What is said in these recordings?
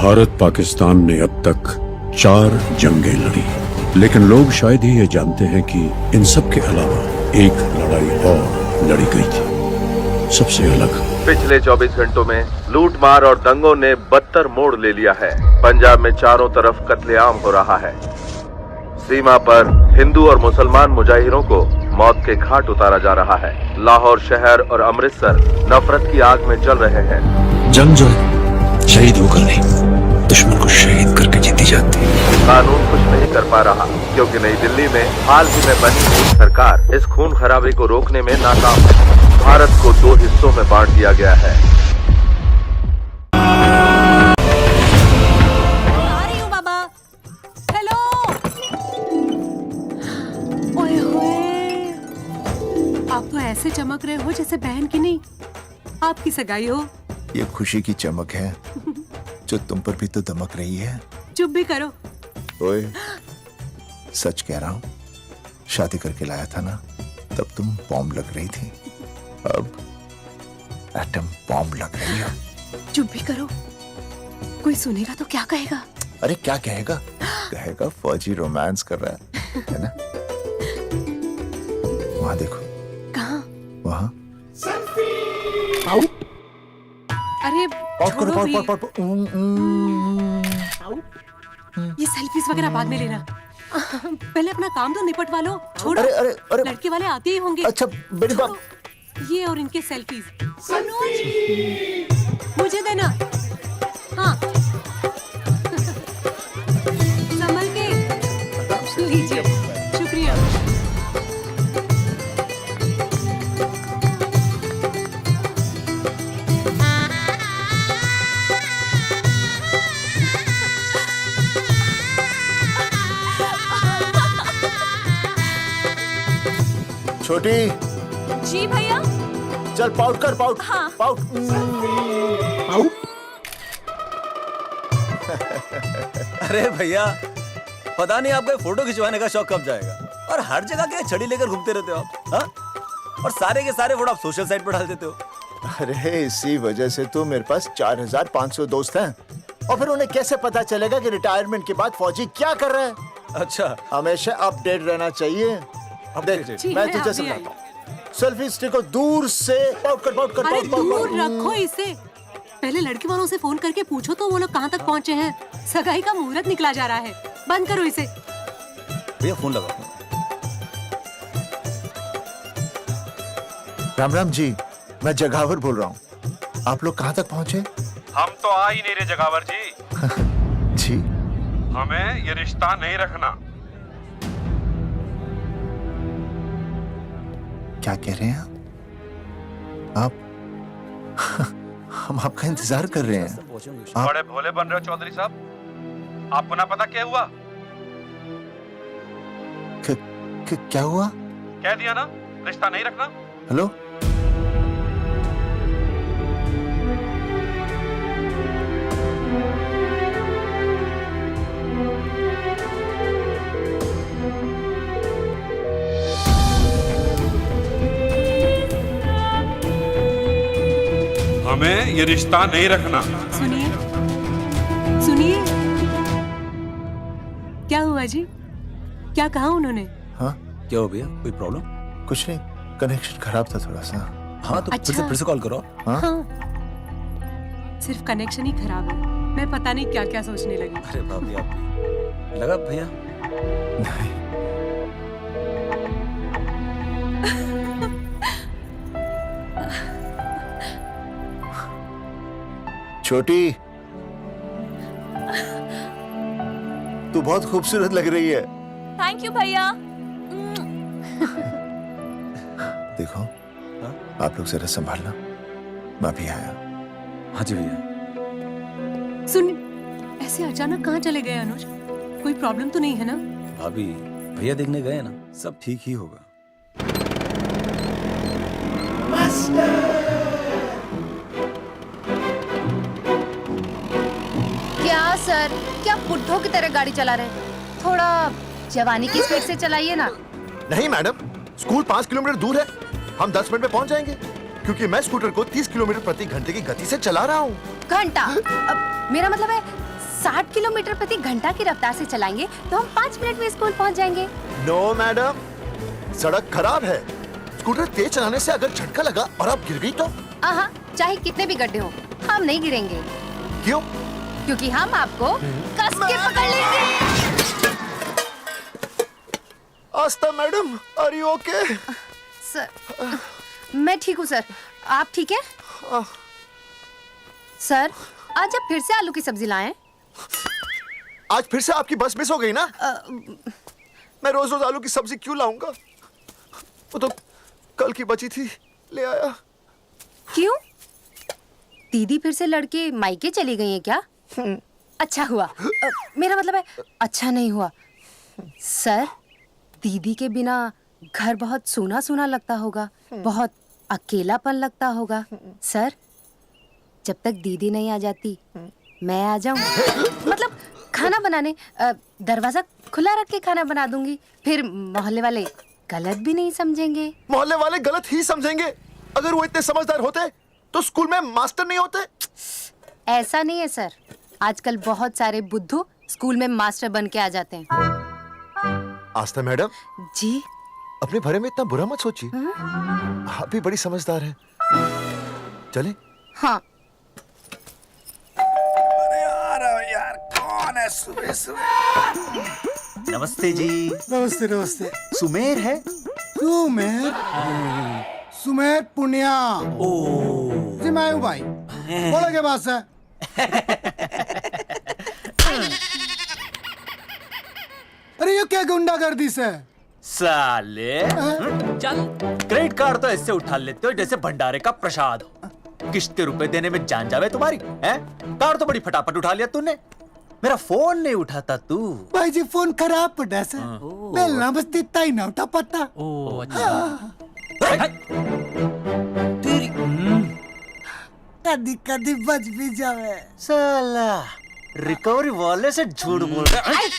भारत पाकिस्तान ने अब तक 4 जंगें लड़ी, लेकिन लोग शायद ही ये जानते हैं कि इन सब के अलावा एक लड़ाई और लड़ी गई थी, सबसे अलग। पिछले 24 घंटों में लूटमार और दंगों ने बदतर मोड़ ले लिया है। पंजाब में चारों तरफ कत्लेआम हो रहा है। सीमा पर हिंदू और मुसलमान मुजाहिरों को मौत के घाट उतारा जा रहा है। लाहौर शहर और अमृतसर नफरत की आग में जल रहे हैं। जंग जो है शहीद होकर नहीं, दुश्मन को शहीद करके जीती जाती है। कानून कुछ नहीं कर पा रहा क्योंकि नई दिल्ली में हाल ही में बनी हुई सरकार इस खून खराबे को रोकने में नाकाम है। भारत को 2 हिस्सों में बांट दिया गया है। आ रही हूँ बाबा। हेलो। ओए होए, आप तो ऐसे चमक रहे हो जैसे बहन की नहीं आपकी सगाई हो। ये खुशी की चमक है जो तुम पर भी तो दमक रही है। चुप भी करो। ओए, सच कह रहा हूँ, शादी करके लाया था ना, तब तुम बॉम्ब लग रही थी, अब एटम बॉम्ब लग रही है। चुप भी करो, कोई सुनेगा तो क्या कहेगा? अरे क्या कहेगा? कहेगा फौजी रोमांस कर रहा है ना? वहां देखो। कहाँ? वहां। अरे छोड़ो भी। ये सेल्फीज वगैरह बाद में लेना, पहले अपना काम तो निपटवा लो। छोड़ो। अरे लड़के वाले आते ही होंगे। अच्छा मेरी बात। ये और इनके सेल्फीज मुझे देना। हाँ संभल के लीजिए। शुक्रिया। छोटी। जी भैया। चल पाउट कर, पाउट। हाँ। पाउट। अरे भैया, पता नहीं आपका फोटो खिंचवाने का शौक कब जाएगा, और हर जगह के छड़ी लेकर घूमते रहते हो आप। हाँ? और सारे के सारे फोटो आप सोशल साइट पर डाल देते हो। अरे इसी वजह से तो मेरे पास 4500 दोस्त हैं, और फिर उन्हें कैसे पता चलेगा कि रिटायरमेंट के बाद फौजी क्या कर रहा है। अच्छा, हमेशा अपडेट रहना चाहिए। देख, मैं तुझे समझाता हूँ। सेल्फी स्टिक को दूर से पाउट कर, पाउट कर, अरे पाउट, पाउट, दूर पाउट। रखो इसे। पहले लड़की वालों से फोन करके पूछो तो वो लोग कहाँ तक पहुँचे हैं। सगाई का मुहूर्त निकला जा रहा है। बंद करो इसे। भैया फोन लगाओ। राम राम जी, मैं जगावर बोल रहा हूँ। आप लोग कहाँ तक पहुँचे? हम तो आ ही नहीं रहे जगावर जी। जी, हमें ये रिश्ता नहीं रखना। क्या कह रहे हैं आप? हम आपका इंतजार कर रहे हैं। आप बड़े भोले बन रहे हो चौधरी साहब। आपको ना पता क्या हुआ? क्या हुआ? कह दिया ना, रिश्ता नहीं रखना। हेलो, हमें ये रिश्ता नहीं रखना। सुनिए सुनिए, क्या हुआ जी? क्या कहा उन्होंने? हाँ क्या हो भैया, कोई प्रॉब्लम? कुछ नहीं, कनेक्शन खराब था थोड़ा सा। हाँ तो अच्छा। फिर से कॉल करो। हाँ? सिर्फ कनेक्शन ही खराब है। मैं पता नहीं क्या क्या सोचने लगी। अरे भाभी, आप भी लगा भैया? नहीं, छोटी, तू बहुत खूबसूरत लग रही है। थैंक यू भैया। देखो, आप लोग जरा संभालना, मैं भी आया। हाँ जी भैया। सुन, ऐसे अचानक कहाँ चले गए अनुज? कोई प्रॉब्लम तो नहीं है ना? भाभी, भैया देखने गए ना, सब ठीक ही होगा। क्या सर, क्या बुड्ढों की तरह गाड़ी चला रहे हैं? थोड़ा जवानी की स्पीड से चलाइए ना। नहीं मैडम, स्कूल 5 किलोमीटर दूर है, हम 10 मिनट में पहुंच जाएंगे, क्योंकि मैं स्कूटर को 30 किलोमीटर प्रति घंटे की गति से चला रहा हूँ। घंटा? अब मेरा मतलब है 60 किलोमीटर प्रति घंटा की रफ्तार से चलाएंगे तो हम 5 मिनट में स्कूल पहुंच जाएंगे। नो मैडम, सड़क खराब है। स्कूटर तेज चलाने से अगर झटका लगा और आप गिर गई तो? आहा, चाहे कितने भी गड्ढे हो, हम नहीं गिरेंगे। क्यों? क्योंकि हम आपको कस के पकड़ लेंगे। Astha madam, are you okay? Sir, मैं ठीक हूँ सर, आप ठीक है? सर, आज आप फिर से आलू की सब्जी लाएं? आज फिर से आपकी बस मिस हो गई ना? मैं रोज रोज आलू की सब्जी क्यों लाऊंगा? वो तो कल की बची थी, ले आया। क्यों? दीदी फिर से लड़के मायके चली गई हैं क्या? अच्छा हुआ। मेरा मतलब है अच्छा नहीं हुआ। सर, दीदी के बिना घर बहुत सूना सूना लगता होगा, बहुत अकेलापन लगता होगा। सर, जब तक दीदी नहीं आ जाती मैं आ जाऊं। मतलब खाना बनाने दरवाजा खुला रख के खाना बना दूंगी, फिर मोहल्ले वाले गलत भी नहीं समझेंगे। मोहल्ले वाले गलत ही समझेंगे। अगर वो इतने समझदार होते तो स्कूल में मास्टर नहीं होते। ऐसा नहीं है सर, आजकल बहुत सारे बुद्धू स्कूल में मास्टर बन के आ जाते हैं। आस्था मैडम जी? अपने बारे में इतना बुरा मत सोचिए। आप भी बड़ी समझदार हैं। चले? हाँ। यार कौन है सुबह सुबह? नमस्ते जी। नमस्ते नमस्ते। सुमेर है? सुमेर? सुमेर पुनिया। ओ जी मैं हूँ भाई। बोलो के पास है? अरे ये क्या गुंडागर्दी से? साले चल, क्रेडिट कार्ड तो ऐसे उठा लेते हो जैसे भंडारे का प्रसाद हो। किश्ते रुपए देने में जान जावे तुम्हारी हैं? कार्ड तो बड़ी फटाफट उठा लिया तूने। मेरा फोन नहीं उठाता तू। भाई जी फोन खराब पड़ा सर। बेलना बस इतना ही ना उठा पाता। ओ अच्छा। तेरी कदी कदी बच भी जावे। साला रिकवरी वाले से झूठ बोल रहा है।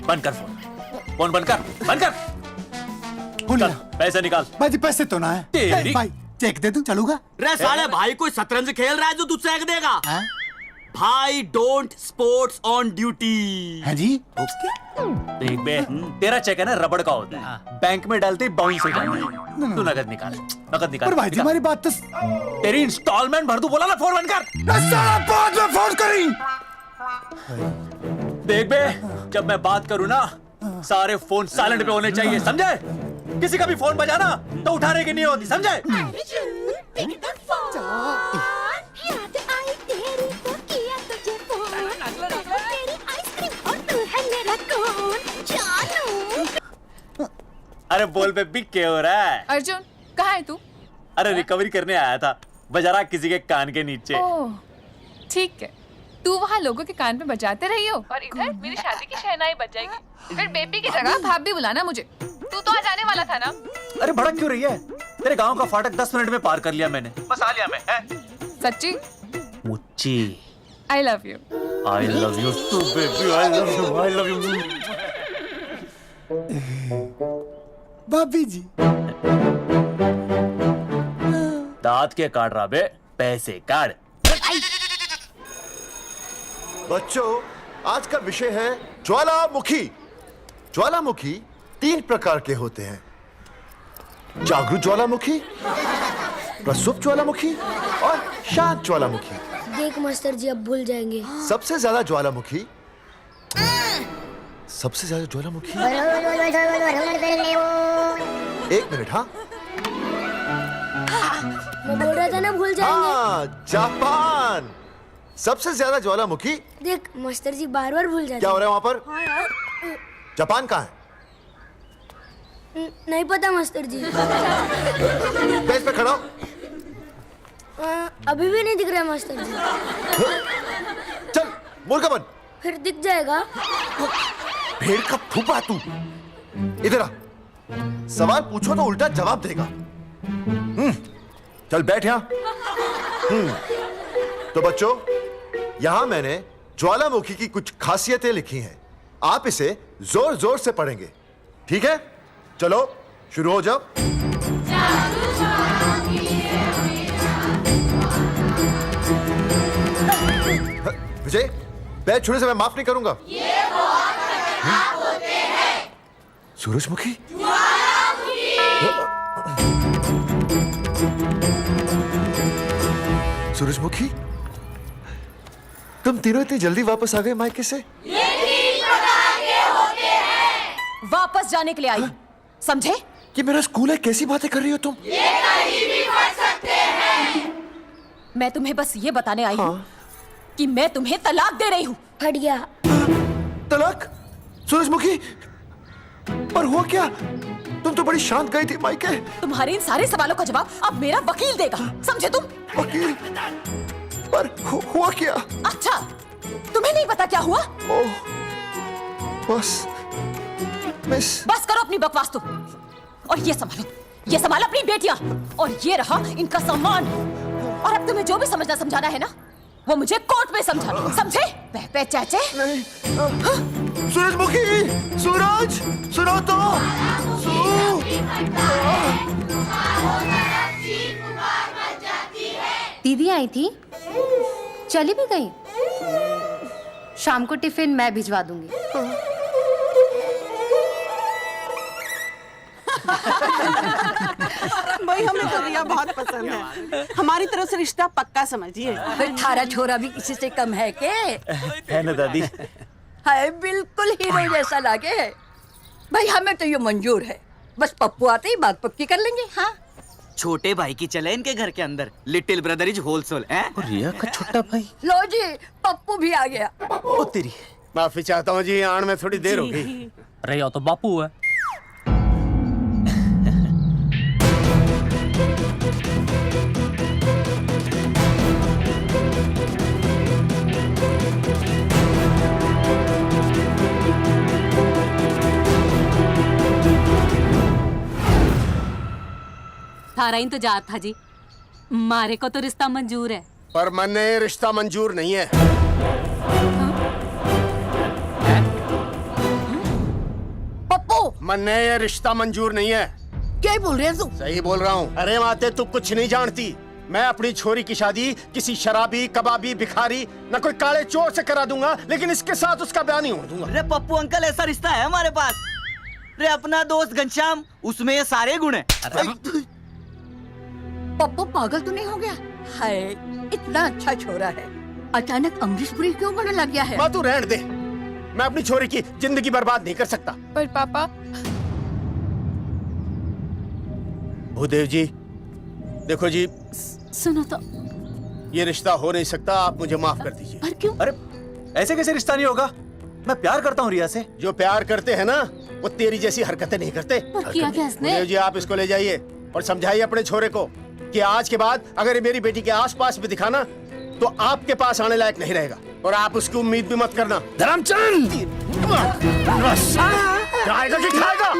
बंद कर फोन, फोन बंद कर, बंद कर। चल पैसे निकाल। भाई जी पैसे तो ना है। तेरी भाई चेक दे दूं, चलूगा? रे साले भाई कोई शतरंज खेल रहा है जो तू चेक देगा? भाई डोंट स्पोर्ट्स ऑन ड्यूटी। है जी? देख बे, तेरा चेक है ना रबड़ का होता है, बैंक में डालते ही बाउंस हो जाता है। तू नकद निकाल, नकद निकाल। पर भाई जी हमारी बात तो तेरी इंस्टॉलमेंट भर दूं, बोला ना फोन बंद कर। साला बाद में फोन करी। देख बे, जब मैं बात करूं ना सारे फोन साइलेंट पे होने चाहिए, समझे? किसी का भी फोन बजाना तो उठाने की नहीं होती, समझे? अरे बोल बेबी क्या हो रहा है? अर्जुन कहाँ है तू? अरे रिकवरी करने आया था, बजा रहा किसी के कान के नीचे। ओह ठीक है, तू वहाँ लोगों के कान पे बजाते रही हो और इधर मेरी शादी की शहनाई बज जाएगी। फिर बेबी की जगह भाभी बुलाना मुझे। तू तो आ जाने वाला था ना? अरे भड़क क्यों रही है? तेरे गांव का फाटक 10 मिनट में पार कर लिया मैंने, बस आ लिया मैं। सच्ची? मुच्ची I love you. I love you too baby, I love you, I love you. भाभी जी दांत के काट रहा बे, पैसे काट। बच्चों, आज का विषय है ज्वालामुखी। ज्वालामुखी 3 प्रकार के होते हैं: जागरूक ज्वालामुखी, प्रसुप्त ज्वालामुखी और शांत ज्वालामुखी। देख मास्टर जी अब भूल जाएंगे। सबसे ज्यादा ज्वालामुखी एक मिनट। हाँ मैं बोल रहा था ना भूल जाएंगे। हाँ, जापान सबसे ज्यादा ज्वालामुखी। देख मास्टर जी बार बार भूल जाते। क्या हो रहा है वहाँ पर? हाँ यार। जापान कहाँ है? नहीं पता मास्टर जी। बेंच पे खड़ा हो। अभी भी नहीं दिख रहा मास्टर जी। चल मुर्गा बन। फिर दिख जाएगा। भेड़ का फूफा तू। इधर आ, सवाल पूछो तो उल्टा जवाब देगा। चल बैठ यहाँ। तो बच्चों, यहां मैंने ज्वालामुखी की कुछ खासियतें लिखी हैं। आप इसे जोर जोर से पढ़ेंगे, ठीक है? चलो शुरू हो जाओ। विजय बैग छूने से मैं माफ नहीं करूंगा। ये बहुत खतरनाक होते हैं। सूरजमुखी? सूरजमुखी, तुम तीनों इतनी जल्दी वापस आ गए मायके से? वापस जाने के लिए आई, समझे? ये मेरा स्कूल है, कैसी बातें कर रही हो तुम? ये कहीं भी पढ़ सकते हैं। मैं तुम्हें बस ये बताने आई हूँ कि मैं तुम्हें तलाक दे रही हूँ। फट गया। तलाक? सूरजमुखी, पर हुआ क्या? तुम तो बड़ी शांत गई थी मायके। तुम्हारे इन सारे सवालों का जवाब अब मेरा वकील देगा, समझे तुम? वकील? पर हुआ क्या? अच्छा, तुम्हें नहीं पता क्या हुआ? ओह, बस मिस। बस करो अपनी बकवास तुम, और ये संभालो अपनी बेटियां, और ये रहा इनका सम्मान। और अब तुम्हें जो भी समझना समझाना है ना, वो मुझे कोर्ट में समझाना, समझे? पे चाचे। नहीं, सूरजमुखी, सूरज, सुनो तो। दीदी आई थी, चली भी गई। शाम को टिफिन मैं भिजवा दूंगी। भाई हमें तो रिया बहुत पसंद है, हमारी तरफ से रिश्ता पक्का समझिए। फिर थारा छोरा भी किसी से कम है के? है ना दादी? है, बिल्कुल हीरो जैसा लागे है। भाई हमें तो ये मंजूर है, बस पप्पू आते ही बात पक्की कर लेंगे। हाँ, छोटे भाई की चले इनके घर के अंदर, लिटिल ब्रदर इज होलसेल है। रिया का छोटा भाई? लो जी, पप्पू भी आ गया। ओ तेरी। माफी चाहता हूँ जी, आने में थोड़ी देर हो गई। अरे या तो बापू है। थारा इंतजार था जी, मारे को तो रिश्ता मंजूर है। पर मन ये रिश्ता मंजूर नहीं है। पप्पू, मन ये रिश्ता मंजूर नहीं है। क्या बोल रहे हैं तू? सही बोल रहा हूँ। अरे माते, तू कुछ नहीं जानती। मैं अपनी छोरी की शादी किसी शराबी, कबाबी, भिखारी, न कोई काले चोर से करा दूंगा, लेकिन इसके साथ उसका ब्याह नहीं होने दूंगा। अरे पप्पू अंकल, ऐसा रिश्ता है हमारे पास। अरे अपना दोस्त घनश्याम, उसमें ये सारे गुण हैं। पप्पू पागल तो नहीं हो गया? हाय, इतना अच्छा छोरा है, अचानक अमरीशपुरी क्यों बनने लग गया है? माँ तू रहने दे, मैं अपनी छोरी की जिंदगी बर्बाद नहीं कर सकता। पर पापा। भूदेव जी, देखो जी, सुनो तो। ये रिश्ता हो नहीं सकता, आप मुझे माफ कर दीजिए। पर क्यों? अरे ऐसे कैसे रिश्ता नहीं होगा? मैं प्यार करता हूँ रिया से। जो प्यार करते हैं ना, वो तेरी जैसी हरकतें नहीं करते। पर किया क्या इसने? भूदेव जी, आप इसको ले जाइए और समझाइए अपने छोरे को कि आज के बाद अगर ये मेरी बेटी के आसपास भी दिखाना, तो आपके पास आने लायक नहीं रहेगा, और आप उसकी उम्मीद भी मत करना। धर्मचंद, खाएगा कि खाएगा?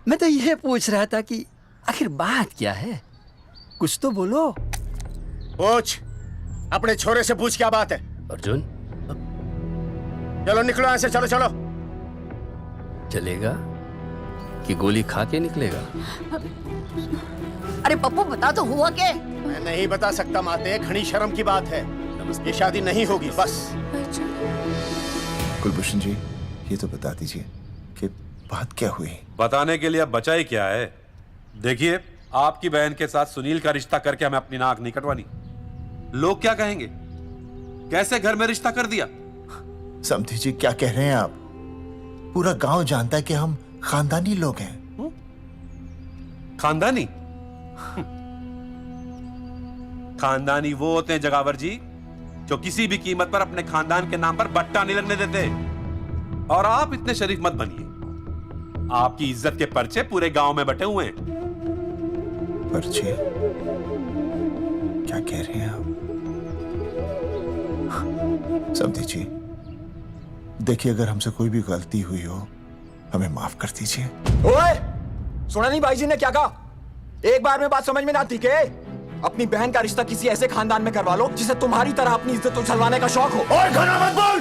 मैं तो ये पूछ रहा था कि आखिर बात क्या है, कुछ तो बोलो। पूछ, अपने छोरे से पूछ क्या बात है। अर्जुन, चलो निकलो यहाँ से, चलो चलो। चलेगा कि गोली खा के निकलेगा? अरे पप्पू, बता तो हुआ क्या? मैं नहीं बता सकता माते, घनी शर्म की बात है। ये शादी नहीं होगी, बस। कुलभूषण जी, ये तो बता दीजिए कि बात क्या हुई? बताने के लिए अब बचा ही क्या है। देखिए, आपकी बहन के साथ सुनील का रिश्ता करके हमें अपनी नाक नहीं कटवानी। लोग क्या कहेंगे? कैसे घर में रिश्ता कर दिया? समधी जी, क्या कह रहे हैं आप? पूरा गांव जानता है कि हम खानदानी लोग हैं। खानदानी? खानदानी वो होते हैं जगावर जी, जो किसी भी कीमत पर अपने खानदान के नाम पर बट्टा नहीं लगने देते। और आप इतने शरीफ मत बनिए, आपकी इज्जत के पर्चे पूरे गांव में बटे हुए हैं। पर्चे? क्या कह रहे हैं आप? समधी जी, देखिए, अगर हमसे कोई भी गलती हुई हो, हमें माफ कर दीजिए। ओए, सुना नहीं भाई जी ने क्या कहा? एक बार में बात समझ में ना आती के? अपनी बहन का रिश्ता किसी ऐसे खानदान में करवा लो जिसे तुम्हारी तरह अपनी इज्जत उछलवाने का शौक हो। ओए, घना मत बोल।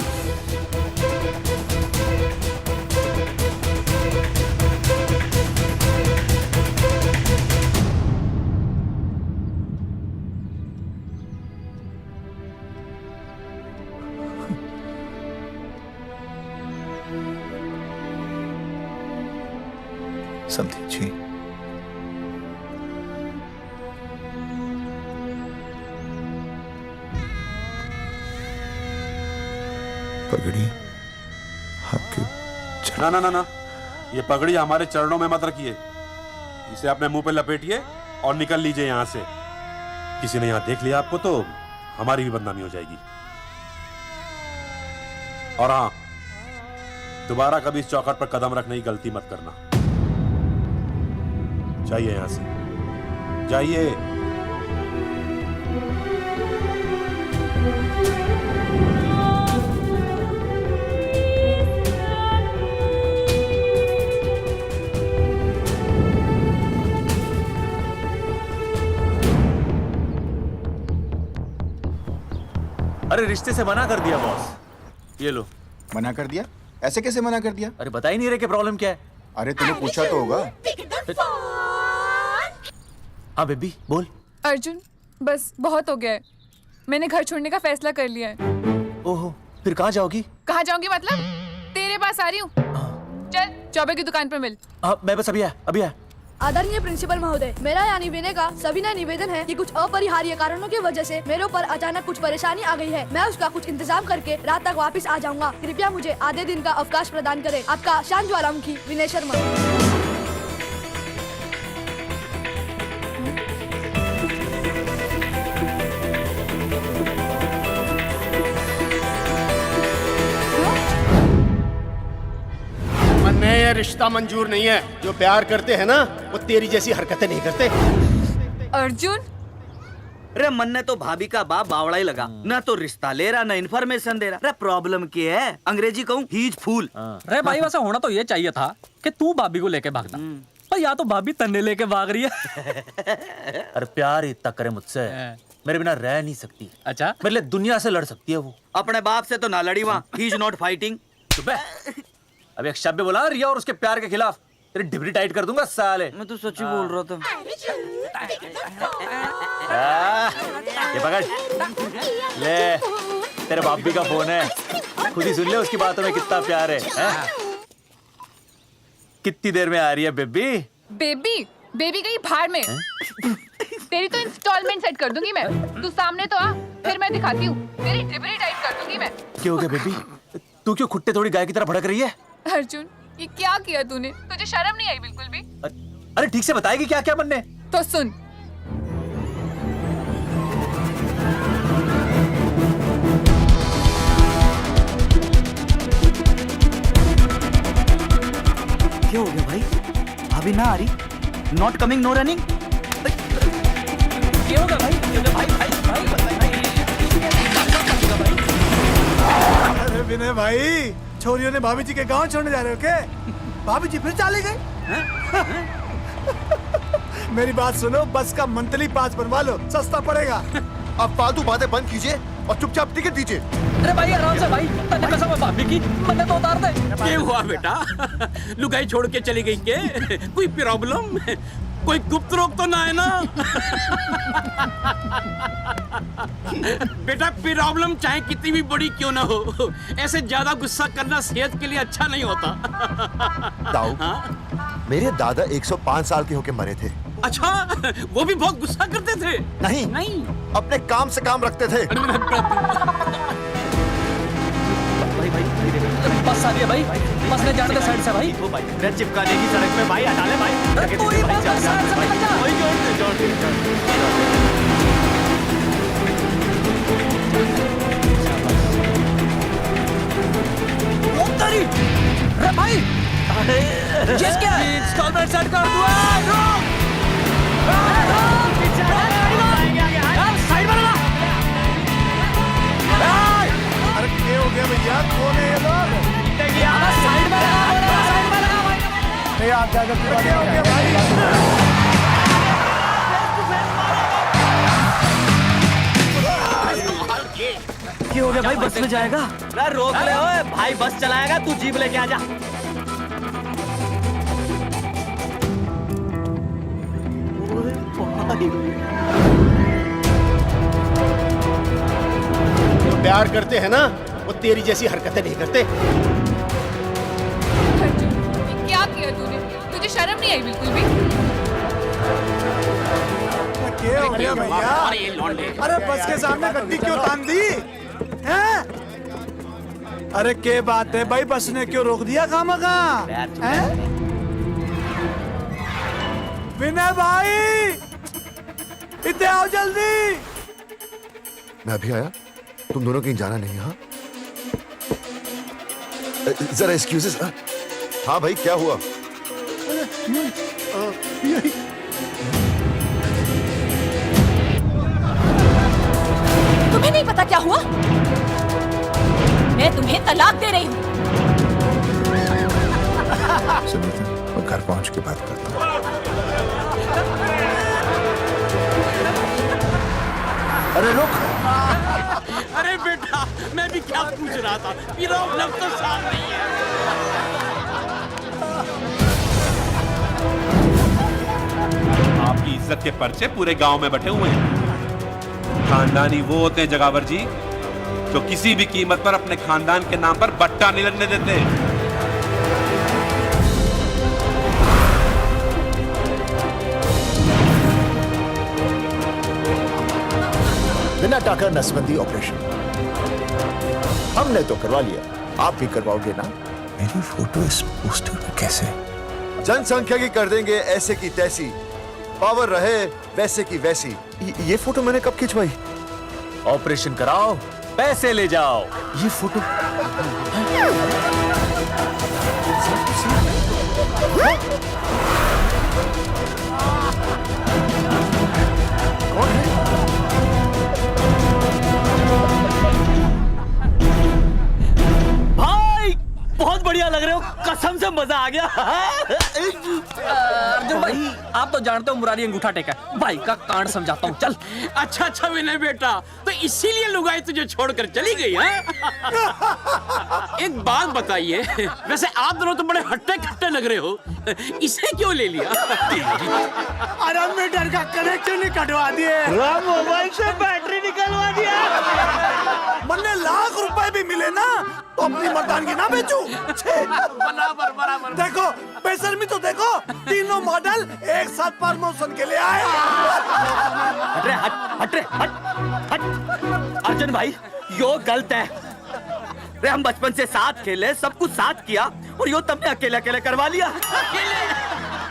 समधी जी, पगड़ी आपके ना ना ना ना, ये पगड़ी हमारे चरणों में मत रखिए। इसे अपने मुंह पे लपेटिए और निकल लीजिए यहाँ से। किसी ने यहाँ देख लिया आपको तो हमारी भी बदनामी हो जाएगी। और हाँ, दोबारा कभी इस चौखट पर कदम रखने की गलती मत करना। जाइए यहां से, जाइए। अरे रिश्ते से मना कर दिया बॉस। ये लो। मना कर दिया? ऐसे कैसे मना कर दिया? अरे बता ही नहीं रहे कि प्रॉब्लम क्या है। अरे तूने पूछा तो होगा। हाँ बेबी बोल। अर्जुन बस बहुत हो गया है, मैंने घर छोड़ने का फैसला कर लिया है। ओहो, फिर कहाँ जाओगी? कहाँ जाऊंगी मतलब? तेरे पास आ रही हूँ। चल चौबे की दुकान पर मिल। हाँ मैं बस अभी आया। आदरणीय प्रिंसिपल महोदय, मेरा यानी विनय का सविनय निवेदन है कि कुछ अपरिहार्य कारणों की वजह से मेरे ऊपर अचानक कुछ परेशानी आ गई है। मैं उसका कुछ इंतजाम करके रात तक वापस आ जाऊंगा। कृपया मुझे आधे दिन का अवकाश प्रदान करें। आपका शांत ज्वालामुखी विनय शर्मा। ये रिश्ता मंजूर नहीं है। जो प्यार करते हैं ना वो तेरी जैसी हरकतें नहीं करते। अर्जुन अरे मन ने तो भाभी का बाप बावड़ा ही लगा, ना तो रिश्ता ले रहा ना इन्फॉर्मेशन दे रहा। अरे प्रॉब्लम क्या है? अंग्रेजी कहूँ हीज फूल। अरे भाई वैसा होना तो ये चाहिए था कि तू भाभी को लेके भागना, पर या तो भाभी तन्ने लेके भाग रही है। अरे प्यार इतना करे मुझसे, मेरे बिना रह नहीं सकती। अच्छा मेरे लिए दुनिया से लड़ सकती है वो। अपने बाप से तो ना लड़ी वहाँ, ही इज नॉट फाइटिंग। अब एक शब्द बोला रिया और उसके प्यार के खिलाफ, तेरी डिबरी टाइट कर दूंगा साले। मैं तो सच्ची बोल रहा था। ये पकड़ ले, तेरे भाभी का फोन है, खुद ही सुन ले उसकी बातों में कितना प्यार है। कितनी देर में आ रही है बेबी? बेबी बेबी गई भाड़ में। तेरी तो इंस्टॉलमेंट सेट कर दूंगी मैं। तू सामने तो आ, फिर मैं दिखाती हूँ। तेरी डिबरी टाइट कर दूंगी मैं। क्या हो गया बेबी? तू क्यों खुट्टे थोड़ी गाय की तरह भड़क रही है? अर्जुन ये क्या किया तूने? तुझे शर्म नहीं आई बिल्कुल भी? अरे ठीक से बताएगी क्या क्या बनने? तो सुन, क्या हो गया भाई? भाभी ना आ रही? Not coming no running? क्या होगा भाई? अरे विनय भाई, छोरियों ने भाभी जी के गांव छोड़ने जा रहे हो क्या? भाभी जी फिर चले गए? मेरी बात सुनो, बस का मंथली पास बनवा लो, सस्ता पड़ेगा। अब फालतू बातें बंद कीजिए और चुपचाप टिकट दीजिए। अरे भाई आराम से भाई, तन्ने कसम है भाभी की, मन्ने तो उतार दे। क्या हुआ बेटा? लुगाई छोड़ के चली गई के? कोई प्रॉब्लम? कोई गुप्त रोग तो ना है ना? बेटा प्रॉब्लम चाहे कितनी भी बड़ी क्यों ना हो, ऐसे ज्यादा गुस्सा करना सेहत के लिए अच्छा नहीं होता। दाऊ, मेरे दादा 105 साल के होके मरे थे। अच्छा, वो भी बहुत गुस्सा करते थे? नहीं, अपने काम से काम रखते थे। बस आ गया भाई, बस ने जाने दे साइड से भाई। वो भाई ब्रेड चिपका देगी सड़क में भाई, हटा ले भाई। तू ही बस साइड से निकल जा। अरे भाई ये क्या है? इंस्टॉलमेंट सेट कर दो। साइड में लगा। अरे क्या हो गया भैया? कौन है ये लोग? साइड में लगा, साइड में लगा भाई। नहीं आप क्या हो गया भाई? क्या हो गया भाई? बस में जाएगा? अरे रोक ले ओए भाई, बस चलाएगा, तू जीप लेके आ जा। जो प्यार करते हैं ना वो तेरी जैसी हरकतें नहीं करते। अर्जुन ये क्या किया तूने? तुझे शर्म नहीं आई बिल्कुल भी? क्या हो गया भैया? अरे बस के सामने गड्डी क्यों तान दी हैं? अरे क्या बात है भाई, बस ने क्यों रोक दिया खामखा? हैं? विनय भाई इतने आओ जल्दी। मैं अभी आया, तुम दोनों कहीं जाना नहीं? हाँ जरा एक्सक्यूजेस। हाँ भाई क्या हुआ? तुम्हें नहीं पता क्या हुआ? मैं तुम्हें तलाक दे रही हूँ। सुनिए, मैं घर पहुंच के बात करता हूँ। अरे रुक। अरे बेटा मैं भी क्या पूछ रहा था, मेरा लग तो साफ नहीं है। आपकी इज्जत के पर्चे पूरे गांव में बटे हुए हैं। खानदानी वो होते हैं जगावर जी जो किसी भी कीमत पर अपने खानदान के नाम पर बट्टा नहीं लगने देते। बिना टाका नसबंदी ऑपरेशन हमने तो करवा लिया, आप भी करवाओगे ना? मेरी फोटो इस पोस्टर में कैसे? जनसंख्या की कर देंगे ऐसे की तैसी, पावर रहे वैसे की वैसी। ये फोटो मैंने कब खिंचवाई? ऑपरेशन कराओ, पैसे ले जाओ। ये फोटो भाई बहुत बढ़िया लग रहे हो, कसम से मजा आ गया। अर्जुन भाई आप तो जानते हो मुरारी अंगूठा टेका, भाई का कांड समझाता हूँ, चल। अच्छा अच्छा विनय बेटा, तो इसीलिए लुगाई तुझे छोड़कर चली गई है? एक बात बताइए, वैसे आप दोनों तो बड़े हट्टे कट्टे लग रहे हो, इसे क्यों ले लिया? अरे मीटर का कनेक्शन नहीं कटवा दिए, मोबाइल से बैटरी निकलवा दिया। मन्ने लाख रुपए भी मिले ना तो अपनी मर्दानगी ना बेचूं। बराबर बराबर। देखो बेशर्मी तो देखो, तीनों मॉडल एक साथ प्रमोशन के लिए आए। हट रे, हट रे, हट। अर्जुन भाई यो गलत है। रे हम बचपन से साथ खेले, सब कुछ साथ किया, और यो तुमने अकेले अकेले करवा लिया।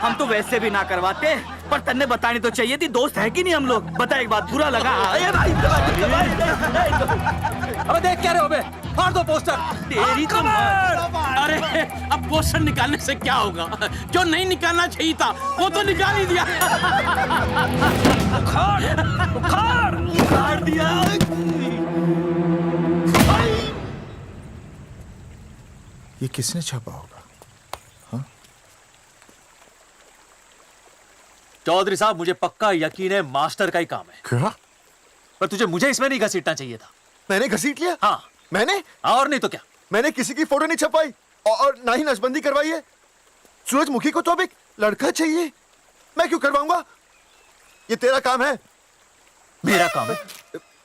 हम तो वैसे भी ना करवाते, पर तन्ने बतानी तो चाहिए थी, दोस्त है कि नहीं हम लोग? बता एक बात, बुरा लगा? अबे देख क्या रहे हो बे, फाड़ दो पोस्टर। तेरी तो अरे अब पोस्टर निकालने से क्या होगा? जो नहीं निकालना चाहिए था वो तो निकाल ही दिया। उखाड़ दिया। ये किसने छापा होगा? चौधरी साहब मुझे पक्का यकीन है मास्टर का ही काम है। क्या? पर तुझे मुझे इसमें नहीं घसीटना चाहिए था। मैंने घसीट लिया? हाँ मैंने? और नहीं तो क्या? मैंने किसी की फोटो नहीं छपाई और ना ही नसबंदी करवाई है। सूरजमुखी को तो अब एक लड़का चाहिए, मैं क्यों करवाऊंगा? ये तेरा काम है। मेरा काम है?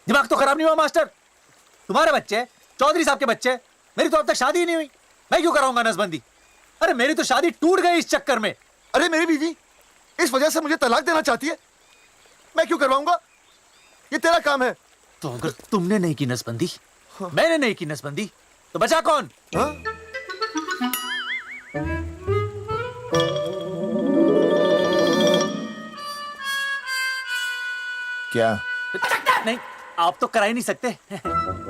दिमाग तो खराब नहीं हुआ मास्टर? तुम्हारे बच्चे, चौधरी साहब के बच्चे, मेरी तो अब तक शादी ही नहीं हुई, मैं क्यों कराऊंगा नसबंदी? अरे मेरी तो शादी टूट गई इस चक्कर में। अरे मेरी बीवी इस वजह से मुझे तलाक देना चाहती है, मैं क्यों करवाऊंगा? ये तेरा काम है। तो अगर तुमने नहीं की नसबंदी, मैंने नहीं की नसबंदी, तो बचा कौन? हाँ? क्या? नहीं आप तो करा ही नहीं सकते।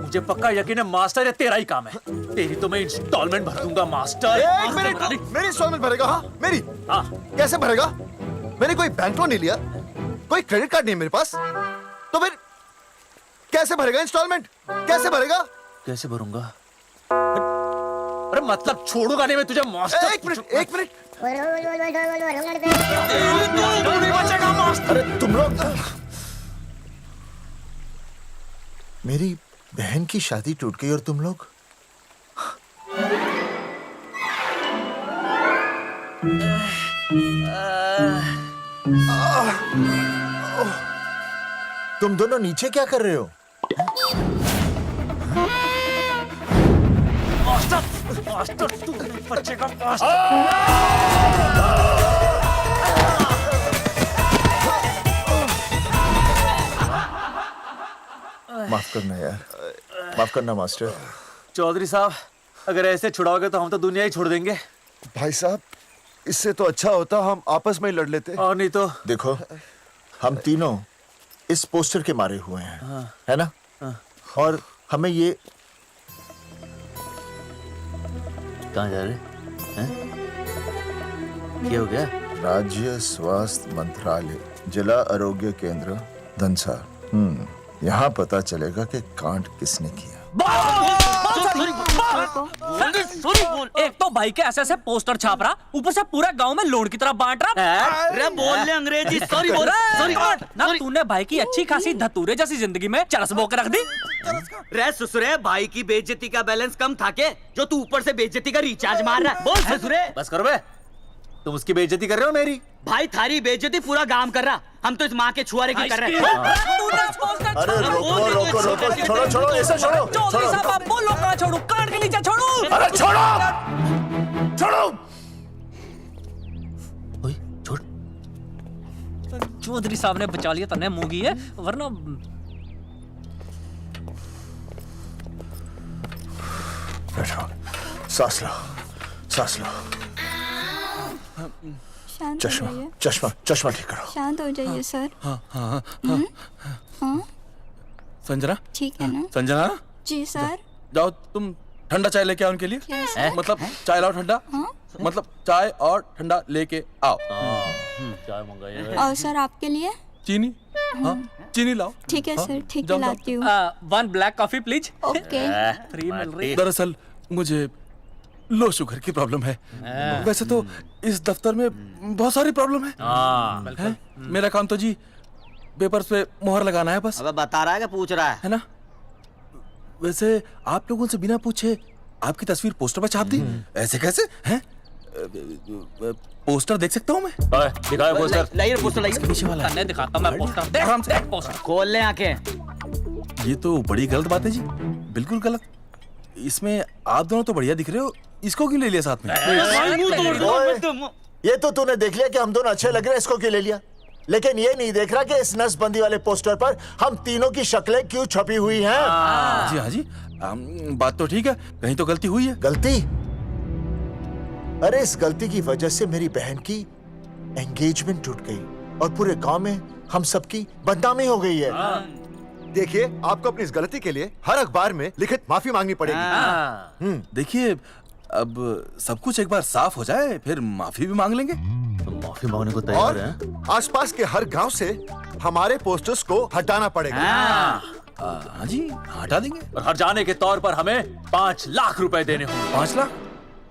मुझे पक्का यकीन है मास्टर ये तेरा ही काम है। तेरी तो मैं इंस्टॉलमेंट भर दूंगा मास्टर। एक मिनट, मेरी इंस्टॉलमेंट भरेगा? हाँ मेरी? हाँ कैसे भरेगा? मैंने कोई बैंक लोन नहीं लिया, कोई क्रेडिट कार्ड नहीं है मेरे पास, तो फिर कैसे भरेगा इंस्टॉलमेंट? कैसे भरेगा? कैसे भरूंगा? अरे मतलब छोड़ूंगा नहीं मैं तुझे मास्टर। एक मिनट, एक मिनट। अरे तुम लोग, मेरी बहन की शादी टूट गई और तुम लोग तुम दोनों नीचे क्या कर रहे हो? मास्टर तू बच्चे का मास्टर। माफ करना यार, माफ करना मास्टर। चौधरी साहब, अगर ऐसे छुड़ाओगे तो हम तो दुनिया ही छोड़ देंगे। भाई साहब, इससे तो अच्छा होता हम आपस में ही लड़ लेते। और नहीं तो। देखो, हम तीनों इस पोस्टर के मारे हुए हैं, है ना? और हमें ये कहाँ जा रहे हैं? क्या हो गया? राज्य स्वास्थ्य मंत्रालय, जिला आरोग्य केंद्र धनसार। यहाँ पता चलेगा कि कांड किसने किया। एक तो भाई के ऐसे पोस्टर छाप रहा, ऊपर से पूरा गांव में लोन की तरह बांट रहा। अरे बोल ले अंग्रेजी, सॉरी बोल, सॉरी ना तूने भाई की अच्छी खासी धतूरे जैसी जिंदगी में चरस बो के रख दी। रे ससुरे, भाई की बेइज्जती का बैलेंस कम था के जो तू ऊपर से बेइज्जती का रिचार्ज मार रहा है? बोल ससुरे। बस करो बे, तुम उसकी बेइज्जती कर रहे हो मेरी। भाई थारी बेइज्जती पूरा गांव कर रहा, हम तो इस माँ के छुआरे की कर रहे हैं। अरे रोको रोको रोको, छोड़ो छोड़ो, ऐसे छोड़ो। चौधरी साहब आप बोलो, कहाँ छोड़ू? कान के नीचे छोड़ू। अरे छोड़ो छोड़ो। छोड़। चौधरी साहब ने बचा लिया, तन्ने मूंगी है, वरना बैठो, सांस लो, सांस लो। शांत चश्मा चश्मा चश्मा ठीक करो। शांत हो जाइए सर। हाँ हाँ संजना, ठीक है ना? संजना जी सर। जाओ तुम ठंडा चाय लेके आओ उनके लिए। क्या सर? मतलब चाय लाओ ठंडा। मतलब चाय और ठंडा लेके आओ। चाय मंगाइए। और सर आपके लिए? चीनी, हाँ चीनी लाओ। ठीक है सर, ठीक है, जाओ, लाती हूँ। 1 black coffee please. Okay. Free मिल रही। दरअसल मुझे लो शुगर की प्रॉब्लम है। वैसे तो इस दफ्तर में बहुत सारी प्रॉब्लम है। मेरा काम तो जी पेपर्स पे मोहर लगाना है बस। अब बता रहा है कि पूछ रहा है ना? वैसे आप लोगों से बिना पूछे आपकी तस्वीर पोस्टर पर छाप दी, ऐसे कैसे हैं? पोस्टर देख सकता हूँ मैं? दिखाओ पोस्टर। लाइए पोस्टर, लाइए। पीछे वाला तन्ने दिखाता मैं पोस्टर। देख आराम से। देख पोस्टर। खोल ले आंखें। ये तो बड़ी गलत बात है जी, बिल्कुल गलत। इसमें आप दोनों तो बढ़िया दिख रहे हो, इसको क्यों ले लिया साथ में? ये तो तूने देख लिया कि हम दोनों अच्छे लग रहे हैं, इसको क्यों ले लिया? लेकिन ये नहीं देख रहा कि इस नसबंदी वाले पोस्टर पर हम तीनों की शक्लें क्यों छपी हुई हैं। जी हाँ जी, बात तो ठीक है, कहीं तो गलती हुई है। गलती? अरे इस गलती की वजह से मेरी बहन की एंगेजमेंट टूट गई और पूरे गांव में हम सबकी बदनामी हो गई है। देखिए, आपको अपनी इस गलती के लिए हर अखबार में लिखित माफी मांगनी पड़ेगी। देखिए, अब सब कुछ एक बार साफ हो जाए फिर माफी भी मांग लेंगे। तो माफी मांगने को तैयार और है? आसपास के हर गांव से हमारे पोस्टर्स को हटाना पड़ेगा। हाँ जी, हटा देंगे। और हर जाने के तौर पर हमें 5 लाख रुपए देने होंगे। 5 लाख?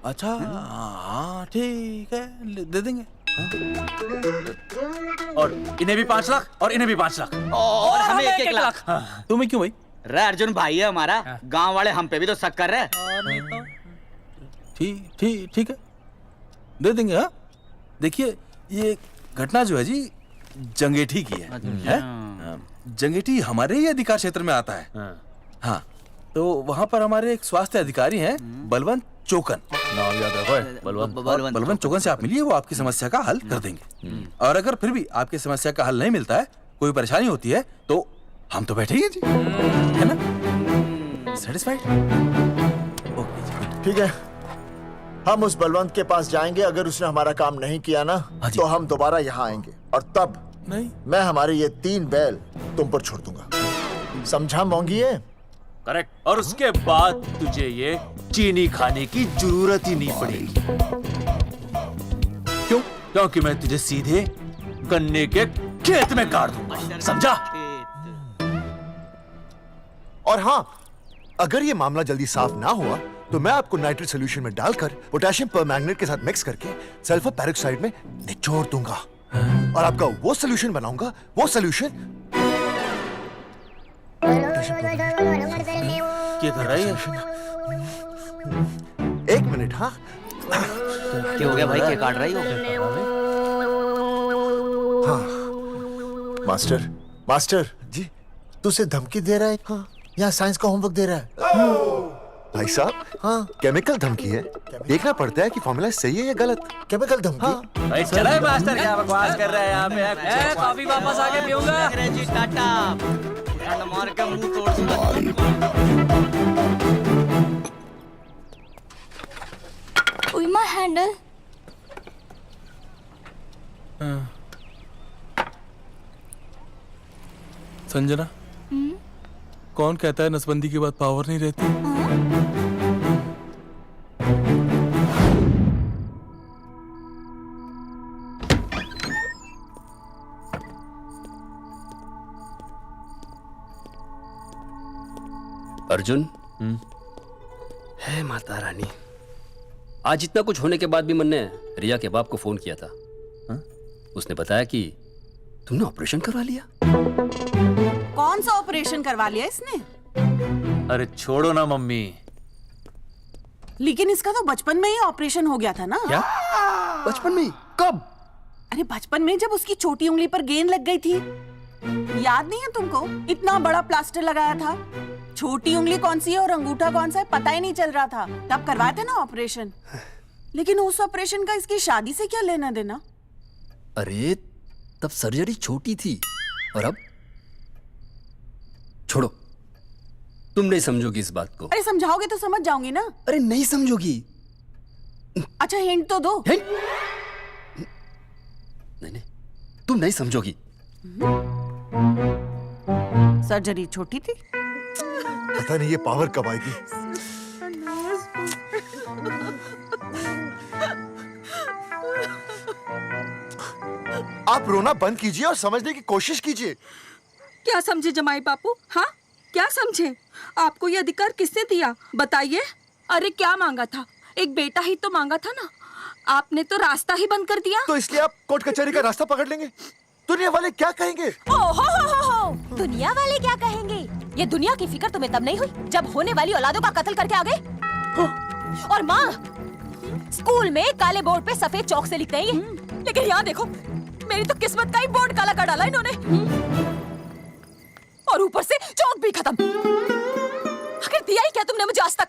अच्छा हाँ ठीक है, दे देंगे। और इन्हें भी 5 लाख और इन्हें भी 5 लाख और हमें 1-1 लाख। तुम्हें क्यों भाई? रे अर्जुन भाई है हमारा, गांव वाले हम पे भी तो शक कर रहे हैं। ठीक है, दे देंगे। हाँ देखिए, ये घटना जो है जी जंगेठी की है? जंगेठी हमारे ही अधिकार क्षेत्र में आता है। हाँ, तो वहाँ पर हमारे एक स्वास्थ्य अधिकारी हैं, बलवंत चौकन। नाम याद रखो, बलवंत चौकन से आप मिलिए, वो आपकी समस्या का हल कर देंगे। और अगर फिर भी आपकी समस्या का हल नहीं मिलता है, कोई परेशानी होती है, तो हम तो बैठे ही हैं जी, है ना? सेटिस्फाइड? ठीक है, हम उस बलवंत के पास जाएंगे। अगर उसने हमारा काम नहीं किया ना, तो हम दोबारा यहाँ आएंगे और तब नहीं, मैं हमारे ये 3 बैल तुम पर छोड़ दूंगा। समझा मोंगी है? करेक्ट। और उसके बाद तुझे ये चीनी खाने की जरूरत ही नहीं पड़ेगी। क्यों? क्योंकि मैं तुझे सीधे गन्ने के खेत में काट दूंगा, समझा? और हाँ, अगर ये मामला जल्दी साफ ना हुआ तो मैं आपको नाइट्रेट सोल्यूशन में डालकर पोटेशियम परमैंगनेट के साथ मिक्स करके सल्फर पेरोक्साइड में निचोड़ दूंगा और आपका वो सोल्यूशन बनाऊंगा, वो सोल्यूशन। क्या कर रही है? 1 मिनट। हाँ क्या हो गया भाई, क्या काट रही हो? हाँ मास्टर जी, तू उसे धमकी दे रहा है? हाँ, यहाँ साइंस का होमवर्क दे रहा है। भाई साहब, हाँ केमिकल धमकी है, देखना पड़ता है कि फॉर्मूला सही है या गलत। केमिकल धमकी? भाई चला है मास्टर, क्या बकवास कर रहा है यहाँ पे? कॉफी वापस आके पीऊंगा। अंग्रेजी टाटा। खंड मार के मुंह तोड़ दूंगा। ओए माय हैंडल। संजना, कौन कहता है नसबंदी के बाद पावर नहीं रहती? अर्जुन, है माता रानी, आज इतना कुछ होने के बाद भी मन ने रिया के बाप को फोन किया था। हा? उसने बताया कि तुमने ऑपरेशन करवा लिया। कौन सा ऑपरेशन करवा लिया इसने? अरे छोड़ो ना मम्मी। लेकिन इसका तो बचपन में ही ऑपरेशन हो गया था ना? क्या? बचपन में? कब? अरे बचपन में, जब उसकी छोटी उंगली पर गेंद लग गई थी। याद नहीं है तुमको? इतना बड़ा प्लास्टर लगाया था। छोटी उंगली कौन सी है और अंगूठा कौन सा है पता ही नहीं चल रहा था। तब करवाए थे ना ऑपरेशन। लेकिन उस ऑपरेशन का इसकी शादी से क्या लेना देना? अरे तब सर्जरी छोटी थी और अब? छोड़ो, तुम नहीं समझोगी इस बात को। अरे समझाओगे तो समझ जाऊंगी ना। अरे नहीं समझोगी। अच्छा हिंट तो दो। नहीं नहीं, तुम नहीं समझोगी। सर्जरी छोटी थी। पता नहीं ये पावर कब आएगी। आप रोना बंद कीजिए और समझने की कोशिश कीजिए। क्या समझे जमाई बापू? हाँ, क्या समझे? आपको ये अधिकार किसने दिया बताइए? अरे क्या मांगा था? एक बेटा ही तो मांगा था ना। आपने तो रास्ता ही बंद कर दिया। तो इसलिए आप कोर्ट कचहरी का रास्ता पकड़ लेंगे? दुनिया वाले क्या कहेंगे? हो। दुनिया वाले क्या कहेंगे? ये दुनिया की फिक्र तुम्हें तब नहीं हुई जब होने वाली औलादों का कत्ल करके आ गए। और माँ, स्कूल में काले बोर्ड पे सफेद चौक से लिखते हैं ये, लेकिन यहाँ देखो, मेरी तो किस्मत का ही बोर्ड काला कर डाला इन्होंने। और ऊपर से चौक भी खत्म। आखिर दिया ही क्या तुमने मुझे आज तक?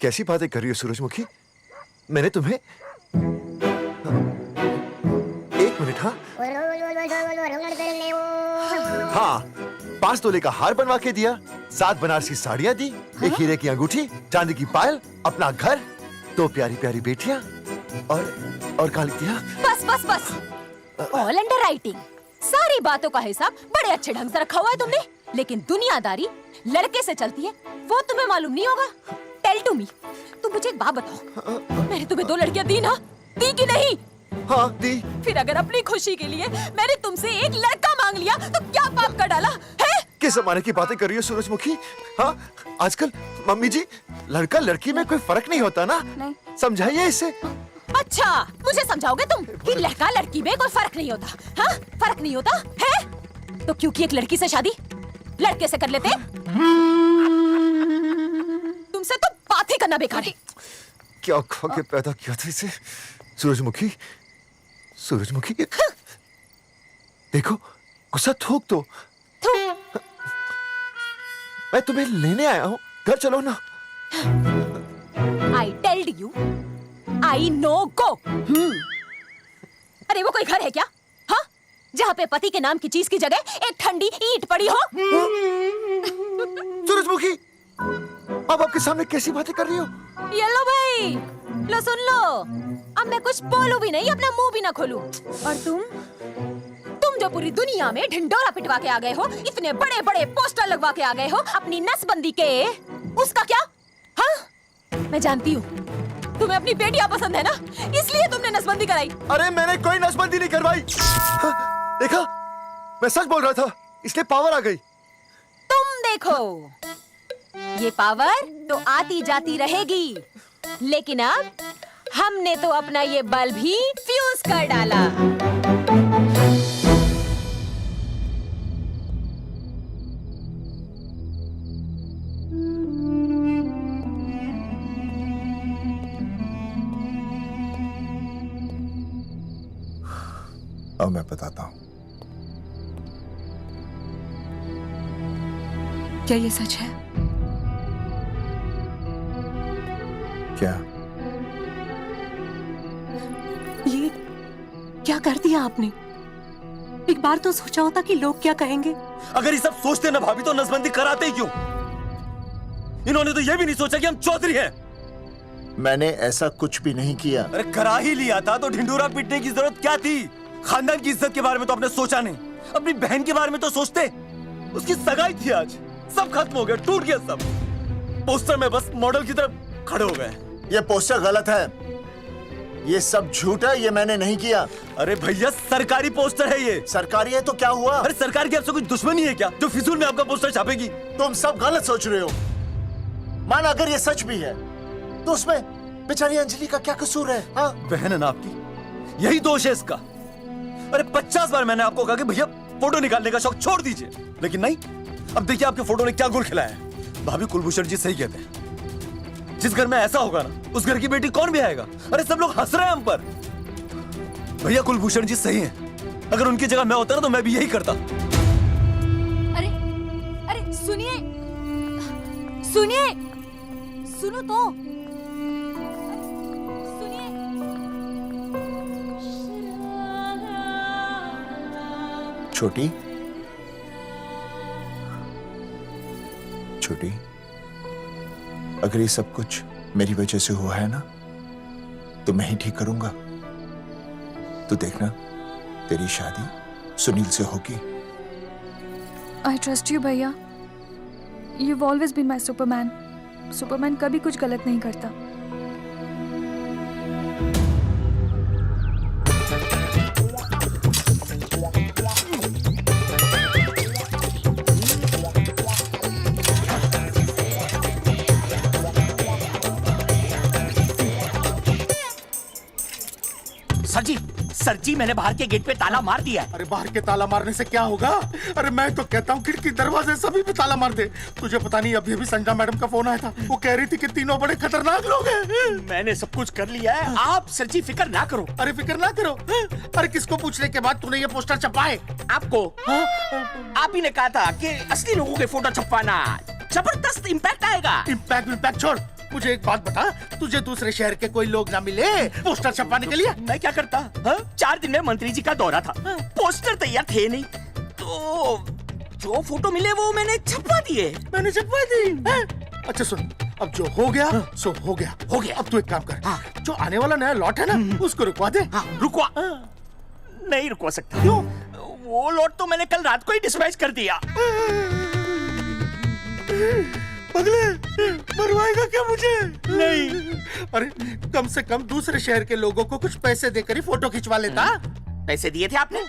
कैसी बातें कर रही हो सूरजमुखी? मैंने तुम्हें एक मिनट। हाँ, 5 तोले का हार बनवा के दिया, 7 बनारसी साड़ियाँ दी, एक हीरे की अंगूठी, चांदी की पायल, अपना घर, 2 प्यारी प्यारी बेटियाँ और क्या लिख दिया? बस। All under writing. सारी बातों का हिसाब बड़े अच्छे ढंग से रखा हुआ है तुमने, लेकिन दुनियादारी लड़के से चलती है वो तुम्हें मालूम नहीं होगा। टेल टू मी, तुम मुझे एक बात बताओ, मैंने तुम्हें 2 लड़कियां दी ना? दी कि नहीं? हाँ दी। फिर अगर अपनी खुशी के लिए मैंने तुमसे एक लड़का मांग लिया तो क्या पाप कर डाला है? किस जमाने की बातें कर रही हो सूरजमुखी? हाँ, आजकल मम्मी जी, लड़का लड़की में कोई फर्क नहीं होता ना। नहीं। समझाइए इसे। अच्छा, मुझे समझाओगे तुम कि लड़का लड़की में कोई फर्क नहीं होता? हाँ, फर्क नहीं होता है? तो क्योंकि एक लड़की से शादी लड़के से कर लेते? तुमसे तो बात ही करना बेकार है। क्या खा के पैदा किया था इसे? सूरजमुखी, सूरजमुखी, देखो, गुस्सा थूक दो। मैं तुम्हें लेने आया हूँ, घर चलो ना। I told you, I know go। अरे वो कोई घर है क्या? हाँ, जहाँ पे पति के नाम की चीज की जगह एक ठंडी ईंट पड़ी हो? सूरजमुखी, अब आपके सामने कैसी बातें कर रही हो? ये लो भाई, लो सुन लो, अब मैं कुछ बोलूं भी नहीं, अपना मुंह भी ना खोलूं। और तुम जो पूरी दुनिया में ढिंडोरा पिटवा के आ गए हो, इतने बड़े बड़े पोस्टर लगवा के आ गए हो अपनी नसबंदी के, उसका क्या? हाँ, मैं जानती हूँ तुम्हें अपनी बेटियां पसंद है ना, इसलिए तुमने नसबंदी कराई। अरे मैंने कोई नसबंदी नहीं करवाई। हाँ, देखा, मैं सच बोल रहा था, इसलिए पावर आ गई। तुम देखो, ये पावर तो आती जाती रहेगी, लेकिन अब हमने तो अपना ये बल्ब ही फ्यूज कर डाला। अब मैं बताता हूँ। क्या ये सच है? क्या? ये क्या कर दिया आपने? एक बार तो सोचा होता कि लोग क्या कहेंगे। अगर ये सब सोचते ना भाभी तो नसबंदी कराते ही क्यों? इन्होंने तो ये भी नहीं सोचा कि हम चौधरी हैं। मैंने ऐसा कुछ भी नहीं किया। अरे करा ही लिया था तो ढिंडोरा पीटने की जरूरत क्या थी? खानदान की इज्जत के बारे में तो आपने सोचा नहीं, अपनी बहन के बारे में तो सोचते। उसकी सगाई थी आज, सब खत्म हो गया, टूट गया सब। पोस्टर में बस मॉडल की तरफ खड़े हो गए। ये पोस्टर गलत है, ये सब झूठ है, ये मैंने नहीं किया। अरे भैया सरकारी पोस्टर है ये। सरकारी है तो क्या हुआ? अरे सरकार की आपसे कोई दुश्मनी है क्या जो फिजूल में आपका पोस्टर छापेगी? तुम सब गलत सोच रहे हो। मान अगर ये सच भी है तो उसमें बेचारी अंजलि का क्या कसूर है? हाँ? बहन है ना आपकी, यही दोष है इसका। अरे 50 बार मैंने आपको कहा कि भैया फोटो निकालने का शौक छोड़ दीजिए, लेकिन नहीं। अब देखिए आपके फोटो ने क्या गुल खिलाया है। भाभी कुलभूषण जी सही कहते हैं, जिस घर में ऐसा होगा ना उस घर की बेटी कौन भी आएगा। अरे सब लोग हंस रहे हैं हम पर। भैया कुलभूषण जी सही हैं, अगर उनकी जगह मैं होता ना तो मैं भी यही करता। अरे अरे सुनिए सुनिए, सुनो तो सुनिए। छोटी छोटी, अगर ये सब कुछ मेरी वजह से हुआ है ना तो मैं ही ठीक करूंगा। तो देखना तेरी शादी सुनील से होगी। आई ट्रस्ट यू भैया, you've always been my Superman. Superman कभी कुछ गलत नहीं करता। सर जी मैंने बाहर के गेट पे ताला मार दिया है। अरे बाहर के ताला मारने से क्या होगा? अरे मैं तो कहता हूँ खिड़की दरवाजे सभी पे ताला मार दे। तुझे पता नहीं अभी अभी संजना मैडम का फोन आया था, वो कह रही थी कि तीनों बड़े खतरनाक लोग हैं। मैंने सब कुछ कर लिया है, आप सर जी फिक्र ना करो। अरे फिक्र ना करो। अरे किसको पूछने के बाद तूने ये पोस्टर छपाए? आपको आप ही ने कहा था कि असली लोगों के फोटो छपवाना जबरदस्त इम्पैक्ट आएगा। इम्पैक्ट छोड़, मुझे एक बात बता, तुझे दूसरे शहर के कोई लोग ना मिले पोस्टर छपवाने के लिए? मैं क्या करता? 4 दिन में मंत्री जी का दौरा था, पोस्टर तैयार थे नहीं, तो जो फोटो मिले वो मैंने छपवा दिए। मैंने छपवा दी? अच्छा सुन, अब जो हो गया सो हो गया। हो गया। अब तू एक काम कर, जो आने वाला नया लॉट है ना उसको रुकवा दे। रुकवा? नहीं रुकवा सकता। क्यों? वो लॉट तो मैंने कल रात को ही डिस्पैच कर दिया। पगले, मरवाएगा क्या मुझे? नहीं। अरे कम से कम दूसरे शहर के लोगों को कुछ पैसे देकर ही फोटो खिंचवा लेता। पैसे दिए थे आपने?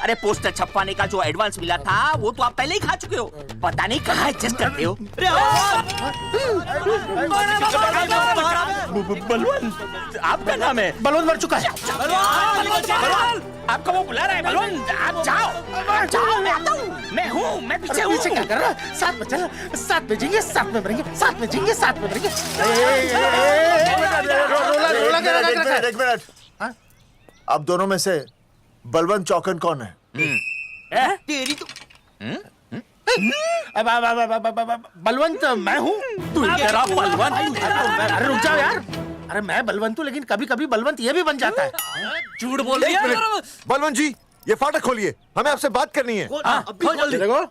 अरे पोस्टर छपवाने का जो एडवांस मिला था वो तो आप पहले ही खा चुके हो, पता नहीं कहाँ एडजस्ट करते हो। बलवंत आपका नाम है? बलवंत मर चुका है। आपका वो बुला रहा है बलवंत, आप जाओ जाओ, मैं आता हूँ। मैं हूँ, मैं पीछे हूँ। पीछे क्या कर रहा है? साथ में चल, साथ में जिएंगे, साथ में मरेंगे, साथ में जिएंगे, साथ में मरेंगे। एक मिनट, अब दोनों में से बलवंत चौकन कौन है? तेरी तो बलवंत मैं हूँ। तू तेरा बलवंत? अरे रुक जाओ यार। अरे मैं बलवंत हूँ, लेकिन कभी कभी बलवंत ये भी बन जाता है। झूठ बोल रही है। बलवंत जी, ये फाटक खोलिए, हमें आपसे बात करनी है। देखो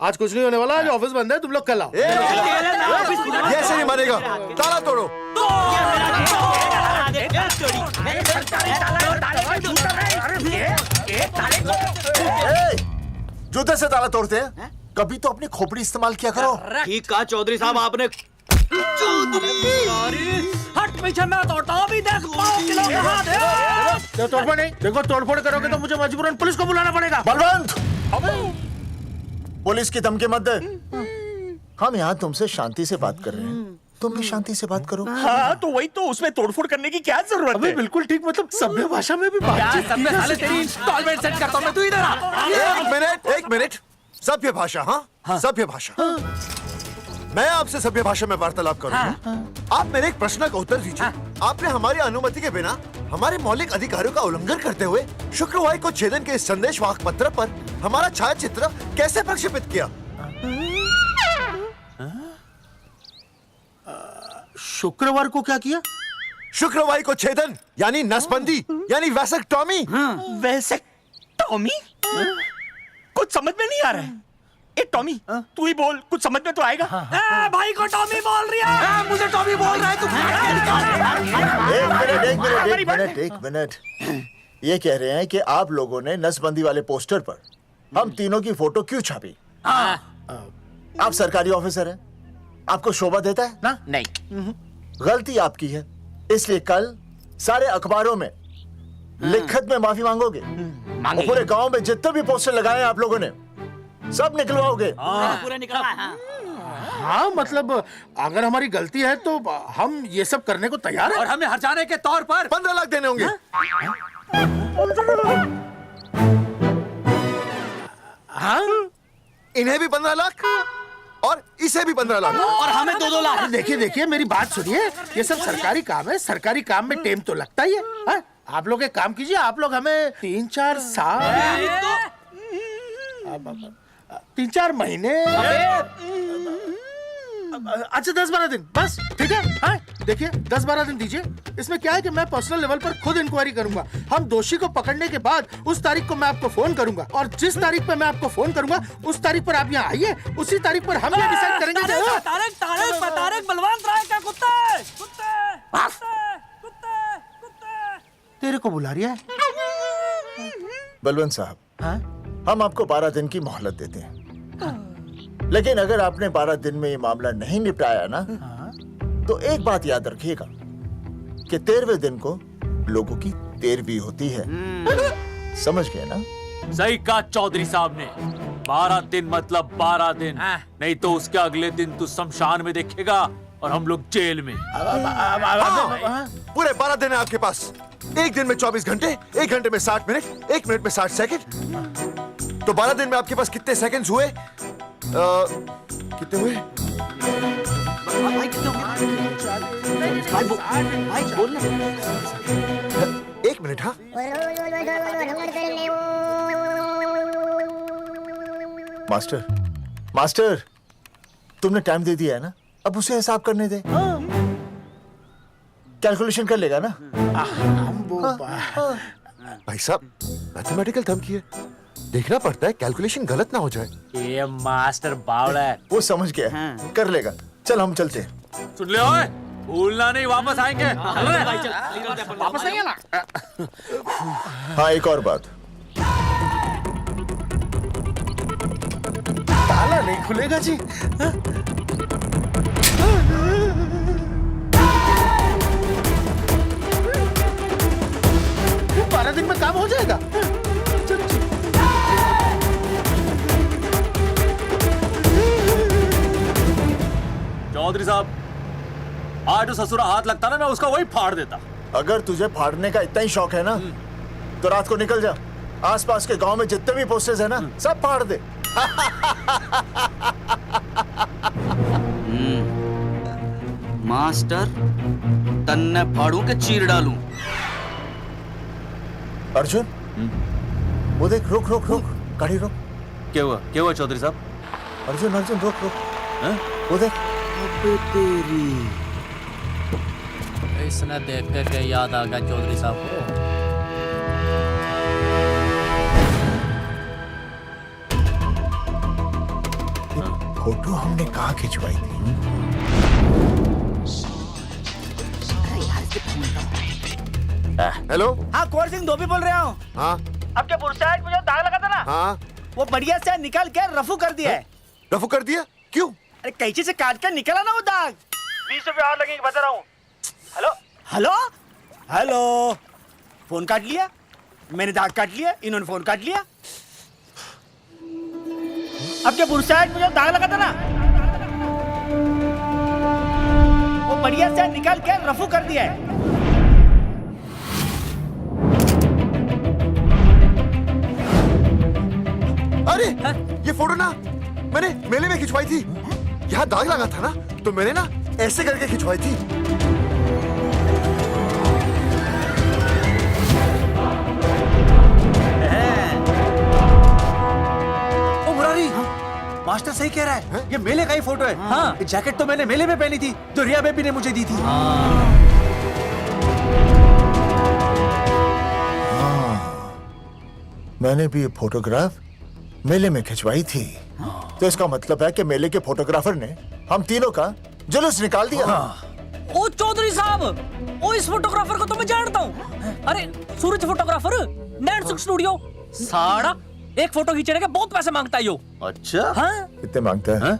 आज कुछ नहीं होने वाला, आज ऑफिस बंद है, तुम लोग कल आओ। ये ऐसे नहीं मानेगा, ताला तोड़ो। जूते से ताला तोड़ते हैं? कभी तो अपनी खोपड़ी इस्तेमाल किया करो। ठीक कहा चौधरी साहब आपने। हट पीछे, मैं तोड़ता हूँ अभी, देख पाँव किलो का हाथ है। तोड़फोड़ नहीं, देखो तोड़फोड़ करोगे तो मुझे मजबूरन पुलिस को बुलाना पड़ेगा। बलवंत, पुलिस की धमकी मत दे। हम यहाँ तुमसे शांति से बात कर रहे हैं, तुम भी शांति से बात करो। हाँ तो वही तो, उसमें तोड़फोड़ करने की क्या जरूरत है? बिल्कुल ठीक, मतलब सभ्य भाषा में भी बातचीत। साले तेरी इंस्टॉलमेंट सेट करता हूँ मैं, तू इधर आ। एक मिनट, सभ्य भाषा? हाँ, सभ्य भाषा। मैं आपसे सभ्य भाषा में वार्तालाप करूंगा। आप मेरे एक प्रश्न का उत्तर दीजिए। आपने हमारी अनुमति के बिना हमारे मौलिक अधिकारों का उल्लंघन करते हुए शुक्रवार को छेदन के संदेशवाहक पत्र पर हमारा छायाचित्र कैसे प्रक्षेपित किया? शुक्रवार को क्या किया? शुक्रवार को छेदन यानी नसबंदी यानी वैसेक्टॉमी। वैसेक्टॉमी? कुछ समझ में नहीं आ रहा है। ए टॉमी, तू ही बोल, कुछ समझ में तो आएगा। भाई को टॉमी बोल रही है। मुझे टॉमी बोल रहा है तू। एक मिनट। ये कह रहे हैं कि आप लोगों ने नसबंदी वाले पोस्टर पर हम तीनों की फोटो क्यों छापी? आप सरकारी ऑफिसर हैं, आपको शोभा देता है ना? नहीं। गलती आपकी है, इसलिए कल सारे अखबारों में लिखत में माफी मांगोगे। और पूरे गांव में जितने भी पोस्टर लगाए हैं आप लोगों ने सब निकलवाओगे। पूरा निकला। हाँ, मतलब अगर हमारी गलती है तो हम ये सब करने को तैयार हैं। और हमें हर्जाने के तौर पर 15 लाख देने होंगे। हाँ? इन्हें भी 15 लाख और इसे भी 15 लाख और हमें 2-2 लाख। देखिए मेरी बात सुनिए, ये सब सरकारी काम है, सरकारी काम में टेम तो लगता ही है। हाँ? आप लोग एक काम कीजिए, आप लोग हमें 3-4 साल 3-4 महीने, अच्छा 10-12 दिन बस, ठीक है? हाँ? देखिए 10-12 दिन दीजिए। इसमें क्या है कि मैं पर्सनल लेवल पर खुद इंक्वायरी करूंगा। हम दोषी को पकड़ने के बाद उस तारीख को मैं आपको फोन करूंगा, और जिस तारीख पर मैं आपको फोन करूंगा उस तारीख पर आप यहाँ आइए। उसी तारीख पर हम ये डिसाइड करेंगे। तारिक बलवंत राय का कुत्ता है। तेरे को बुला रही है। बलवंत साहब, हम आपको 12 दिन की मोहलत देते हैं, लेकिन अगर आपने 12 दिन में ये मामला नहीं निपटाया ना, तो एक बात याद रखिएगा कि 13वें दिन को लोगों की 13वीं होती है। समझ गए ना? सही कहा चौधरी साहब ने। 12 दिन मतलब 12 दिन, नहीं तो उसके अगले दिन तू शमशान में देखेगा और हम लोग जेल में। पूरे 12 दिन है आपके पास। एक दिन में 24 घंटे, 1 घंटे में 60 मिनट, 1 मिनट में 60 सेकंड। तो 12 दिन में आपके पास कितने सेकंड्स हुए? कितने हुए? एक मिनट। हाँ, मास्टर तुमने टाइम दे दिया है ना, अब उसे हिसाब करने दे। कैलकुलेशन कर लेगा ना? भाई साहब, मैथमेटिकल थंब की है, देखना पड़ता है कैलकुलेशन गलत ना हो जाए। ये मास्टर बावड़ा है। वो समझ गया, कर लेगा। चल हम चलते हैं। सुन ले ओए, भूलना नहीं, वापस आएंगे। वापस नहीं आना। हाँ, एक और बात, ताला नहीं खुलेगा जी। 12 दिन में काम हो जाएगा। चौधरी साहब, आज जो ससुरा हाथ लगता ना, मैं उसका वही फाड़ देता। अगर तुझे फाड़ने का इतना ही शौक है ना, तो रात को निकल जा, आसपास के गांव में जितने भी पोस्टर्स है ना, सब फाड़ दे। मास्टर, तन्ने फाड़ू के चीर डालूं। अर्जुन, वो देख, रुक रुक रुक, गाड़ी रोक। क्या हुआ चौधरी साहब? अर्जुन रुक रुक, वो देख। तेरी इसने देख के याद आ गया चौधरी साहब को। फोटो हमने कहाँ खिंचवाई थी? हेलो। हाँ, कुंवर सिंह धोबी बोल रहा हूँ। हाँ, आपके बुरसाइड में जो दाग लगा था ना, हाँ, वो बढ़िया से निकाल के रफू कर दिया है। रफू कर दिया? क्यों? अरे कैंची से काट कर निकला ना वो दाग। 20 रुपए और लगेंगे, बता रहा हूँ। हेलो हेलो हेलो, फोन काट लिया, मैंने दाग काट लिया, इन्होंने फोन काट लिया। आपके बुरसाइड में जो दाग लगा था ना, वो बढ़िया से निकाल के रफू कर दिया है। अरे ये फोटो ना मैंने मेले में खिंचवाई थी। यहाँ दाग लगा था ना, तो मैंने ना ऐसे करके खिंचवाई थी। ओ मुरारी, मास्टर सही कह रहा है, ये मेले का ही फोटो है। हाँ, ये जैकेट तो मैंने मेले में पहनी थी, जो रिया बेबी ने मुझे दी थी। मैंने भी ये फोटोग्राफ मेले में खिंचवाई थी। तो इसका मतलब है कि मेले के फोटोग्राफर ने हम तीनों का जुलूस निकाल दिया। ओ चौधरी साहब, ओ इस फोटोग्राफर को तो मैं जानता हूँ। अरे सूरज फोटोग्राफर, नैन सुख स्टूडियो। साड़ा एक फोटो खींचने के बहुत पैसे मांगता है यो। अच्छा हाँ? कितने मांगता है?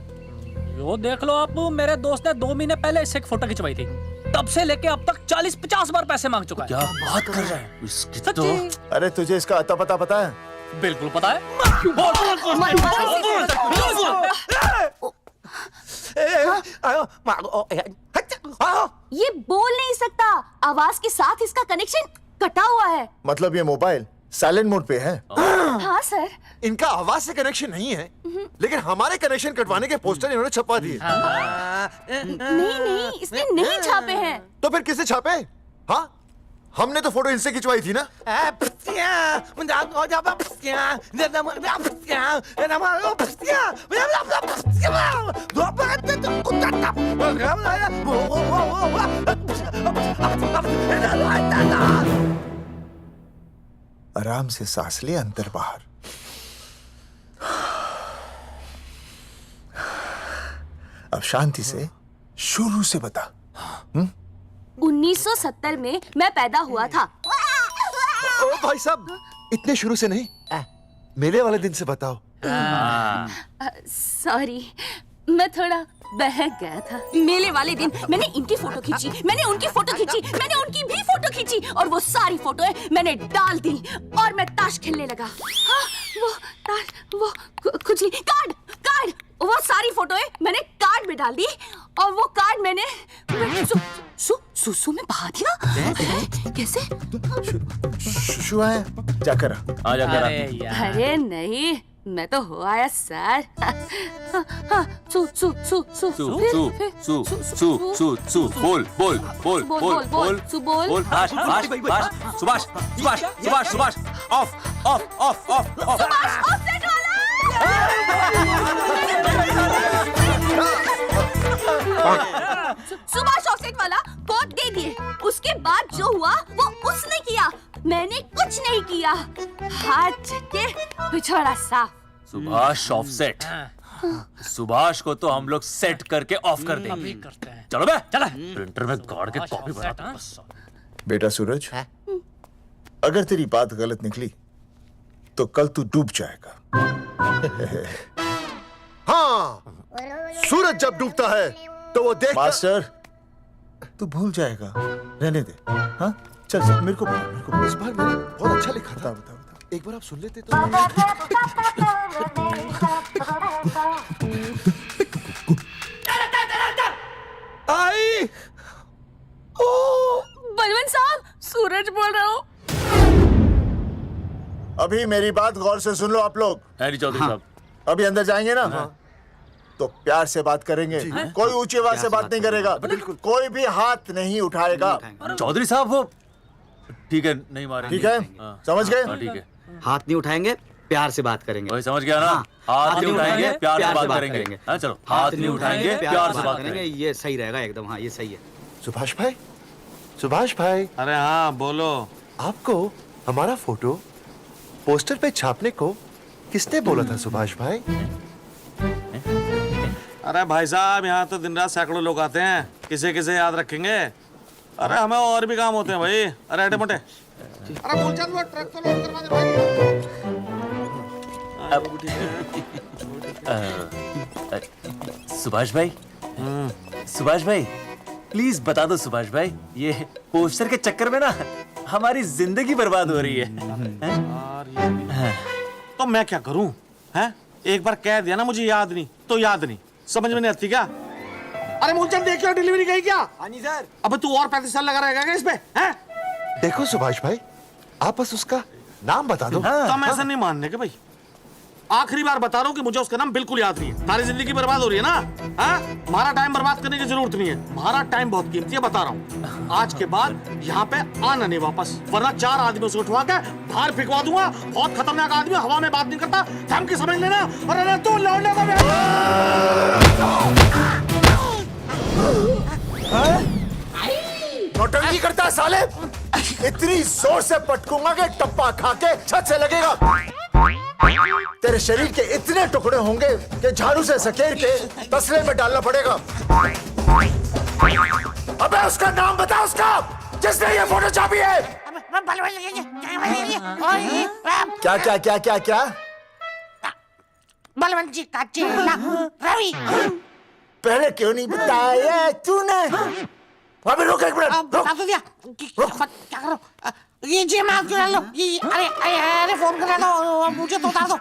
यो देख लो आप, मेरे दोस्त ने 2 महीने पहले इससे एक फोटो खिंचवाई थी, तब से लेके अब तक 40-50 बार पैसे मांग चुका है। क्या बात कर रहे हैं? इसकी तो अरे तुझे इसका अता पता पता है? बिल्कुल पता है। ये बोल नहीं सकता, आवाज के साथ इसका कनेक्शन कटा हुआ है। मतलब ये मोबाइल साइलेंट मोड पे है? हाँ सर। इनका आवाज से कनेक्शन नहीं है, लेकिन हमारे कनेक्शन कटवाने के पोस्टर इन्होंने छपवा दिए। नहीं, इसने नहीं छापे हैं। तो फिर किसे छापे? हाँ, हमने तो फोटो इनसे खिंचवाई थी ना। आराम से सांस ले, अंदर बाहर। अब शांति से शुरू से बता। 1970 में मैं पैदा हुआ था। ओ भाई साहब, इतने शुरू से नहीं, मेले वाले दिन से बताओ। सॉरी, मैं थोड़ा बहक गया था। मेले वाले दिन मैंने इनकी फोटो खींची, मैंने उनकी फोटो खींची, मैंने उनकी भी फोटो खींची, और वो सारी फोटोएं मैंने डाल दी और मैं ताश खेलने लगा। हाँ, वो खुजली कार्ड, वो सारी फोटोएं मैंने कार्ड में डाल दी और वो कार्ड मैंने सुसु में बहा दिया। कैसे? शुआ है, जाकर आ जाकर। अरे नहीं, मैं तो हो आया सर। सु बोल सुभाष ऑफ। सुभाष ऑफसेट वाला कोड दे दिए। उसके बाद जो हुआ वो उसने किया, मैंने कुछ नहीं किया। हाथ के पिछड़ा साफ। सुभाष ऑफसेट। सुभाष को तो हम लोग सेट करके ऑफ कर देंगे। चलो बे, चला प्रिंटर में गाड़ के कॉपी बनाते हैं। बेटा सूरज, अगर तेरी बात गलत निकली तो कल तू डूब जाएगा। हाँ, सूरज जब डूबता है तो वो देख। मास्टर, तू भूल जाएगा, रहने दे। हाँ, चल मेरे को इस बार मैंने बहुत अच्छा लिखा था। बता एक बार आप सुन लेते तो। आई बलवंत साहब, सूरज बोल रहा हूँ। अभी मेरी बात गौर से सुन लो आप लोग। चौधरी साहब, अभी अंदर जाएंगे ना, तो प्यार से बात करेंगे। कोई ऊंची आवाज से बात नहीं करेगा, कोई भी हाथ नहीं उठाएगा। चौधरी साहब वो ठीक है, नहीं मारेंगे। ठीक है, समझ गए? ठीक है, हाथ नहीं उठाएंगे, प्यार से बात करेंगे। वही समझ गया ना? हाथ नहीं उठाएंगे, प्यार से बात करेंगे। हाँ चलो, हाथ नहीं उठाएंगे, प्यार से बात करेंगे। ये सही रहेगा एकदम। हाँ, ये सही है। सुभाष भाई। अरे हाँ, बोलो। आपको हमारा फोटो पोस्टर पे छापने को किसने बोला था सुभाष भाई? अरे भाई साहब, यहाँ तो दिन रात सैकड़ों लोग आते हैं, किसे किसे याद रखेंगे। अरे हमें और भी काम होते हैं भाई। अरे हटे मोटे। अरे बोल चल, वो ट्रक तो लोड करवा दे भाई। सुभाष भाई प्लीज बता दो सुभाष भाई, ये पोस्टर के चक्कर में ना हमारी जिंदगी बर्बाद हो रही है। तो मैं क्या करूं? हैं? एक बार कह दिया ना मुझे याद नहीं तो याद नहीं, समझ में नहीं आती क्या? अरे मूलचंद देखियो, डिलीवरी गई क्या? हाँ जी सर। अब तू और 35 साल लगा रहेगा क्या इस पे? हैं? देखो सुभाष भाई, आप बस उसका नाम बता दो। तो हम ऐसा नहीं मानने के भाई। आखिरी बार बता रहा हूँ कि मुझे उसका नाम बिल्कुल याद नहीं है। हमारी जिंदगी बर्बाद हो रही है ना। हाँ? हमारा टाइम बर्बाद करने की जरूरत नहीं है। हमारा टाइम बहुत कीमती है, बता रहा हूँ। आज के बाद यहाँ पे आना नहीं वापस, वरना 4 आदमियों से उठवा के बाहर फेंकवा दूंगा। बहुत खतरनाक आदमी, हवा में बात नहीं करता, धमकी समझ लेना। और अरे तू लौटने का नौटंकी करता है साले। इतनी जोर से पटकूंगा कि टप्पा खा के छत से लगेगा। तेरे शरीर के इतने टुकड़े होंगे कि झाड़ू से सकेर के तसले में डालना पड़ेगा। अबे उसका नाम बता, उसका जिसने ये फोटो छापी है। क्या क्या क्या क्या क्या? बलवंत जी का चेला रवि। पहले क्यों नहीं बताया तूने? अबे रुक एक मिनट, रुक। क्या करो? ये जी माफ करा लो। ये अरे फोन करा दो, मुझे तो उतार दो।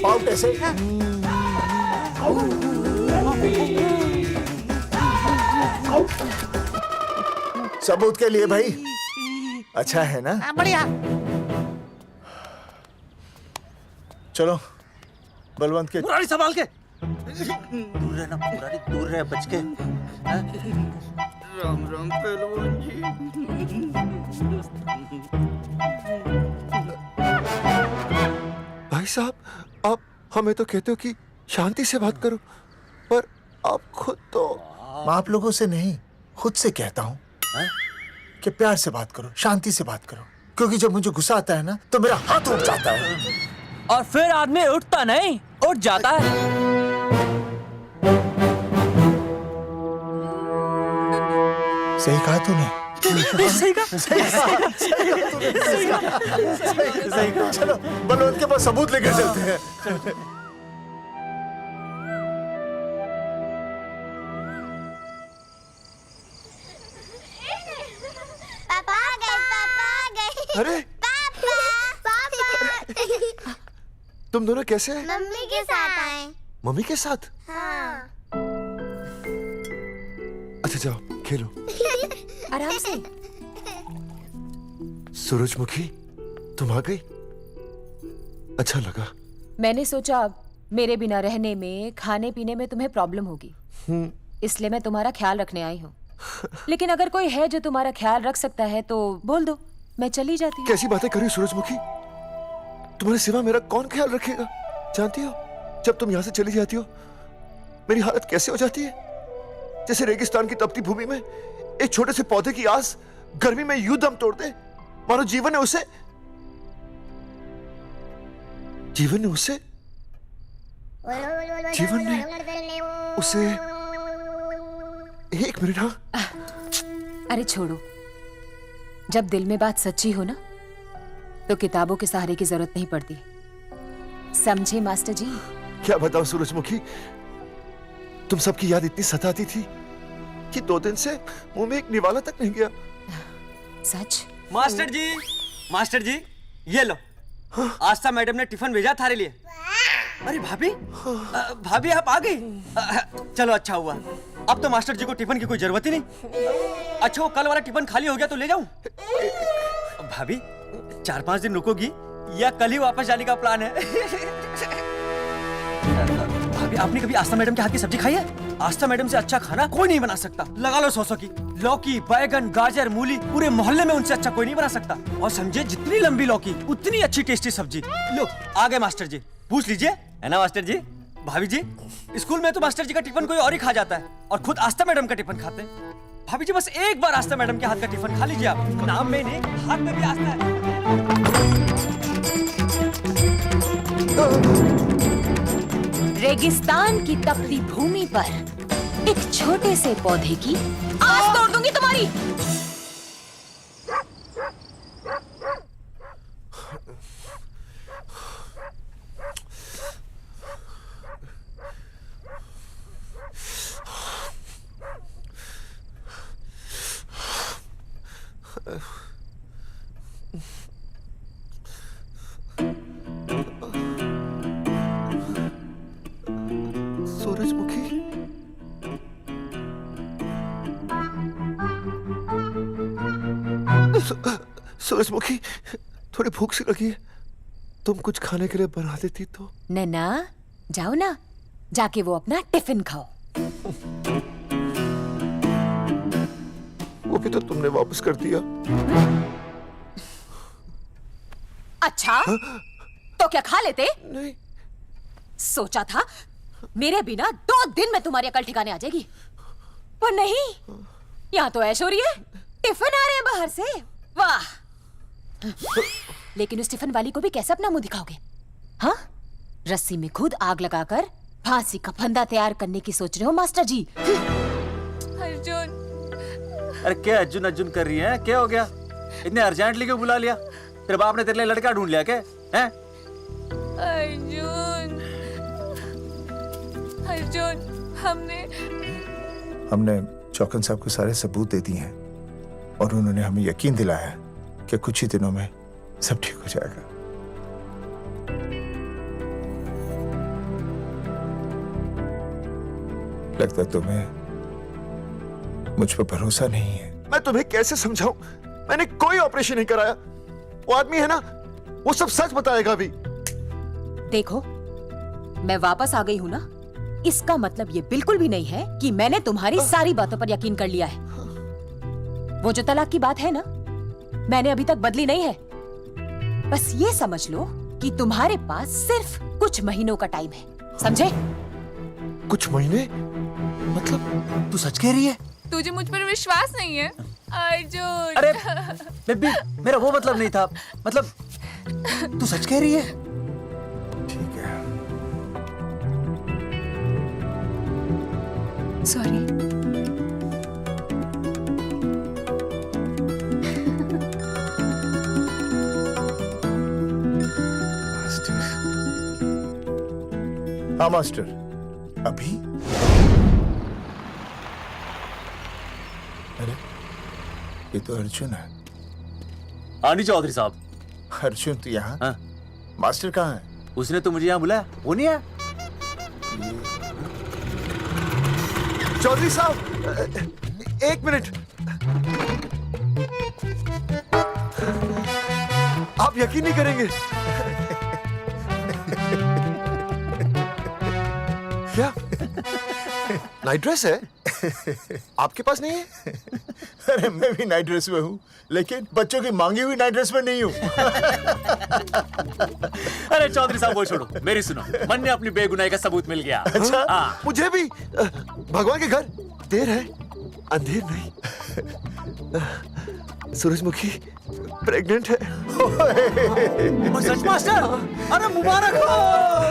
पाउट ऐसे। सबूत के लिए भाई अच्छा है ना? बढ़िया। चलो बलवंत के मुरारी संभाल के। दूर रहना मुरारी, दूर रह, बच के। राम राम पहलवान जी। भाई साहब, आप हमें तो कहते हो कि शांति से बात करो, पर आप खुद तो। मैं आप लोगों से नहीं, खुद से कहता हूँ कि प्यार से बात करो, शांति से बात करो, क्योंकि जब मुझे गुस्सा आता है ना तो मेरा हाथ उठ जाता है। और फिर आदमी उठता नहीं, उठ जाता है। सही कहा तूने। सही कहा। चलो बलवंत के पास सबूत लेकर चलते हैं। पापा आ गए। अरे पापा। तुम दोनों कैसे हैं? मम्मी के साथ आए। मम्मी के साथ? हाँ। अच्छा जाओ खेलो। आराम से। सूरजमुखी, तुम आ गई, अच्छा लगा। मैंने सोचा मेरे बिना रहने में, खाने पीने में तुम्हें प्रॉब्लम होगी, इसलिए मैं तुम्हारा ख्याल रखने आई हूँ। लेकिन अगर कोई है जो तुम्हारा ख्याल रख सकता है तो बोल दो, मैं चली जाती हूँ। कैसी बातें कर रही हो सूरजमुखी? तुम्हारे सिवा मेरा कौन ख्याल रखेगा? जानती हो जब तुम यहाँ से चली जाती हो मेरी हालत कैसे हो जाती है? जैसे रेगिस्तान की तपती भूमि में एक छोटे से पौधे की आस गर्मी में यूं दम तोड़ दे, मानो जीवन ने उसे एक मिनट। हाँ अरे छोड़ो, जब दिल में बात सच्ची हो ना तो किताबों के सहारे की जरूरत नहीं पड़ती, समझे मास्टर जी? क्या बताऊं सूरजमुखी, तुम सबकी याद इतनी सताती थी कि 2 दिन से मुंह में एक निवाला तक नहीं गया। सच? मास्टर जी ये लो। आस्था मैडम ने टिफिन भेजा थारे लिए। अरे भाभी, भाभी आप आ गई। चलो अच्छा हुआ, अब तो मास्टर जी को टिफिन की कोई जरूरत ही नहीं। अच्छा वो कल वाला टिफिन खाली हो गया तो ले जाऊं? भाभी 4-5 दिन रुकोगी या कल ही वापस जाने का प्लान है? भाभी आपने कभी आस्था मैडम के हाथ की सब्जी खाई है? आस्था मैडम से अच्छा खाना कोई नहीं बना सकता। लगा लो 100 की। लौकी, बैगन, गाजर, मूली, पूरे मोहल्ले में उनसे अच्छा कोई नहीं बना सकता। और समझे जितनी लंबी लौकी उतनी अच्छी टेस्टी सब्जी। लो आ गए मास्टर जी, पूछ लीजिए, है ना मास्टर जी? भाभी जी स्कूल में तो मास्टर जी का टिफिन कोई और ही खा जाता है और खुद आस्था मैडम का टिफिन खाते हैं। भाभी जी बस एक बार आस्था मैडम के हाथ का टिफिन खा लीजिए आप। नाम में नहीं, हाथ में भी आस्था है। रेगिस्तान की तपती भूमि पर एक छोटे से पौधे की आस तोड़ दूंगी तुम्हारी। सूरजमुखी, सूरजमुखी थोड़ी भूख सी लगी है, तुम कुछ खाने के लिए बना देती तो। नैना जाओ ना, जाके वो अपना टिफिन खाओ। वो भी तो तुमने वापस कर दिया। अच्छा तो क्या खा लेते? नहीं। सोचा था मेरे बिना 2 दिन में तुम्हारी अकल ठिकाने आ जाएगी, पर नहीं, यहाँ तो ऐश हो रही है। टिफिन आ रहे हैं बाहर से, वाह। लेकिन उस टिफिन वाली को भी कैसे अपना मुंह दिखाओगे? हाँ, रस्सी में खुद आग लगाकर फांसी का फंदा तैयार करने की सोच रहे हो मास्टर जी? अर्जुन, अरे क्या अर्जुन अर्जुन कर रही है? क्या हो गया? इतने अर्जेंटली क्यों बुला लिया? तेरे बाप ने तेरे लिए लड़का ढूंढ लिया क्या? हैं? अर्जुन, अर्जुन, हमने चौकन साहब को सारे सबूत दे दिए हैं और उन्होंने हमें यकीन दिलाया है कि कुछ ही दिनों में सब ठीक हो जाएगा। लगता तुम्हें मुझ पर भरोसा नहीं है। मैं तुम्हें कैसे समझाऊं? मैंने कोई ऑपरेशन नहीं कराया। वो आदमी है ना, वो सब सच बताएगा अभी। देखो, मैं वापस आ गई हूँ ना, इसका मतलब ये बिल्कुल भी नहीं है कि मैंने तुम्हारी सारी बातों पर यकीन कर लिया है। वो जो तलाक की बात है ना, मैंने अभी तक बदली नहीं है। बस ये समझ लो कि तुम्हारे पास सिर्फ कुछ महीनों का टाइम है, समझे? कुछ महीने? मतलब तू सच कह रही है? तुझे मुझ पर विश्वास नहीं है अर्जुन? अरे बेबी, मेरा वो मतलब नहीं था। मतलब तू सच कह रही है? ठीक है। सॉरी। हाँ मास्टर, अभी? अरे ये तो अर्जुन है। आनी चौधरी साहब। अर्जुन तो यहाँ? हाँ। मास्टर कहाँ है? उसने तो मुझे यहाँ बुलाया, वो नहीं आया। चौधरी साहब, एक मिनट। आप यकीन नहीं करेंगे। क्या नाइट ड्रेस है? आपके पास नहीं है? अरे मैं भी नाइट ड्रेस में हूँ, लेकिन बच्चों की मांगी हुई नाइट ड्रेस में नहीं हूँ। अरे चौधरी साहब वो छोड़ो, मेरी सुनो। मन ने अपनी बेगुनाही का सबूत मिल गया। अच्छा, हाँ। मुझे भी। भगवान के घर देर है, अंधेर नहीं। सूरजमुखी प्रेग्नेंट है। सच मास्टर? अरे मुबारक हो,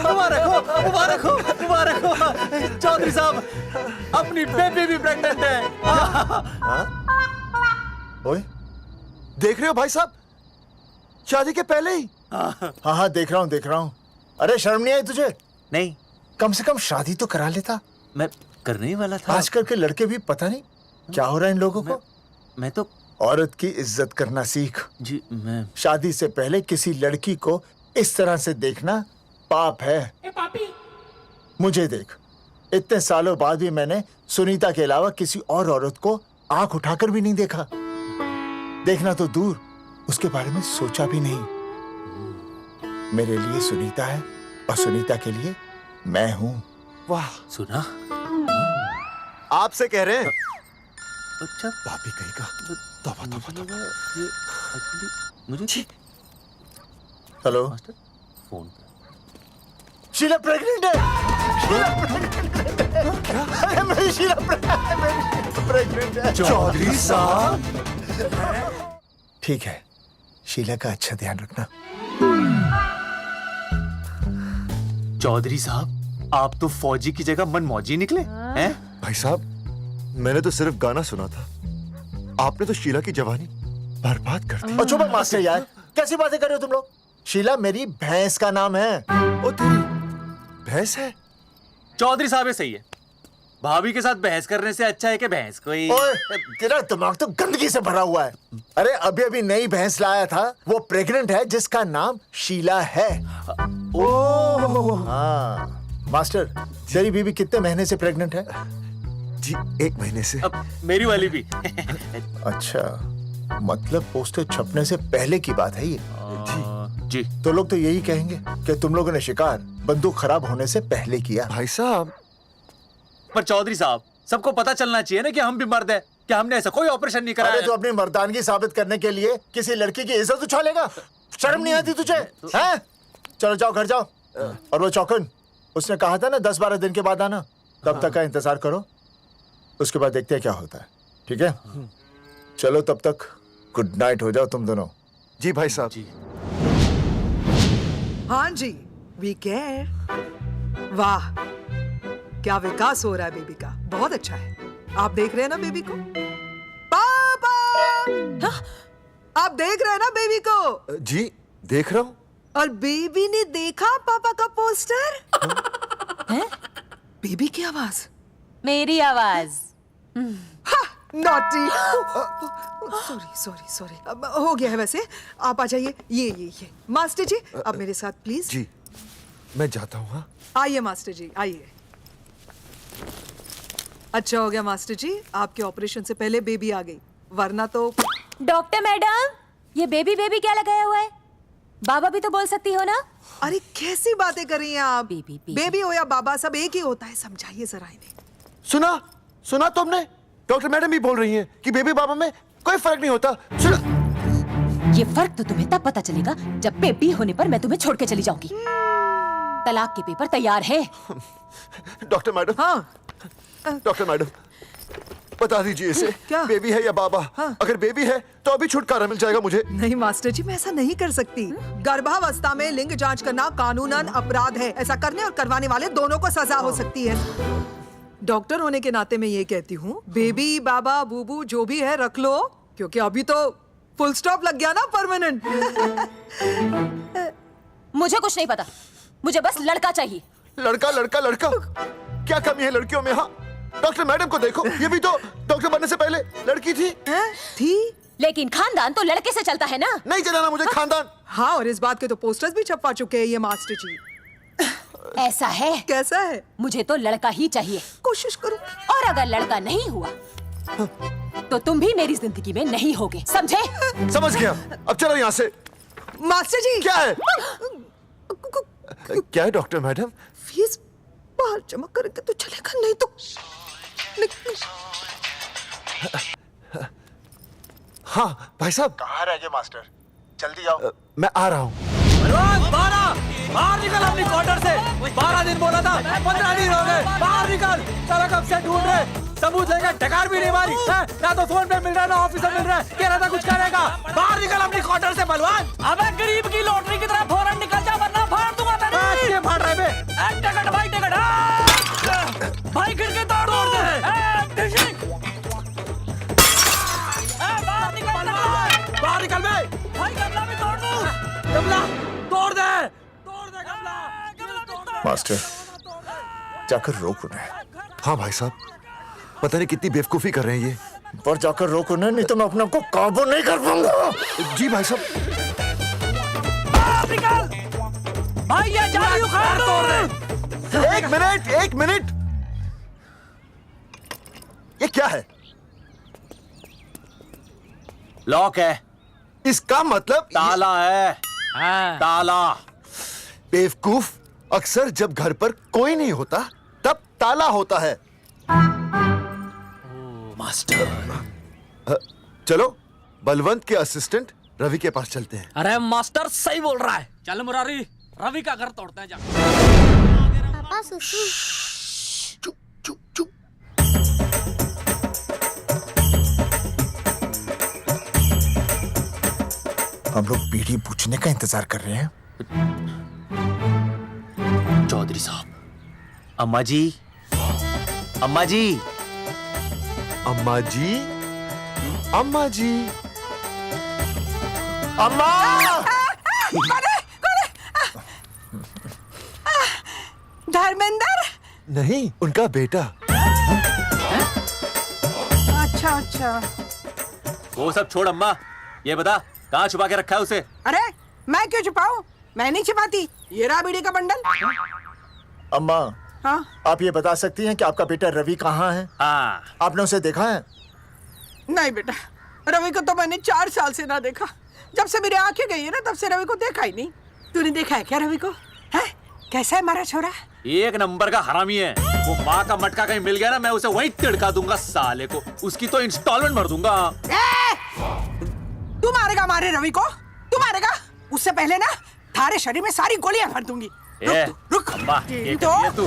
मुबारक हो, मुबारक हो, मुबारक हो। चौधरी साहब, अपनी बेबी भी प्रेग्नेंट है। ओए, देख रहे हो भाई साहब? शादी के पहले ही। हाँ हाँ, देख रहा हूँ, देख रहा हूँ। अरे शर्म नहीं आई तुझे? नहीं। कम से कम शादी तो करा लेता। मैं करने ही वाला था। आजकल के लड़के भी पता नहीं क्या हो रहा है इन लोगों को। मैं तो औरत की इज्जत करना सीख। जी मैं शादी से पहले किसी लड़की को इस तरह से देखना पाप है। मुझे देख, इतने सालों बाद भी मैंने सुनीता के अलावा किसी और औरत को आंख उठाकर भी नहीं देखा। देखना तो दूर, उसके बारे में सोचा भी नहीं। मेरे लिए सुनीता है और सुनीता के लिए मैं हूं। वाह, सुना? आपसे कह रहे हैं। अच्छा, भाभी कहेगा। तौबा तौबा तौबा। ये एक्चुअली मुझे हेलो, फोन पे शीला प्रेग्नेंट है। शीला प्रेग्नेंट है। क्या? अरे मेरी शीला प्रेग्नेंट है। चौधरी साहब, ठीक है, शीला का अच्छा ध्यान रखना। चौधरी साहब, आप तो फौजी की जगह मनमौजी निकले हैं? भाई साहब, मैंने तो सिर्फ गाना सुना था, आपने तो शीला की जवानी बर्बाद कर दी। चुप मास्टर यार, कैसी बातें कर रहे हो तुम लोग? शीला मेरी भैंस का नाम है। ओ तेरी भैंस है? चौधरी साहब ये सही है। भाभी के साथ बहस करने से अच्छा है कि भैंस कोई। ओए, तेरा दिमाग तो गंदगी से भरा हुआ है। अरे अभी अभी नई भैंस लाया था, वो प्रेग्नेंट है जिसका नाम शीला है। ओह हाँ मास्टर, तेरी बीवी कितने महीने से प्रेग्नेंट है? जी 1 महीने से। अब मेरी वाली भी। अच्छा, मतलब पोस्टर छपने से पहले की बात है ये। जी तो लोग तो यही कहेंगे कि तुम लोगों ने शिकार बंदूक खराब होने से पहले किया। भाई साहब, पर चौधरी साहब, सबको पता चलना चाहिए ना कि हम भी मर्द हैं, कि हमने ऐसा कोई ऑपरेशन नहीं कराया। अरे तो अपनी मर्दानगी साबित करने के लिए किसी लड़की की इज्जत उछा लेगा? शर्म नहीं आती तुझे? हैं? चलो जाओ, घर जाओ। और वो चौकन, उसने कहा था ना 10-12 दिन के बाद आना, तब तक का इंतजार करो, उसके बाद देखते हैं क्या होता है। ठीक है, चलो तब तक गुड नाइट हो जाओ तुम दोनों। जी भाई साहब। जी हाँ जी, वी केयर। वाह, क्या विकास हो रहा है बेबी का, बहुत अच्छा है। आप देख रहे हैं ना बेबी को? पापा, आप देख रहे हैं ना बेबी को? जी देख रहा हूँ। और बेबी ने देखा पापा का पोस्टर? हैं? बेबी की आवाज, मेरी आवाज। नॉटी। सॉरी सॉरी सॉरी, हो गया है वैसे। आप आ जाइए, ये मास्टर जी अब मेरे साथ प्लीज। जी मैं जाता हूँ। हाँ आइए मास्टर जी, आइए। अच्छा हो गया मास्टर जी, आपके ऑपरेशन से पहले बेबी आ गई, वरना तो। डॉक्टर मैडम, ये बेबी बेबी क्या लगाया हुआ है? बाबा भी तो बोल सकती हो ना? अरे कैसी बातें कर रही हैं आप? बेबी हो या बाबा, सब एक ही होता है, समझाइए जरा इन्हें। सुना तुमने? डॉक्टर मैडम भी बोल रही हैं कि बेबी बाबा में कोई फर्क नहीं होता। सुना? ये फर्क तो तुम्हें तब पता चलेगा जब बेबी होने पर मैं तुम्हें छोड़ के चली जाऊंगी। तलाक के पेपर तैयार है। Doctor madam. हाँ डॉक्टर मैडम, बता दीजिए इसे, क्या बेबी है या बाबा? हाँ। अगर बेबी है तो अभी छुटकारा मिल जाएगा मुझे। नहीं मास्टर जी, मैं ऐसा नहीं कर सकती। गर्भावस्था में लिंग जांच करना कानूनन अपराध है। ऐसा करने और करवाने वाले दोनों को सजा हो सकती है। डॉक्टर होने के नाते मैं ये कहती हूँ, बेबी बाबा बूबू जो भी है रख लो, क्योंकि अभी तो फुल स्टॉप लग गया ना परमानेंट। मुझे कुछ नहीं पता, मुझे बस लड़का चाहिए। लड़का लड़का लड़का, क्या कमी है लड़कियों में? हाँ डॉक्टर मैडम को देखो, ये भी तो डॉक्टर बनने से पहले लड़की थी। थी, लेकिन खानदान तो लड़के से चलता है ना। नहीं चलाना मुझे खानदान। हाँ, और इस बात के तो पोस्टर्स भी छपवा चुके हैं ये मास्टर जी। ऐसा है? कैसा है? मुझे तो लड़का ही चाहिए। कोशिश करो। और अगर लड़का नहीं हुआ तो तुम भी मेरी जिंदगी में नहीं होगे, समझे? समझ गया, अब चलो यहाँ से। मास्टर जी। क्या है? क्या है डॉक्टर मैडम? फीस बाहर जमा करेंगे तो चलेगा, नहीं तो हाँ भाई साहब। कहाँ रह गए मास्टर? जल्दी आओ। मैं आ रहा हूँ। बाहर निकल अपनी क्वार्टर से। 12 दिन बोला था, 15 दिन हो गए। बाहर निकल, सारा कब से ढूंढ रहे, सबूत लेकर ढकार भी नहीं मारी है? ना तो फोन पे मिल रहा है, ना ऑफिस में मिल रहा है। कह रहा था कुछ करेगा। बाहर निकल अपनी क्वार्टर से बलवान। अबे गरीब की लॉटरी की तरह फौरन निकल जा, वरना फाड़ दूंगा तेरी। क्या फाड़ रहे बे? टिकट भाई, टिकट भाई, खिड़की तोड़ दे। बाहर निकल बे भाई, गमला भी तोड़ दूं। गमला तोड़ दे। मास्टर जाकर रोक उन्हें। हाँ भाई साहब, पता नहीं कितनी बेवकूफी कर रहे हैं ये। पर जाकर रोक उन्हें, नहीं तो मैं अपने आप को काबू नहीं कर पाऊंगा। जी भाई साहब। निकल भाई, ये जाली उखाड़ दो। एक मिनट। ये क्या है? लॉक है। इसका मतलब ताला है। ताला। बेवकूफ, अक्सर जब घर पर कोई नहीं होता तब ताला होता है। मास्टर। चलो बलवंत के असिस्टेंट रवि के पास चलते हैं। अरे मास्टर सही बोल रहा है, चल मुरारी, रवि का घर तोड़ते हैं जा। पापा सुसु। हम लोग बीड़ी पूछने का इंतजार कर रहे हैं। चौधरी साहब। अम्मा जी, अम्मा जी, अम्मा जी, अम्मा जी, अम्मा। धर्मेंद्र? नहीं, उनका बेटा। अच्छा। वो सब छोड़ अम्मा, ये बता कहाँ छुपा के रखा है उसे? अरे मैं क्यों छुपाऊं? मैं नहीं छिपाती। ये रहा बीड़ी का बंडल। अम्मा, हाँ? आप ये बता सकती हैं कि आपका बेटा रवि कहाँ है? हाँ। आपने उसे देखा है? नहीं बेटा, रवि को तो मैंने 4 साल से ना देखा। जब से मेरी आंखें गई है ना, तब से रवि को देखा ही नहीं। तूने देखा है क्या रवि को? है? कैसा है हमारा छोरा? एक नंबर का हरामी है। वो माँ का मटका कहीं मिल गया ना, मैं उसे वहीं तिड़का दूंगा साले को। उसकी तो इंस्टॉलमेंट भर दूंगा। तू मारेगा हमारे रवि को? तू मारेगा? उससे पहले ना थारे शरीर में सारी गोलियां भर दूंगी। रुक अम्मा, ये तो कर दिया तू।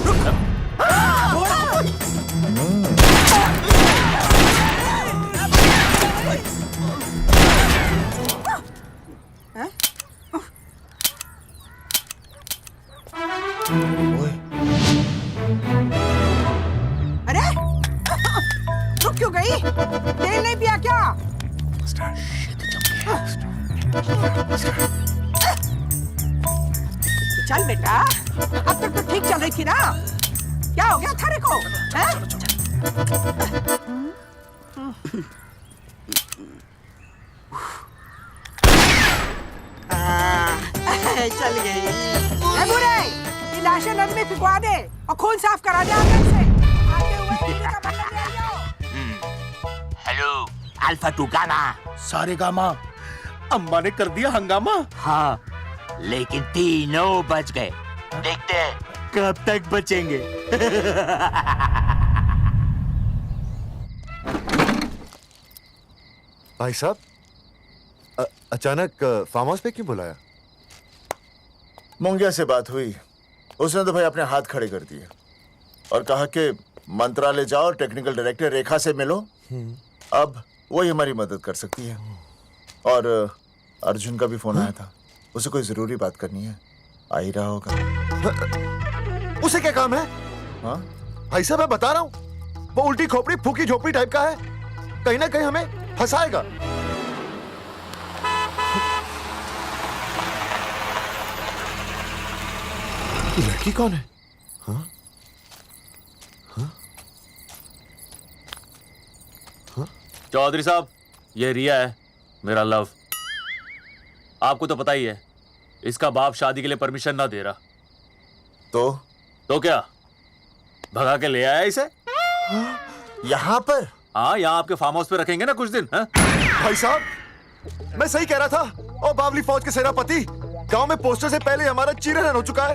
तेल नहीं पिया क्या? चल बेटा, अब तक तो ठीक चल रही थी ना? क्या हो गया थारे को? चल गई। ए बुरे, ये लाशें नदी में फिकवा दे और खून साफ करा दे आंगन से। आते हुए दीदी का बदला ले आओ। Hello alpha two gamma. सारे गामा अम्मा ने कर दिया हंगामा। हाँ लेकिन तीनों बच गए। देखते हैं कब तक बचेंगे। भाई साहब, अचानक फार्म हाउस पे क्यों बुलाया? मुंगिया से बात हुई, उसने तो भाई अपने हाथ खड़े कर दिए और कहा कि मंत्रालय जाओ, टेक्निकल डायरेक्टर रेखा से मिलो, अब वही हमारी मदद कर सकती है। और अर्जुन का भी फोन आया था, उसे कोई जरूरी बात करनी है, आ ही रहा होगा। उसे क्या काम है? हाँ भाई साहब मैं बता रहा हूँ, वो उल्टी खोपड़ी फूकी झोपड़ी टाइप का है, कहीं ना कहीं हमें फंसाएगा। ये लड़की कौन है? हाँ? हाँ? हाँ? चौधरी साहब, ये रिया है, मेरा लव। आपको तो पता ही है, इसका बाप शादी के लिए परमिशन ना दे रहा। तो क्या भगा के ले आया इसे? यहाँ पर? हाँ, यहाँ आपके फार्म हाउस पे रखेंगे ना कुछ दिन। हाँ? भाई साहब, मैं सही कह रहा था। और बावली फौज के सेनापति, गांव में पोस्टर से पहले हमारा चीरहरण हो चुका है,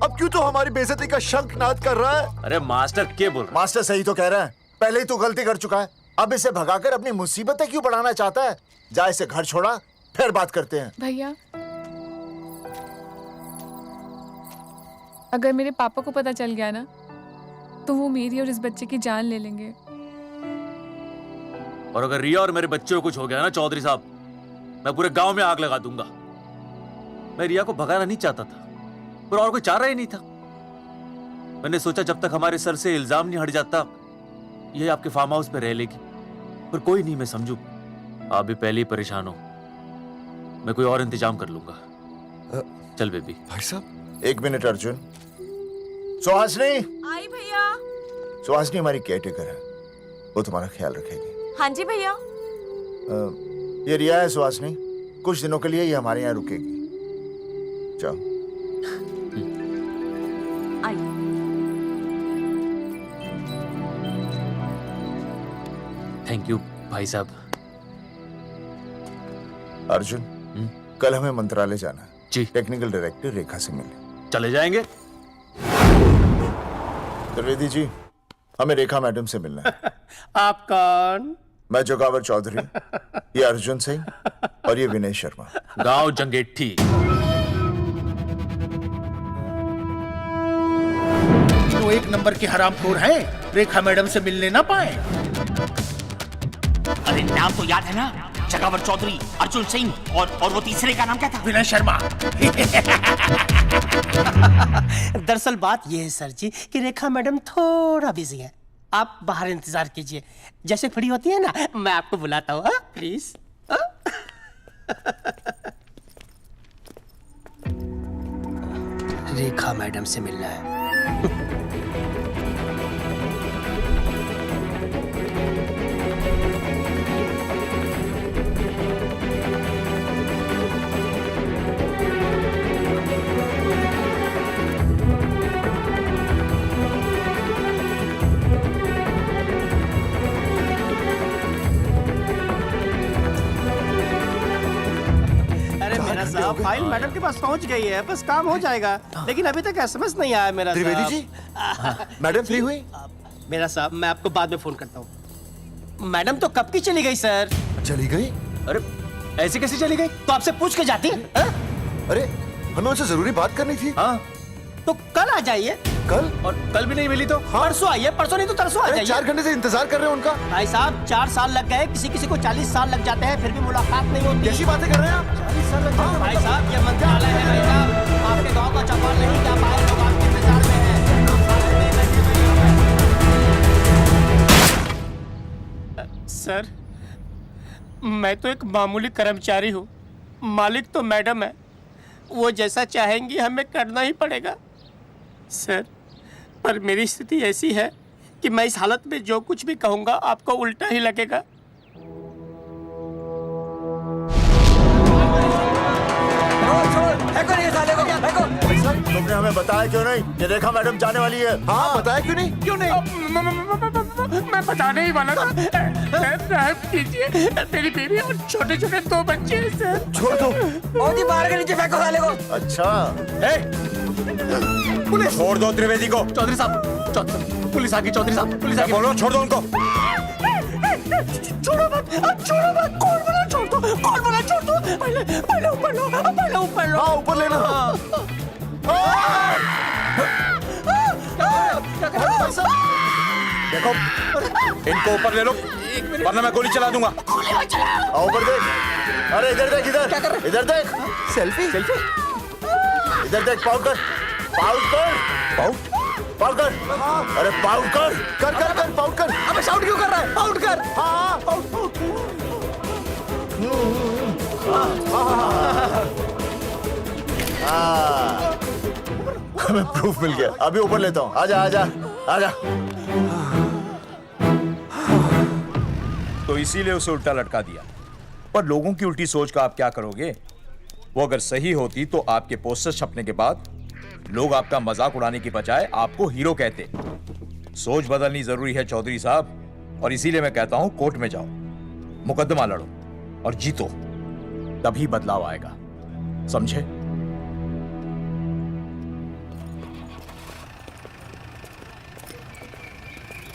अब क्यों तो हमारी बेइज्जती का शंखनाद कर रहा है? अरे मास्टर क्या बोल रहा? मास्टर सही तो कह रहा है, पहले ही तो गलती कर चुका है, अब इसे भगाकर अपनी मुसीबतें क्यों बढ़ाना चाहता है? जा इसे घर छोड़ा, फिर बात करते हैं। भैया, अगर मेरे पापा को पता चल गया ना, तो वो मेरी और इस बच्चे की जान ले लेंगे। और अगर रिया और मेरे बच्चे को कुछ हो गया ना चौधरी साहब, मैं पूरे गांव में आग लगा दूंगा। मैं रिया को भगाना नहीं चाहता था, पर और कोई चारा ही नहीं था। मैंने सोचा जब तक हमारे सर से इल्जाम नहीं हट जाता, ये आपके फार्म हाउस पे रह लेगी। पर कोई नहीं, मैं समझू आप भी पहले ही परेशान हो, मैं कोई और इंतजाम कर लूंगा। चल बेबी। भाई साहब, एक मिनट अर्जुन। सुहासनी। आई भैया। सुहासनी हमारी केयरटेकर है, वो तुम्हारा ख्याल रखेगी। हाँ जी भैया। ये रिया है सुहासनी, कुछ दिनों के लिए ये हमारे यहाँ रुकेगी। जाओ। थैंक यू भाई साहब। अर्जुन, कल हमें मंत्रालय जाना है जी। टेक्निकल डायरेक्टर रेखा से मिलने चले जाएंगे। त्रिवेदी जी, हमें रेखा मैडम से मिलना है। आप कौन? मैं जोगावर चौधरी, ये अर्जुन सिंह और ये विनय शर्मा। गांव जंगेठी। वो एक नंबर के हरामखोर हैं, रेखा मैडम से मिलने ना पाए। अरे नाम तो याद है ना, जगावर चौधरी, अर्जुन सिंह और वो तीसरे का नाम क्या था? विनय शर्मा। दरअसल बात यह है सर जी कि रेखा मैडम थोड़ा बिजी है, आप बाहर इंतजार कीजिए, जैसे फ्री होती है ना मैं आपको बुलाता हूँ, प्लीज। रेखा मैडम से मिलना है। फाइल मैडम के पास पहुंच गई है, बस काम हो जाएगा, लेकिन अभी तक एसएमएस नहीं आया मेरा। त्रिवेदी जी, मैडम फ्री हुई? मेरा साहब, मैं आपको बाद में फोन करता हूँ। मैडम तो कब की चली गई सर। चली गई? अरे ऐसे कैसे चली गई? तो आपसे पूछ के जाती है? अरे हमें उनसे जरूरी बात करनी थी। हाँ तो कल आ जाइए। कल? और कल भी नहीं मिली तो? हाँ? परसों आइए, परसों नहीं तो तरसों आ जाइए। 4 घंटे से इंतजार कर रहे हैं उनका। भाई साहब 4 साल लग गए, किसी को 40 साल लग जाते हैं, फिर भी मुलाकात नहीं होती। कैसी बातें कर रहे हैं आप? 40 साल लग जाते हैं। भाई साहब ये मंत्रालय है भाई साहब, आपके गाँव का चौपाल नहीं जा पाए, लोग आपके इंतजार में हैं। सर, मैं तो एक मामूली कर्मचारी हूँ, मालिक तो मैडम है, वो जैसा चाहेंगी हमें करना ही पड़ेगा। सर, पर मेरी स्थिति ऐसी है कि मैं इस हालत में जो कुछ भी कहूँगा आपको उल्टा ही लगेगा। तुमने हमें बताया क्यों नहीं कि रेखा मैडम जाने वाली है? हाँ, बताया क्यों नहीं? क्यों नहीं? मैं बताने ही वाला था। रहम कीजिए, मेरी बीवी और छोटे छोटे 2 बच्चे हैं सर। छोड़ दो। और जी बाहर के नीचे फेंको साले को। अच्छा। पुलिस छोड़ दो त्रिवेदी को। चौधरी साहब, पुलिस आ गई। चौधरी साहब, पुलिस आ गई। बोलो, छोड़ दो उनको। छोड़ो मत, छोड़ो मत। कौन बोला छोड़ दो? कौन बोला छोड़ दो? पहले ऊपर लो, पहले ऊपर लो। हाँ, ऊपर लेना। देखो, इनको ऊपर ले लो, वरना मैं गोली चला दूंगा। आओ ऊपर देख। अरे इधर देख, इधर देख। सेल्फी। इधर देख, पाउट कर। पाउट कर। अरे पाउट कर। कर पाउट कर। अबे शाउट क्यों कर रहा है? पाउट कर। हाँ, पाउट। हमें प्रूफ मिल गया। अभी ऊपर लेता हूँ। आजा। तो इसीलिए उसे उल्टा लटका दिया। पर लोगों की उल्टी सोच का आप क्या करोगे? वो अगर सही होती तो आपके पोस्टर छपने के बाद लोग आपका मजाक उड़ाने की बजाय आपको हीरो कहते। सोच बदलनी जरूरी है चौधरी साहब, और इसीलिए मैं कहता हूं कोर्ट में जाओ, मुकदमा लड़ो और जीतो, तभी बदलाव आएगा। समझे?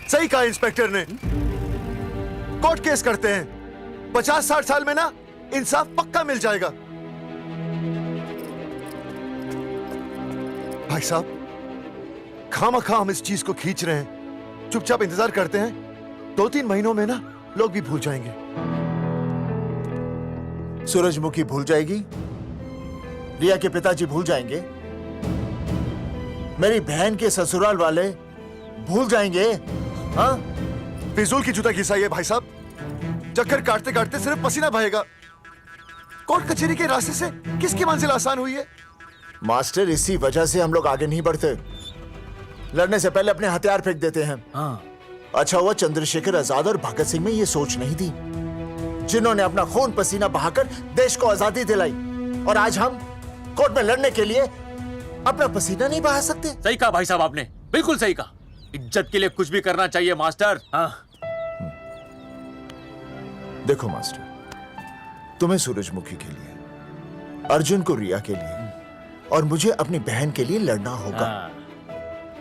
सही कहा इंस्पेक्टर ने। कोर्ट केस करते हैं, 50-60 साल में ना इंसाफ पक्का मिल जाएगा। भाई साहब, खामखा हम इस चीज को खींच रहे हैं। चुपचाप इंतजार करते हैं, 2-3 महीनों में ना लोग भी भूल जाएंगे। सूरजमुखी भूल जाएगी, रिया के पिताजी भूल जाएंगे, मेरी बहन के ससुराल वाले भूल जाएंगे। हाँ, फिजूल की जूता घिसाई है भाई साहब। चक्कर काटते काटते सिर्फ पसीना बहेगा। कोर्ट कचहरी के रास्ते से किसकी मंजिल आसान हुई है? मास्टर, इसी वजह से हम लोग आगे नहीं बढ़ते। लड़ने से पहले अपने हथियार फेंक देते हैं। हाँ। अच्छा हुआ चंद्रशेखर आजाद और भगत सिंह में ये सोच नहीं थी, जिन्होंने अपना खून पसीना बहाकर देश को आजादी दिलाई। और आज हम कोर्ट में लड़ने के लिए अपना पसीना नहीं बहा सकते। सही कहा भाई साहब आपने, बिल्कुल सही कहा। इज्जत के लिए कुछ भी करना चाहिए मास्टर। हाँ। देखो मास्टर, तुम्हें सूरजमुखी के लिए, अर्जुन को रिया के लिए और मुझे अपनी बहन के लिए लड़ना होगा। हाँ।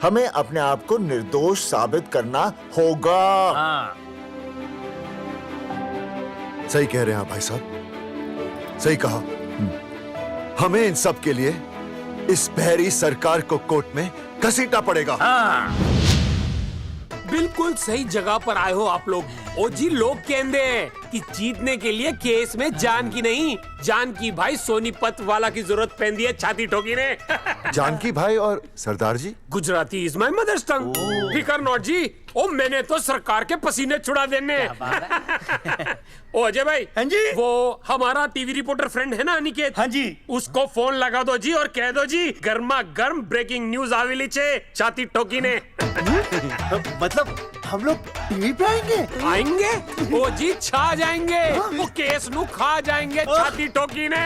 हमें अपने आप को निर्दोष साबित करना होगा। हाँ। सही कह रहे हैं आप भाई साहब, सही कहा। हमें इन सब के लिए इस बहरी सरकार को कोर्ट में घसीटना पड़ेगा। हाँ। बिल्कुल सही जगह पर आए हो आप लोग। ओ जी, लोग कहते हैं कि जीतने के लिए केस में जान की नहीं, जान की भाई सोनीपत वाला की जरूरत पैंदी है छाती ठोकी ने। जानकी भाई और सरदार जी, गुजराती इज माय मदर्स टंग। फिकर नॉट जी। ओ मैंने तो सरकार के पसीने छुड़ा देने। ओ अजय भाई, हाँ जी, वो हमारा टीवी रिपोर्टर फ्रेंड है ना अनिकेत, हाँ जी, उसको फोन लगा दो जी और कह दो जी गर्मा गर्म ब्रेकिंग न्यूज आवेली छे छाती ठोकी ने। मतलब हम लोग टीवी पे आएंगे? ओ जी छा जाएंगे, वो केस नु खा जाएंगे छाती ठोकी ने।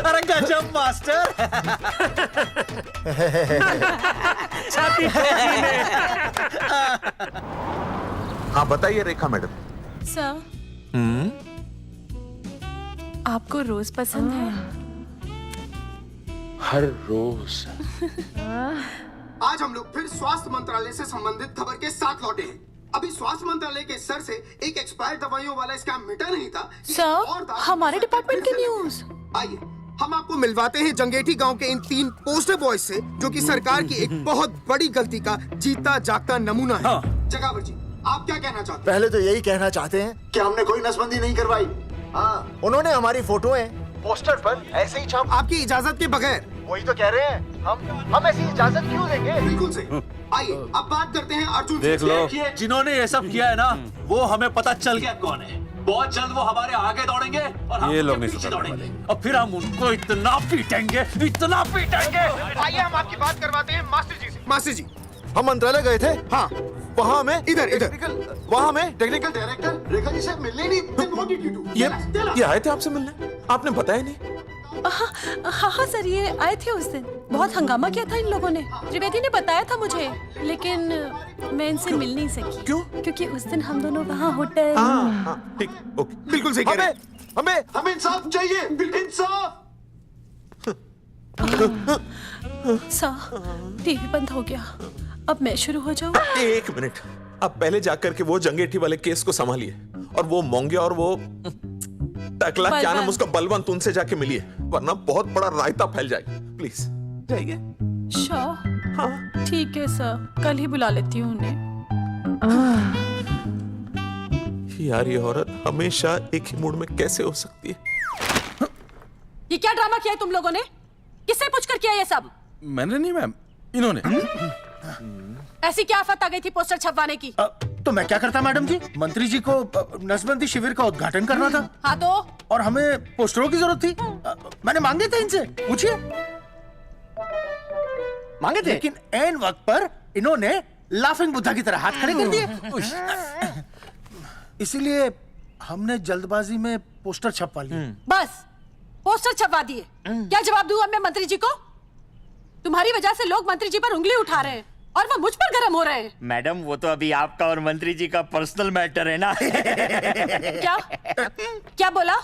अरे गजब मास्टर। छाती ठोकी ने। हाँ बताइए रेखा मैडम। सर, आपको रोज पसंद है? हर रोज। आज हम लोग फिर स्वास्थ्य मंत्रालय से संबंधित खबर के साथ लौटे हैं। अभी स्वास्थ्य मंत्रालय के सर से एक एक्सपायर्ड दवाइयों वाला स्कैम मिटा नहीं था। सर, हमारे डिपार्टमेंट की न्यूज। आइए हम आपको मिलवाते हैं जंगेठी गांव के इन 3 पोस्टर बॉयज से, जो कि सरकार की एक बहुत बड़ी गलती का जीता जागता नमूना है। जगावर जी, आप क्या कहना चाहते हैं? पहले तो यही कहना चाहते हैं कि हमने कोई नसबंदी नहीं करवाई। हाँ, उन्होंने हमारी फोटोएं पोस्टर पर ऐसे ही छाप। आपकी इजाजत के बगैर वही तो कह रहे हैं हम ऐसी इजाजत क्यों देंगे? बिल्कुल सही। आइए अब बात करते हैं अर्जुन देख से। लो। जिन्होंने ये सब किया है ना, वो हमें पता चल गया कौन है। बहुत जल्द वो हमारे आगे दौड़ेंगे और हम ये लोग उनके नहीं पीछे सुधरने दौड़ेंगे और फिर हम उनको इतना पीटेंगे, इतना पीटेंगे। आइए हम आपकी बात करवाते हैं मास्टर जी से। मास्टर जी, हम मंत्रालय गए थे। हाँ, वहाँ हमें इधर। वहाँ हमें टेक्निकल डायरेक्टर रेखा जी से मिलने नहीं। Then what did you do? ये आए थे आपसे मिलने, आपने बताया नहीं। हाँ सर, ये आए थे उस दिन। बहुत हंगामा किया था इन लोगों ने। त्रिवेदी ने बताया था मुझे, लेकिन मैं इनसे मिल नहीं सकी। क्यों? क्योंकि उस दिन हम दोनों वहाँ होटल। ठीक, ओके। बिल्कुल सही कह रहे हैं। हमें इंसाफ चाहिए, इंसाफ। टीवी बंद हो गया, अब मैं शुरू हो जाऊँ? एक मिनट, आप पहले जाकर के वो जंगेठी वाले केस को संभालिए और वो मोंगे और वो टकला क्या नाम उसका बलवंत, उनसे जाके मिलिए, वरना बहुत बड़ा रायता फैल जाएगा। प्लीज जाइए। हाँ ठीक है सर, कल ही बुला लेती हूँ उन्हें। यार ये औरत हमेशा एक ही मूड में कैसे हो सकती है? ये क्या ड्रामा किया है तुम लोगों ने? किससे पूछकर किया ये सब? मैंने नहीं मैम, इन्होंने। ऐसी क्या आफत आ गई थी पोस्टर छपवाने की? तो मैं क्या करता मैडम जी? मंत्री जी को नसबंदी शिविर का उद्घाटन करना था। हाँ तो? और हमें पोस्टरों की जरूरत थी। मैंने मांगे थे इनसे, पूछिए। मांगे थे, लेकिन ऐन वक्त पर इन्होंने लाफिंग बुद्धा की तरह हाथ खड़े कर दिए। इसीलिए हमने जल्दबाजी में पोस्टर छपवा लिए। बस पोस्टर छपवा दिए। क्या जवाब दूं अब मैं मंत्री जी को? तुम्हारी वजह से लोग मंत्री जी पर उंगली उठा रहे हैं और वो मुझ पर गर्म हो रहे हैं। मैडम वो तो अभी आपका और मंत्री जी का पर्सनल मैटर है ना। क्या क्या बोला?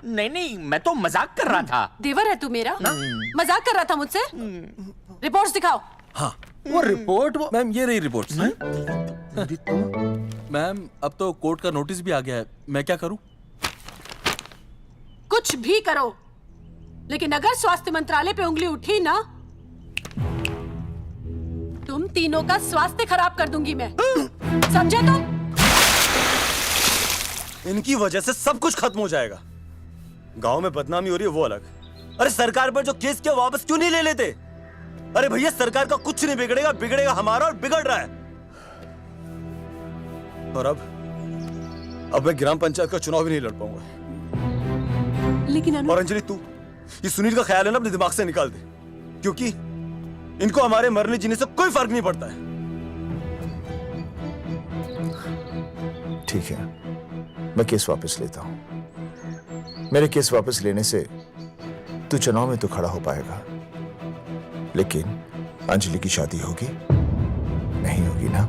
नहीं, मैं तो मजाक कर रहा था। देवर है तू मेरा? मजाक कर रहा था मुझसे? रिपोर्ट्स दिखाओ। हाँ वो रिपोर्ट मैम, ये रही रिपोर्ट्स। मैम अब तो कोर्ट का नोटिस भी आ गया है, मैं क्या करूं? कुछ भी करो, लेकिन अगर स्वास्थ्य मंत्रालय पे उंगली उठी ना, तुम तीनों का स्वास्थ्य खराब कर दूंगी मैं। समझे तुम? इनकी वजह से सब कुछ खत्म हो जाएगा। गांव में बदनामी हो रही है वो अलग, अरे सरकार पर जो केस किया वापस क्यों नहीं ले लेते? अरे भैया सरकार का कुछ नहीं बिगड़ेगा, बिगड़ेगा हमारा, और बिगड़ रहा है। और अब मैं ग्राम पंचायत का चुनाव भी नहीं लड़ पाऊंगा। लेकिन और अंजलि तू ये सुनील का ख्याल है ना अपने दिमाग से निकाल दे, क्योंकि इनको हमारे मरने जीने से कोई फर्क नहीं पड़ता है। ठीक है, मैं केस वापस लेता हूं। मेरे केस वापस लेने से तू चुनाव में तो खड़ा हो पाएगा, लेकिन अंजलि की शादी होगी नहीं होगी ना?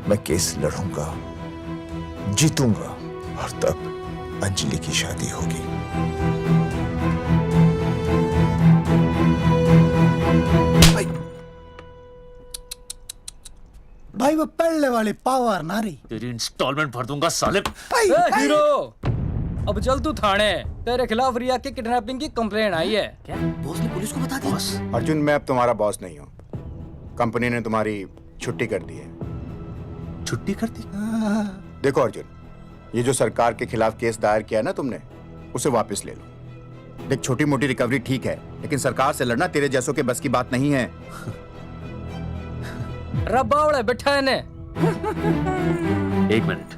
मैं केस लड़ूंगा, जीतूंगा, और तब अंजलि की शादी होगी। भाई वो पहले वाली पावर ना रही। तेरी इंस्टॉलमेंट भर दूंगा साले। हीरो अब चल तू थाने, तेरे खिलाफ रिया के किडनैपिंग की कंप्लेन आई है। क्या बॉस ने पुलिस को बता दिया? अर्जुन मैं अब तुम्हारा बॉस नहीं हूँ, कंपनी ने तुम्हारी छुट्टी कर दी है। छुट्टी कर दी? देखो अर्जुन, ये जो सरकार के खिलाफ केस दायर किया ना तुमने, उसे वापस ले लो। देख छोटी मोटी रिकवरी ठीक है, लेकिन सरकार से लड़ना तेरे जैसों के बस की बात नहीं है। रबावड़े बैठा है ने। एक मिनट।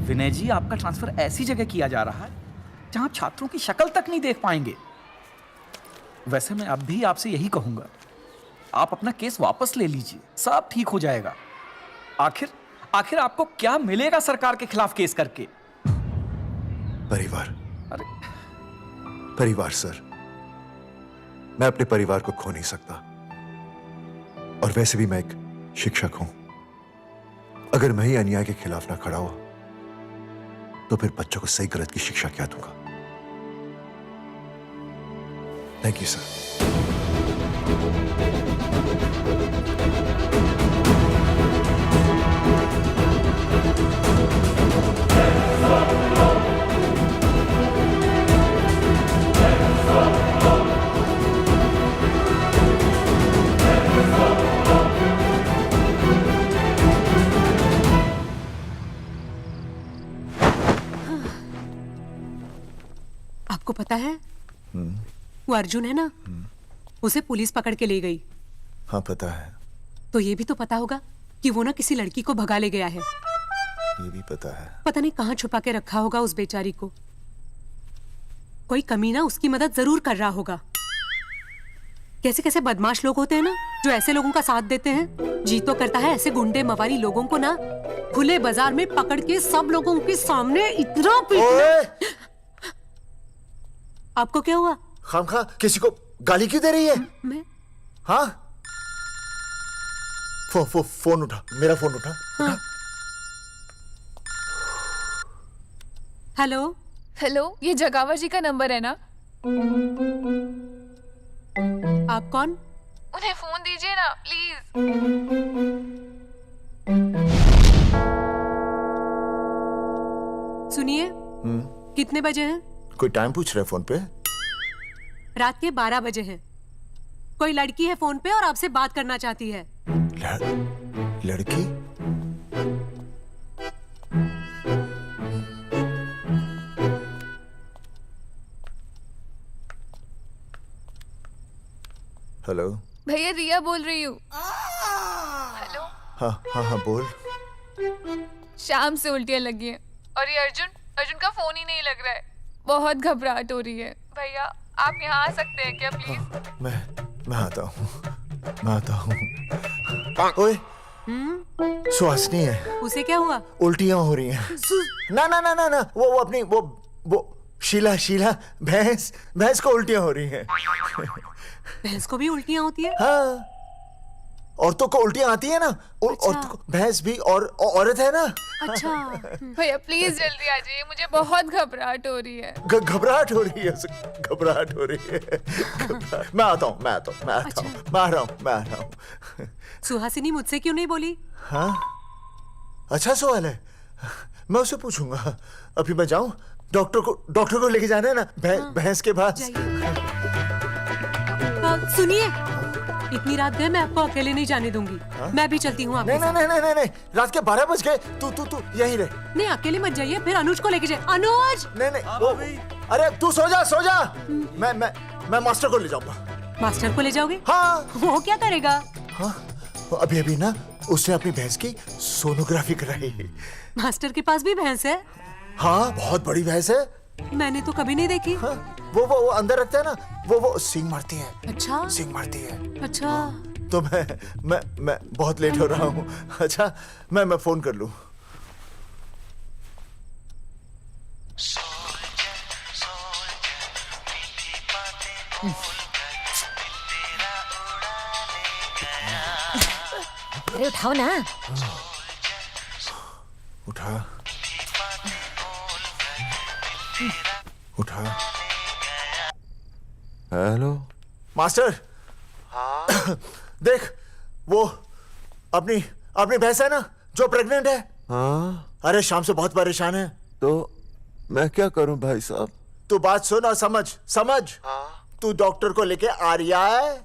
विनय जी आपका ट्रांसफर ऐसी जगह किया जा रहा है जहां छात्रों की शक्ल तक नहीं देख पाएंगे। वैसे मैं अब भी आपसे यही कहूंगा, आप अपना केस वापस ले लीजिए, सब ठीक हो जाएगा। आखिर आपको क्या मिलेगा सरकार के खिलाफ केस करके? परिवार। अरे परिवार सर, मैं अपने परिवार को खो नहीं सकता, और वैसे भी मैं एक शिक्षक हूं। अगर मैं ही अन्याय के खिलाफ ना खड़ा हुआ तो फिर बच्चों को सही गलत की शिक्षा क्या दूंगा? Thank you sir. अब आपको पता है वो अर्जुन है ना, उसे पुलिस पकड़ के ले गई। हाँ पता है। तो ये भी तो पता होगा कि वो ना किसी लड़की को भगा ले गया है। ये भी पता है। पता नहीं कहाँ छुपा के रखा होगा उस बेचारी को। कोई कमीना उसकी मदद जरूर कर रहा होगा। कैसे कैसे बदमाश लोग होते हैं ना जो ऐसे लोगों का साथ देते हैं। जी तो करता है ऐसे गुंडे मवारी लोगों को ना खुले बाजार में पकड़ के सब लोगों के सामने इतना पीटना। आपको क्या हुआ? खामखा किसी को गाली क्यों दे रही है? मैं? हाँ फोन उठा, मेरा फोन उठा। हाँ। हेलो हेलो, ये जगावर जी का नंबर है ना? आप कौन? उन्हें फोन दीजिए ना प्लीज। सुनिए, कितने बजे हैं? कोई टाइम पूछ रहे फोन पे? रात के 12 बजे हैं। कोई लड़की है फोन पे और आपसे बात करना चाहती है। लड़की? हेलो भैया, रिया बोल रही हूँ। हेलो। हाँ हाँ हाँ बोल। शाम से उल्टियाँ लगी हैं और ये अर्जुन का फोन ही नहीं लग रहा है। बहुत घबराहट हो रही है। भैया आप यहाँ आ सकते हैं क्या प्लीज? मैं आता हूँ, मैं आता हूँ। ओए सुहासिनी है। उसे क्या हुआ? उल्टियाँ हो रही हैं। ना ना ना ना ना वो अपनी वो शीला भैंस को उल्टियाँ हो रही हैं। भैंस को भी उल्टियाँ होती है? हाँ, औरतों को उल्टियाँ आती है ना। अच्छा। औरतों को, भैंस भी और औरत है ना। अच्छा। भैया प्लीज जल्दी आ जाइए, मुझे बहुत घबराहट हो रही है। घबराहट हो रही है, घबराहट हो रही है। मैं आता हूँ, मैं आ रहा हूँ। सुहासिनी मुझसे क्यों नहीं बोली? हाँ अच्छा सवाल है, मैं उसे पूछूंगा। अभी मैं जाऊं? डॉक्टर को लेके जाना है ना भैंस के पास। सुनिए, इतनी रात गए मैं आपको अकेले नहीं जाने दूंगी। मैं भी चलती हूँ आपके साथ। नहीं, रात के 12 बज गए। तू यहीं रह। नहीं अकेले मत जाइए, फिर अनुज को लेके जाए। अनुज! नहीं अरे तू सो जा। मैं मास्टर को ले जाऊंगा। मास्टर को ले जाओगे? हाँ। वो क्या करेगा? हाँ अभी ना उसने अपनी भैंस की सोनोग्राफी कराई। मास्टर के पास भी भैंस है? हाँ बहुत बड़ी भैंस है। मैंने तो कभी नहीं देखी। हाँ, वो अंदर रखते हैं ना, वो सींग मारती है। अच्छा। सींग मारती है। अच्छा। तो मैं बहुत लेट हो रहा हूँ। अच्छा मैं फोन कर लूँ। अरे उठाओ ना। उठा। Hello master. हाँ देख वो अपनी भैंस है ना जो प्रेग्नेंट है। हाँ अरे शाम से बहुत परेशान है। तो मैं क्या करूं भाई साहब? तू बात सुन और समझ। तू डॉक्टर को लेके आ रिया है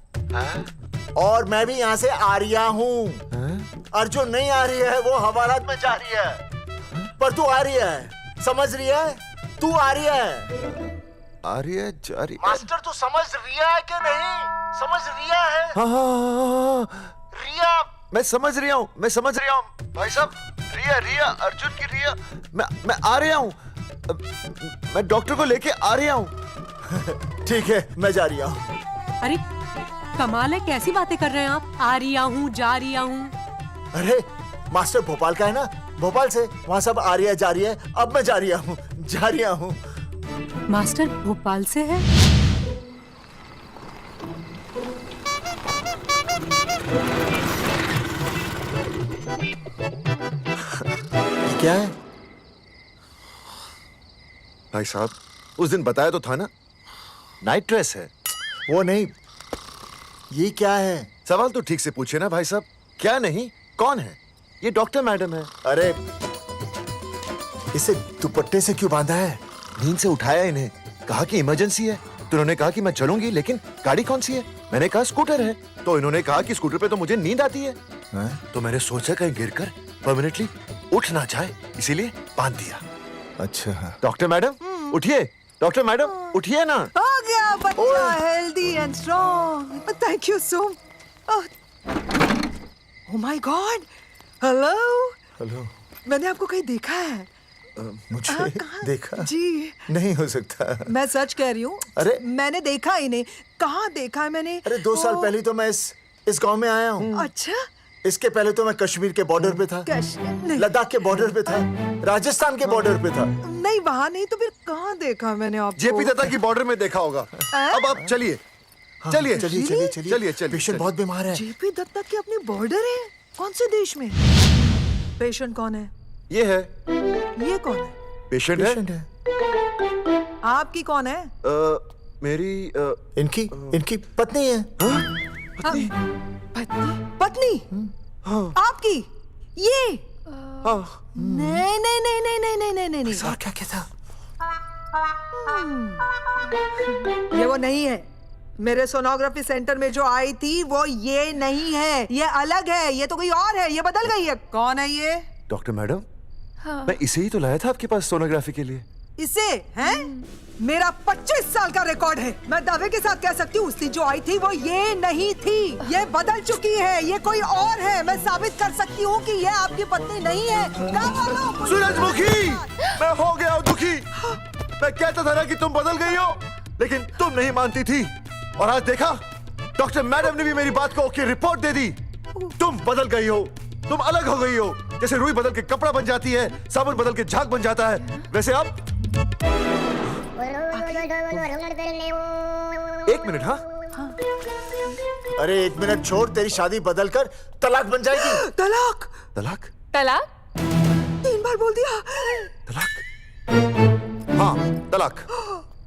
और मैं भी यहाँ से आ रिया हूँ। अर्जुन नहीं आ रही है, वो हवालात में जा रही है, पर तू आ रही है। समझ रही है? तू आ रही है। आ रही है जा रही है। मास्टर तू समझ रिया है कि नहीं? समझ रिया है? हाँ। रिया मैं समझ रहा हूँ भाई साहब। रिया अर्जुन की रिया। मैं आ रहा हूँ, मैं डॉक्टर को लेके आ रहा हूँ। ठीक है मैं जा रही हूँ। अरे कमाल है, कैसी बातें कर रहे हैं आप? आ रिया हूँ, जा रिया हूँ। अरे मास्टर भोपाल का है ना, भोपाल से वहाँ सब आ रही है जा रही है। अब मैं जा रही हूँ। मास्टर भोपाल से है? क्या है भाई साहब? उस दिन बताया तो था ना, नाइट ड्रेस है। वो नहीं, ये क्या है? सवाल तो ठीक से पूछे ना भाई साहब। क्या नहीं, कौन है? ये डॉक्टर मैडम है। अरे इसे दुपट्टे से क्यों बांधा है? नींद से उठाया इन्हें, कहा कि इमरजेंसी है। तो उन्होंने कहा कि मैं चलूंगी, लेकिन गाड़ी कौन सी है? मैंने कहा स्कूटर है। तो इन्होंने कहा कि स्कूटर पे तो मुझे नींद आती है। तो मैंने सोचा कहीं गिरकर परमानेंटली उठ ना जाए, इसीलिए बांध दिया। अच्छा डॉक्टर मैडम उठिए, डॉक्टर मैडम उठिए ना। हो गया बच्चा healthy and strong. Thank you so. Oh my God, hello. Hello. मैंने आपको कहीं देखा है। मुझे देखा जी नहीं हो सकता। मैं सच कह रही हूँ। अरे मैंने देखा ही नहीं। कहाँ देखा है मैंने? अरे 2 साल पहले तो मैं इस गांव में आया हूँ। अच्छा। इसके पहले तो मैं कश्मीर के बॉर्डर पे था, लद्दाख के बॉर्डर पे था, राजस्थान के बॉर्डर पे था। नहीं वहाँ नहीं तो फिर कहाँ देखा मैंने आपको? जेपी दत्ता की बॉर्डर में देखा होगा। अब आप चलिए चलिए चलिए चलिए चलिए। पेशेंट बहुत बीमार है। जेपी दत्ता की अपनी बॉर्डर है? कौन से देश में? पेशेंट कौन है? ये है। ये कौन है? पेशेंट है। आपकी कौन है? मेरी इनकी पत्नी है। पत्नी? पत्नी? आपकी? ये? नहीं नहीं नहीं नहीं नहीं नहीं नहीं नहीं। सर क्या था? ये वो नहीं है। मेरे सोनोग्राफी सेंटर में जो आई थी वो ये नहीं है, ये अलग है, ये तो कोई और है, ये बदल गई है। कौन है ये? डॉक्टर मैडम, मैं इसे ही तो लाया था आपके पास सोनोग्राफी के लिए। इसे? हैं? मेरा 25 साल का रिकॉर्ड है। मैं दावे के साथ कह सकती हूँ उसकी जो आई थी वो ये नहीं थी, ये बदल चुकी है, ये कोई और है। मैं साबित कर सकती हूँ कि ये आपकी पत्नी नहीं है। सूरजमुखी, मैं हो गया हूँ दुखी। मैं कहता था ना कि तुम बदल गई हो, लेकिन तुम नहीं मानती थी। और आज देखा, डॉक्टर मैडम ने भी मेरी बात को ओके रिपोर्ट दे दी। तुम बदल गई हो, तुम अलग हो गई हो। जैसे रुई बदल के कपड़ा बन जाती है, साबुन बदल के झाग बन जाता है, वैसे अब 1 मिनट। हाँ अरे 1 मिनट छोड़, तेरी शादी बदल कर तलाक बन जाएगी। तलाक? तलाक? तलाक? 3 बार बोल दिया। तलाक? हाँ तलाक।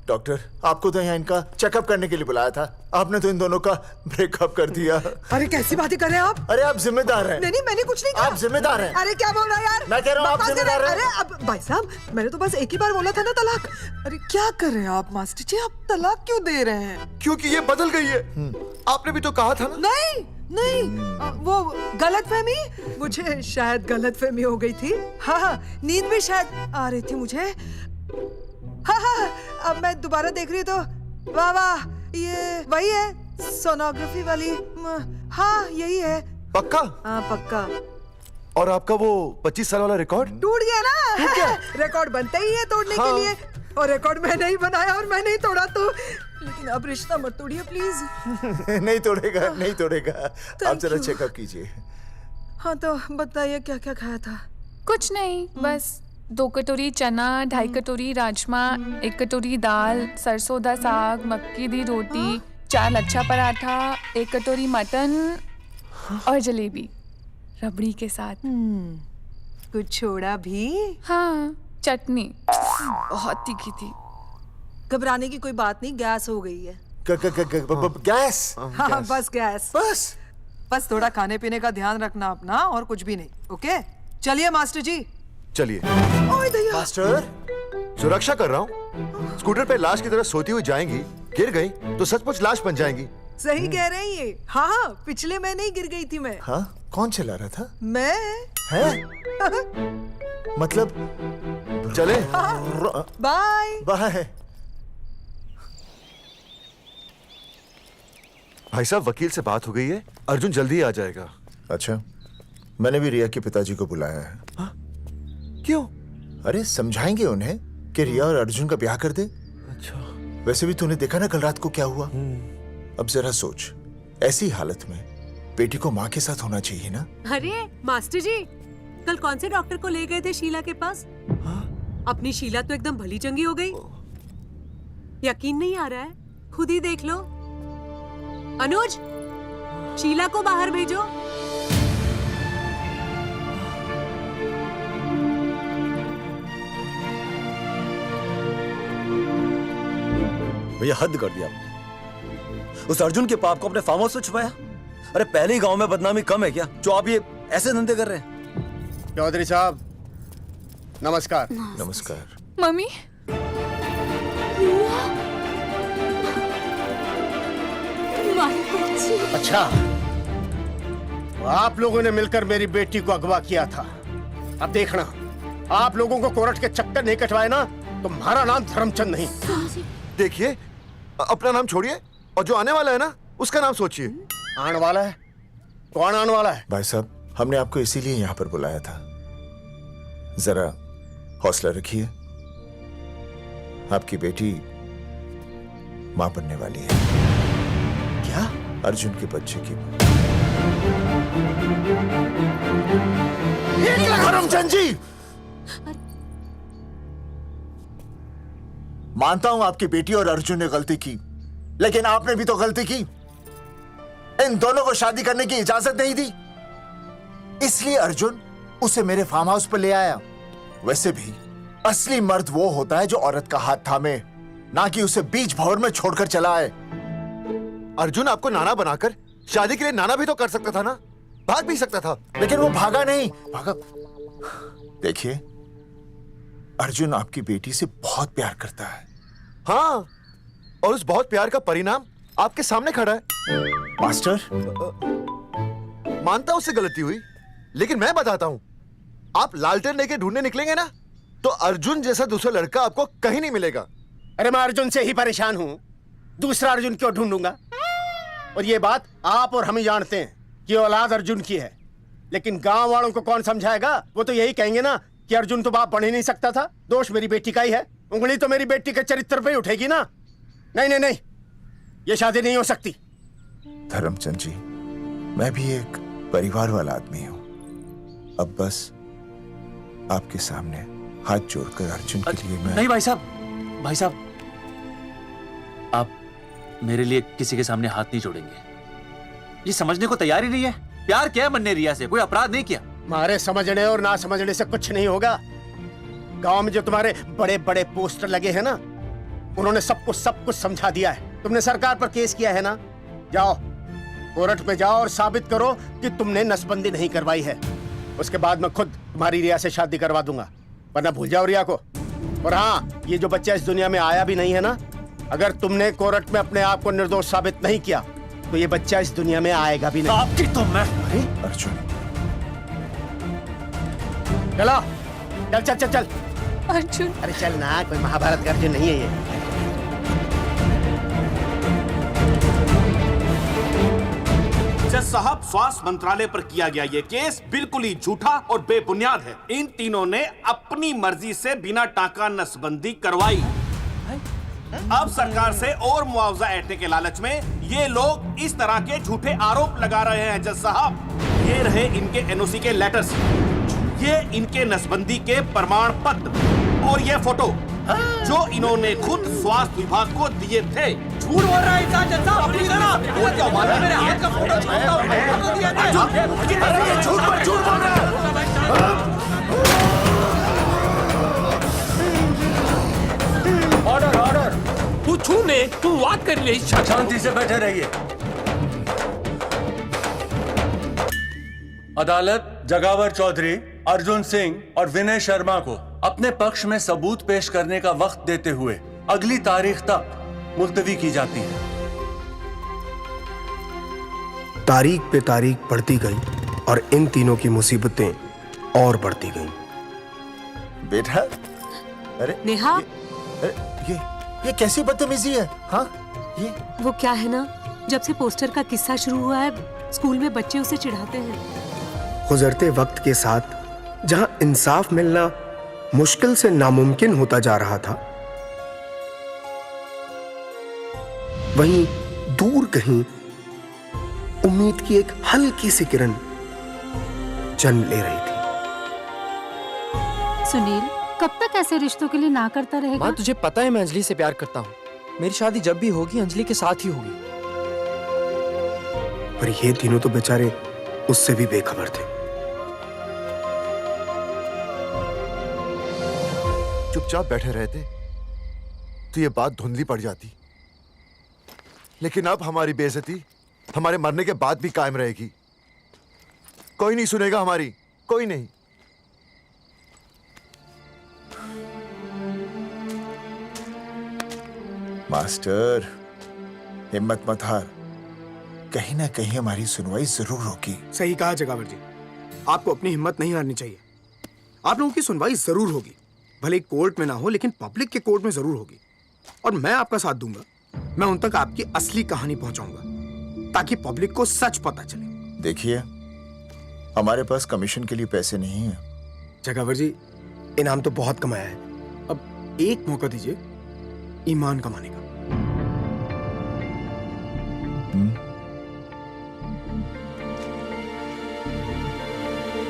डॉक्टर, आपको तो यहाँ इनका चेकअप करने के लिए बुलाया था, आपने तो इन दोनों का ब्रेकअप कर दिया। अरे कैसी बातें कर रहे हैं आप? अरे आप जिम्मेदार हैं। नहीं मैंने कुछ नहीं कहा। आप जिम्मेदार हैं। अरे क्या बोल रहा है यार? मैं कह रहा हूँ आप जिम्मेदार हैं। अरे अब भाई साहब, मैंने तो बस एक ही बार बोला था ना तलाक। अरे क्या कर रहे हैं आप मास्टर जी? आप तलाक क्यों दे रहे हैं? क्योंकि ये बदल गई है। आपने भी तो कहा था ना। नहीं नहीं, वो गलतफहमी, मुझे शायद गलतफहमी हो गई थी। हाँ, नींद भी शायद आ रही थी मुझे। हाँ, अब मैं दोबारा देख रही तो वाह वाह, ये वही है सोनोग्राफी वाली। हाँ यही है। पक्का? हाँ पक्का। और आपका वो 25 साल वाला रिकॉर्ड टूट गया ना? रिकॉर्ड बनता ही है तोड़ने के लिए, और रिकॉर्ड मैंने ही बनाया और मैंने ही तोड़ा। तो लेकिन अब रिश्ता मत तोड़िए प्लीज। नहीं तोड़ेगा, नहीं तोड़ेगा। आप जरा चेकअप कीजिए। हाँ तो बताइए क्या क्या खाया था? कुछ नहीं, बस 2 कटोरी चना, 2.5 कटोरी राजमा, 1 कटोरी दाल, सरसों दा साग, मक्की दी रोटी, 4 लच्छा पराठा, 1 कटोरी मटन और जलेबी रबड़ी के साथ। कुछ छोड़ा भी? हाँ, चटनी बहुत तीखी थी। घबराने की कोई बात नहीं, गैस हो गई है। गैस? हाँ बस गैस। बस थोड़ा खाने पीने का ध्यान रखना अपना, और कुछ भी नहीं। ओके चलिए मास्टर जी। चलिए। मास्टर, सुरक्षा कर रहा हूँ। स्कूटर पे लाश की तरह सोती हुई जाएंगी, गिर गई तो सचमुच लाश बन जाएंगी। सही कह रही है। हाँ, पिछले महीने ही गिर गई थी मैं। हाँ, कौन चला रहा था? मैं। है? मतलब चले? Bye bye. भाई साहब, वकील से बात हो गई है, अर्जुन जल्दी आ जाएगा। अच्छा, मैंने भी रिया के पिताजी को बुलाया है। क्यों? अरे समझाएंगे उन्हें कि रिया और अर्जुन का ब्याह कर दे। अच्छा। वैसे भी तूने देखा ना कल रात को क्या हुआ। अब जरा सोच, ऐसी हालत में बेटी को माँ के साथ होना चाहिए ना। अरे मास्टर जी, कल कौन से डॉक्टर को ले गए थे शीला के पास? अपनी शीला तो एकदम भली चंगी हो गई। यकीन नहीं आ रहा है? खुद ही देख लो। अनुज, शीला को बाहर भेजो। भैया हद कर दिया। उस अर्जुन के पाप को अपने फार्म हाउस में छुपाया। अरे पहले ही गांव में बदनामी कम है क्या, जो आप ये ऐसे धंधे कर रहे हैं? चौधरी साहब नमस्कार। नमस्कार। मम्मी, अच्छा, तो आप लोगों ने मिलकर मेरी बेटी को अगवा किया था। अब देखना, आप लोगों को कोर्ट के चक्कर नहीं कटवाए ना, तुम्हारा नाम धर्मचंद नहीं। देखिए, अपना नाम छोड़िए और जो आने वाला है ना उसका नाम सोचिए। आने वाला है? कौन आने वाला है? भाई साहब, हमने आपको इसीलिए यहाँ पर बुलाया था। जरा हौसला रखिए, आपकी बेटी मां बनने वाली है। क्या? अर्जुन के बच्चे की मां। धर्मचंद जी, मानता हूं आपकी बेटी और अर्जुन ने गलती की, लेकिन आपने भी तो गलती की। इन दोनों को शादी करने की इजाजत नहीं दी, इसलिए अर्जुन उसे मेरे फार्म हाउस पर ले आया। वैसे भी असली मर्द वो होता है जो औरत का हाथ थामे, ना कि उसे बीच भंवर में छोड़कर चला आए। अर्जुन आपको नाना बनाकर शादी के लिए नाना भी तो कर सकता था ना, भाग भी सकता था। लेकिन वो भागा नहीं। भागा? देखिए, अर्जुन आपकी बेटी से बहुत प्यार करता है। हाँ, और उस बहुत प्यार का परिणाम आपके सामने खड़ा है। मास्टर, मानता हूं उससे गलती हुई, लेकिन मैं बताता हूं, आप लालटेन लेके ढूंढने निकलेंगे ना तो अर्जुन जैसा दूसरा लड़का आपको कहीं नहीं मिलेगा। अरे मैं अर्जुन से ही परेशान हूं, दूसरा अर्जुन क्यों ढूंढूंगा? और ये बात आप और हम ही जानते हैं कि औलाद अर्जुन की है, लेकिन गांव वालों को कौन समझाएगा? वो तो यही कहेंगे ना कि अर्जुन तो बाप बन ही नहीं सकता था, दोष मेरी बेटी का ही है। उंगली तो मेरी बेटी के चरित्र पे ही उठेगी ना। नहीं नहीं नहीं, ये शादी नहीं हो सकती। धर्मचंद जी, मैं भी एक परिवार वाला आदमी हूं। अब बस आपके सामने हाथ जोड़कर अर्जुन के लिए मैं... नहीं भाई साहब, भाई साहब, आप मेरे लिए किसी के सामने हाथ नहीं जोड़ेंगे। ये समझने को तैयार ही नहीं है। प्यार किया है मन ने रिया से, कोई अपराध नहीं किया। तुम्हारे समझने और ना समझने से कुछ नहीं होगा। गांव में जो तुम्हारे बड़े बड़े पोस्टर लगे हैं ना, उन्होंने सब कुछ समझा दिया है। तुमने सरकार पर केस किया है ना, जाओ कोर्ट में जाओ और साबित करो कि तुमने नसबंदी नहीं करवाई है। उसके बाद मैं खुद तुम्हारी रिया से शादी करवा दूंगा, वरना भूल जाओ रिया को। और हाँ, ये जो बच्चा इस दुनिया में आया भी नहीं है ना, अगर तुमने कोर्ट में अपने आप को निर्दोष साबित नहीं किया तो ये बच्चा इस दुनिया में आएगा भी नहीं। आपकी तो मैं... अर्जुन, चलो चल चल चल चल। अर्जुन, अरे चल ना, कोई महाभारत का अर्जुन नहीं है ये। जज साहब, स्वास्थ्य मंत्रालय पर किया गया ये केस बिल्कुल ही झूठा और बेबुनियाद है। इन तीनों ने अपनी मर्जी से बिना टाका नसबंदी करवाई। अब सरकार से और मुआवजा ऐंठने के लालच में ये लोग इस तरह के झूठे आरोप लगा रहे हैं। जज साहब, ये रहे इनके एनओसी के लेटर्स, ये इनके नसबंदी के प्रमाण पत्र और ये फोटो जो इन्होंने खुद स्वास्थ्य विभाग को दिए थे। झूठ बोल रहा है इंसान, जज साहब, अपनी जरा मेरे हाथ का फोटो झूठ बोल रहा है। ऑर्डर ऑर्डर, तू छूने तू बात कर ले। शांति से बैठे रहिए। अदालत जगावर चौधरी, अर्जुन सिंह और विनय शर्मा को अपने पक्ष में सबूत पेश करने का वक्त देते हुए अगली तारीख तक मुलतवी की जाती है। तारीख पे तारीख बढ़ती गई और इन तीनों की मुसीबतें और बढ़ती गईं। बेटा, अरे नेहा, ये कैसी बदतमीजी है? हाँ, ये वो क्या है ना, जब से पोस्टर का किस्सा शुरू हुआ है, स्कूल में बच्चे उसे चिढ़ाते हैं। गुजरते वक्त के साथ जहां इंसाफ मिलना मुश्किल से नामुमकिन होता जा रहा था, वहीं दूर कहीं उम्मीद की एक हल्की सी किरण जन्म ले रही थी। सुनील, कब तक ऐसे रिश्तों के लिए ना करता रहेगा? माँ, तुझे पता है मैं अंजलि से प्यार करता हूँ। मेरी शादी जब भी होगी अंजलि के साथ ही होगी। पर ये तीनों तो बेचारे उससे भी बेखबर थे। चुपचाप बैठे रहते तो ये बात धुंधली पड़ जाती, लेकिन अब हमारी बेइज्जती हमारे मरने के बाद भी कायम रहेगी। कोई नहीं सुनेगा हमारी, कोई नहीं। मास्टर, हिम्मत मत हार, कहीं ना कहीं हमारी सुनवाई जरूर होगी। सही कहा जगावर जी, आपको अपनी हिम्मत नहीं हारनी चाहिए। आप लोगों की सुनवाई जरूर होगी। भले कोर्ट में ना हो लेकिन पब्लिक के कोर्ट में जरूर होगी। और मैं आपका साथ दूंगा। मैं उन तक आपकी असली कहानी पहुंचाऊंगा ताकि पब्लिक को सच पता चले। देखिए, हमारे पास कमीशन के लिए पैसे नहीं है। जगावर जी, इनाम तो बहुत कमाया है, अब एक मौका दीजिए ईमान कमाने का।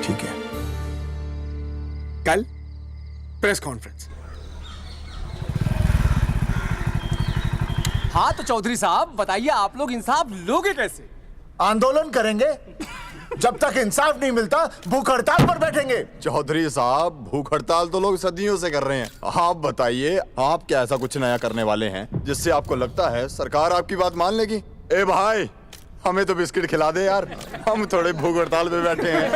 ठीक है, कल प्रेस कॉन्फ्रेंस। हाँ तो चौधरी साहब बताइए, आप लोग इंसाफ लोगे कैसे? आंदोलन करेंगे। जब तक इंसाफ नहीं मिलता भूख हड़ताल पर बैठेंगे। चौधरी साहब, भूख हड़ताल तो लोग सदियों से कर रहे हैं। आप बताइए, आप क्या ऐसा कुछ नया करने वाले हैं जिससे आपको लगता है सरकार आपकी बात मान लेगी? ए भाई, हमें तो बिस्किट खिला दे यार, हम थोड़े भूख हड़ताल पे बैठे हैं।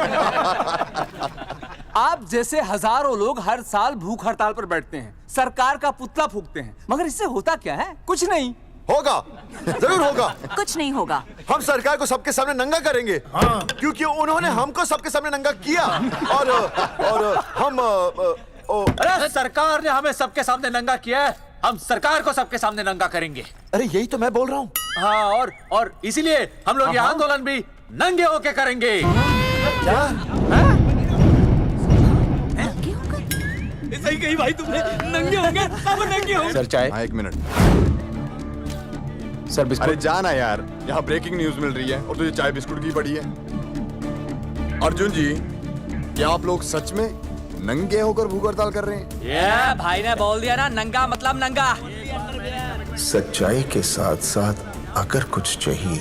आप जैसे हजारों लोग हर साल भूख हड़ताल पर बैठते हैं, सरकार का पुतला फूंकते हैं, मगर इससे होता क्या है? कुछ नहीं होगा, जरूर होगा। कुछ नहीं होगा। हम सरकार को सबके सामने नंगा करेंगे। हाँ। क्योंकि उन्होंने हमको सबके सामने नंगा किया। और हम अरे सरकार ने हमें सबके सामने नंगा किया है, हम सरकार को सबके सामने नंगा करेंगे। अरे यही तो मैं बोल रहा हूँ। हाँ, और इसीलिए हम लोग ये आंदोलन भी नंगे होके करेंगे। क्या? सही कही भाई तुमने, नंगे होंगे, अब नंगे होंगे। सर चाय? हाँ, 1 मिनट। Sir biscuit. अरे जाना यार, यहाँ ब्रेकिंग न्यूज मिल रही है और तुझे चाय बिस्कुट की पड़ी है। अर्जुन जी, क्या आप लोग सच में नंगे होकर भूख हड़ताल कर रहे हैं? ये भाई ने बोल दिया ना, नंगा मतलब नंगा। सच्चाई के साथ साथ अगर कुछ चाहिए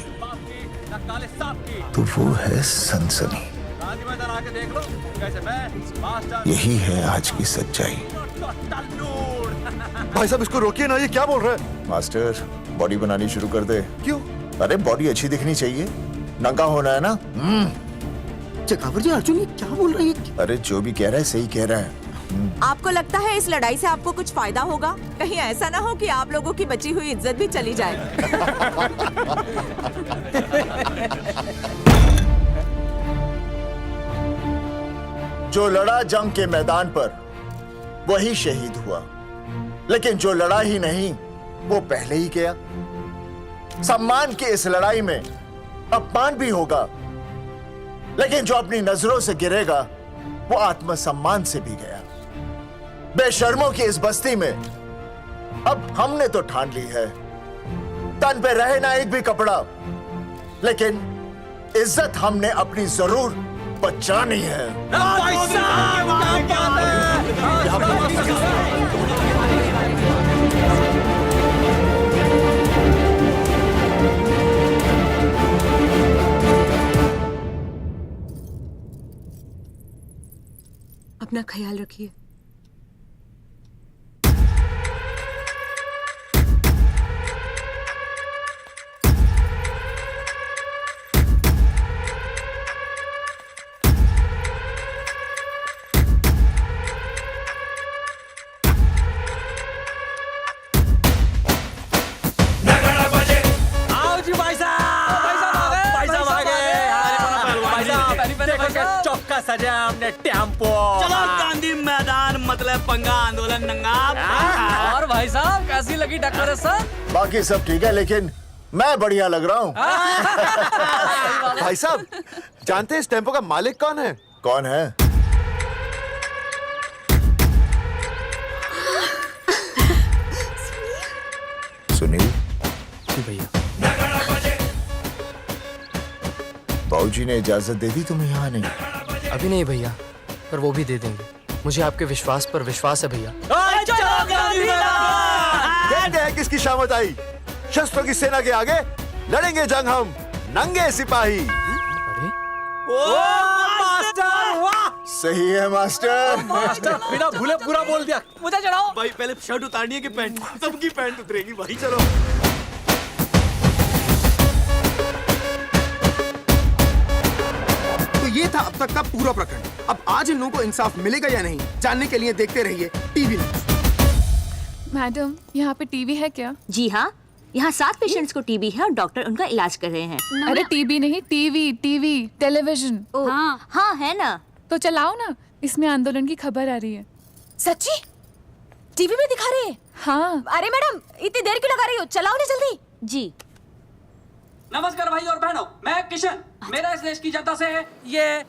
तो वो है सनसनी। यही है आज की सच्चाई। भाई साहब इसको रोकिए ना, ये क्या बोल रहा है? मास्टर, बॉडी बनानी शुरू कर दे। क्यों? अरे बॉडी अच्छी दिखनी चाहिए, नंगा होना है ना। जगावर जी, अर्जुन ये क्या बोल रही है? अरे जो भी कह रहा है सही कह रहा है। आपको लगता है इस लड़ाई से आपको कुछ फायदा होगा? कहीं ऐसा ना हो कि आप लोगों की बची हुई इज्जत भी चली जाए। जो लड़ा जंग के मैदान पर वही शहीद हुआ, लेकिन जो लड़ा ही नहीं वो पहले ही गया। सम्मान की इस लड़ाई में अपमान भी होगा, लेकिन जो अपनी नजरों से गिरेगा वो आत्मसम्मान से भी गया। बेशर्मों की इस बस्ती में अब हमने तो ठान ली है, तन पे रहे ना एक भी कपड़ा, लेकिन इज्जत हमने अपनी जरूर बचानी है। अपना ख्याल रखिए। चौका सजा हमने टेम्पो। चलो गांधी मैदान, मतलब पंगा आंदोलन नंगा। और भाई साहब कैसी लगी टक्कर है सर? बाकी सब ठीक है, लेकिन मैं बढ़िया लग रहा हूँ। भाई साहब, जानते हैं इस टेम्पो का मालिक कौन है? कौन है? सुनील। भैया, बाबूजी ने इजाजत दे दी तुम्हें यहाँ आने? अभी नहीं भैया, पर वो भी दे देंगे। मुझे आपके विश्वास पर विश्वास है भैया। कहते हैं किसकी शामत आई, शस्त्रों की सेना के आगे लड़ेंगे जंग हम नंगे सिपाही। सही है मास्टर। मास्टर बिना भूले पूरा बोल दिया। मुझे चढ़ाओ भाई, पहले शर्ट उतारनी है कि पैंट? सबकी पैंट उतरेगी भाई। चलो तो ये था अब तक का पूरा प्रकरण। अब आज इन लोगों को इंसाफ मिलेगा या नहीं, जानने के लिए देखते रहिए टीवी न्यूज़। मैडम, यहाँ पे टीवी है क्या? जी हाँ, यहाँ 7 पेशेंट्स को टीबी है और डॉक्टर उनका इलाज कर रहे हैं। अरे टीबी नहीं, टीवी, टेलीविजन। हाँ हाँ है ना। तो चलाओ ना, इसमें आंदोलन की खबर आ रही है। सच्ची? टीवी में दिखा रहे हैं। हाँ। अरे मैडम इतनी देर क्यों लगा रही हो, चलाओ ना जल्दी। जी नमस्कार भाई और बहनों, मैं किशन। मेरा इस देश की जनता से ये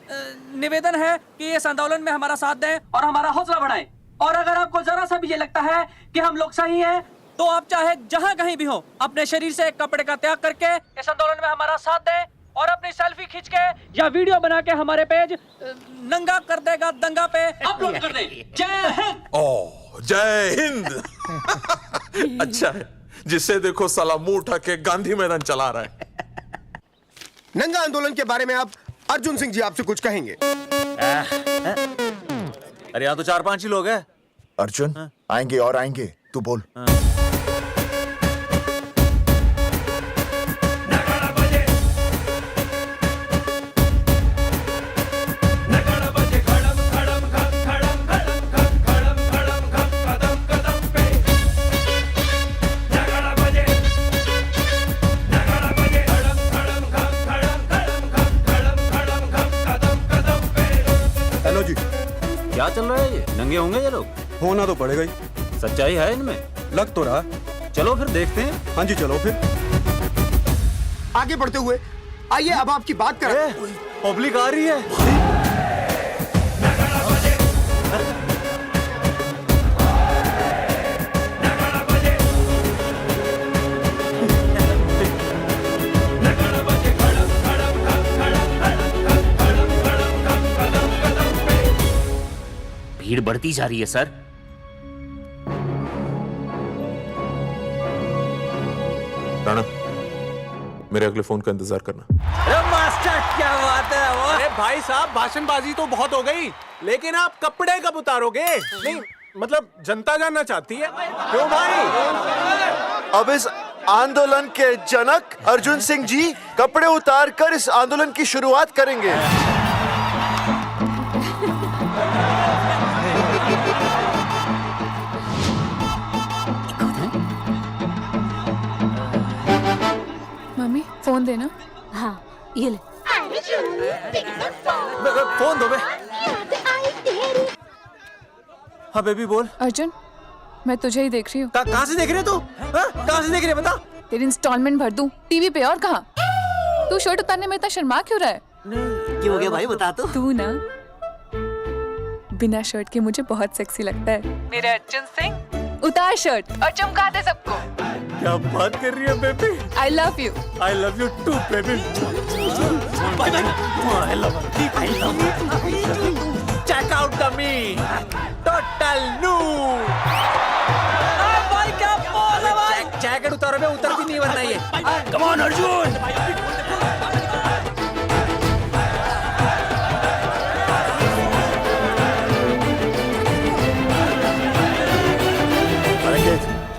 निवेदन है कि इस आंदोलन में हमारा साथ दें और हमारा हौसला बढ़ाएं। और अगर आपको जरा सा भी ये लगता है कि हम लोग सही हैं, तो आप चाहे जहां कहीं भी हो अपने शरीर से एक कपड़े का त्याग करके इस आंदोलन में हमारा साथ दें और अपनी सेल्फी खींच के या वीडियो बना के हमारे पेज नंगा कर देगा दंगा पे अपलोड कर दें। जय हिंद। ओह जय हिंद। अच्छा है, जिसे देखो साला मुंह उठा के गांधी मैदान चला रहा है। नंगा आंदोलन के बारे में आप अर्जुन सिंह जी आपसे कुछ कहेंगे। अरे यहाँ तो 4-5 ही लोग हैं। अर्जुन आएंगे और आएंगे, तू बोल। हेलो जी, क्या चल रहा है ये? नंगे होंगे ये लोग? होना तो पड़ेगा ही। सच्चाई है इनमें? लग तो रहा। चलो फिर देखते हैं। हाँ जी चलो फिर। आगे बढ़ते हुए आइए अब आपकी बात करें। पब्लिक आ रही है। भीड़ बढ़ती जा रही है सर। राणा, मेरे अगले फोन का इंतजार करना। अरे मास्टर क्या बात है वो? अरे भाई साहब, भाषणबाजी तो बहुत हो गई, लेकिन आप कपड़े कब उतारोगे? नहीं मतलब जनता जानना चाहती है। क्यों भाई? अब इस आंदोलन के जनक अर्जुन सिंह जी कपड़े उतार कर इस आंदोलन की शुरुआत करेंगे। मम्मी फोन देना। हाँ ये ले। फोन दो बे। हाँ बेबी बोल। अर्जुन मैं तुझे ही देख रही हूँ। कहाँ से देख रही है तू? कहाँ से देख रही है बता? तेरी इंस्टॉलमेंट भर दूं टीवी पे और कहाँ? तू शर्ट उतारने में इतना शर्मा क्यों रहा है? क्यों हो गया भाई, बता तो। तू ना बिना शर्ट के मुझे बहुत सेक्सी लगता है। मेरे अर्जुन सिंह उतार शर्ट और चमका दे सबको। क्या बात कर रही है baby? I love you. I love you too baby. Bye bye. I love you. Check out the me total new. भाई क्या बोल है भाई? जैकेट उतारो में उतर भी नहीं वरना ये। Come on Arjun.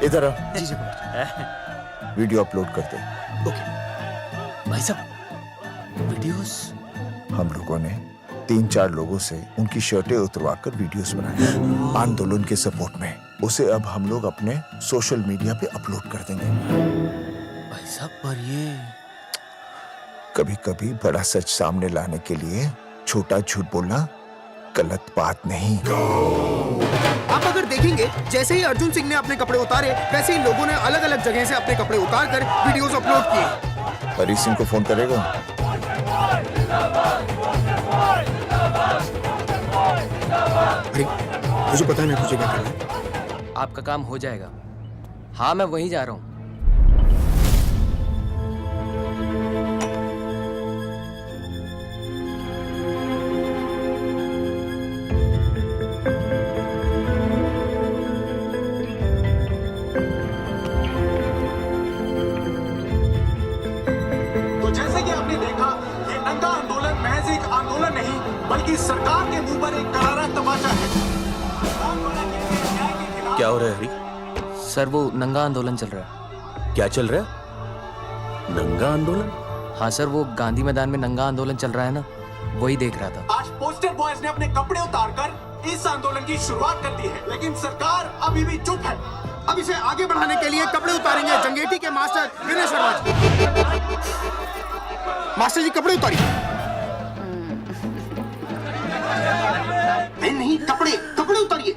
इधर आ। वीडियो अपलोड करते। भाई साहब वीडियोस? हम लोगों ने 3-4 लोगों से उनकी शर्टें उतरवाकर वीडियोस बनाए आंदोलन के सपोर्ट में। उसे अब हम लोग अपने सोशल मीडिया पे अपलोड कर देंगे। भाई साहब पर ये कभी कभी बड़ा सच सामने लाने के लिए छोटा झूठ बोलना गलत बात नहीं। आप अगर देखेंगे जैसे ही अर्जुन सिंह ने अपने कपड़े उतारे वैसे ही लोगों ने अलग अलग जगह से अपने कपड़े उतार कर वीडियोस अपलोड किए। हरी सिंह को फोन करेगा? अरे मुझे पता नहीं मुझे क्या करना है। आपका काम हो जाएगा। हाँ मैं वहीं जा रहा हूँ। तो जैसे कि आपने देखा, ये नंगा आंदोलन महज एक आंदोलन नहीं बल्कि सरकार के मुंह पर एक करारा तमाचा है। क्या हो रहा है हरी? सर वो नंगा आंदोलन चल रहा है। क्या चल रहा है? नंगा आंदोलन? हाँ सर वो गांधी मैदान में नंगा आंदोलन चल रहा है ना, वही देख रहा था। आज पोस्टर बॉयज ने अपने कपड़े उतारकर इस आंदोलन की शुरुआत कर दी है, लेकिन सरकार अभी भी चुप है। अब इसे आगे बढ़ाने के लिए कपड़े उतारेंगे जंगेटी के मास्टर विनय शर्मा जी। मास्टर जी कपड़े उतारिए। नहीं कपड़े उतारिए।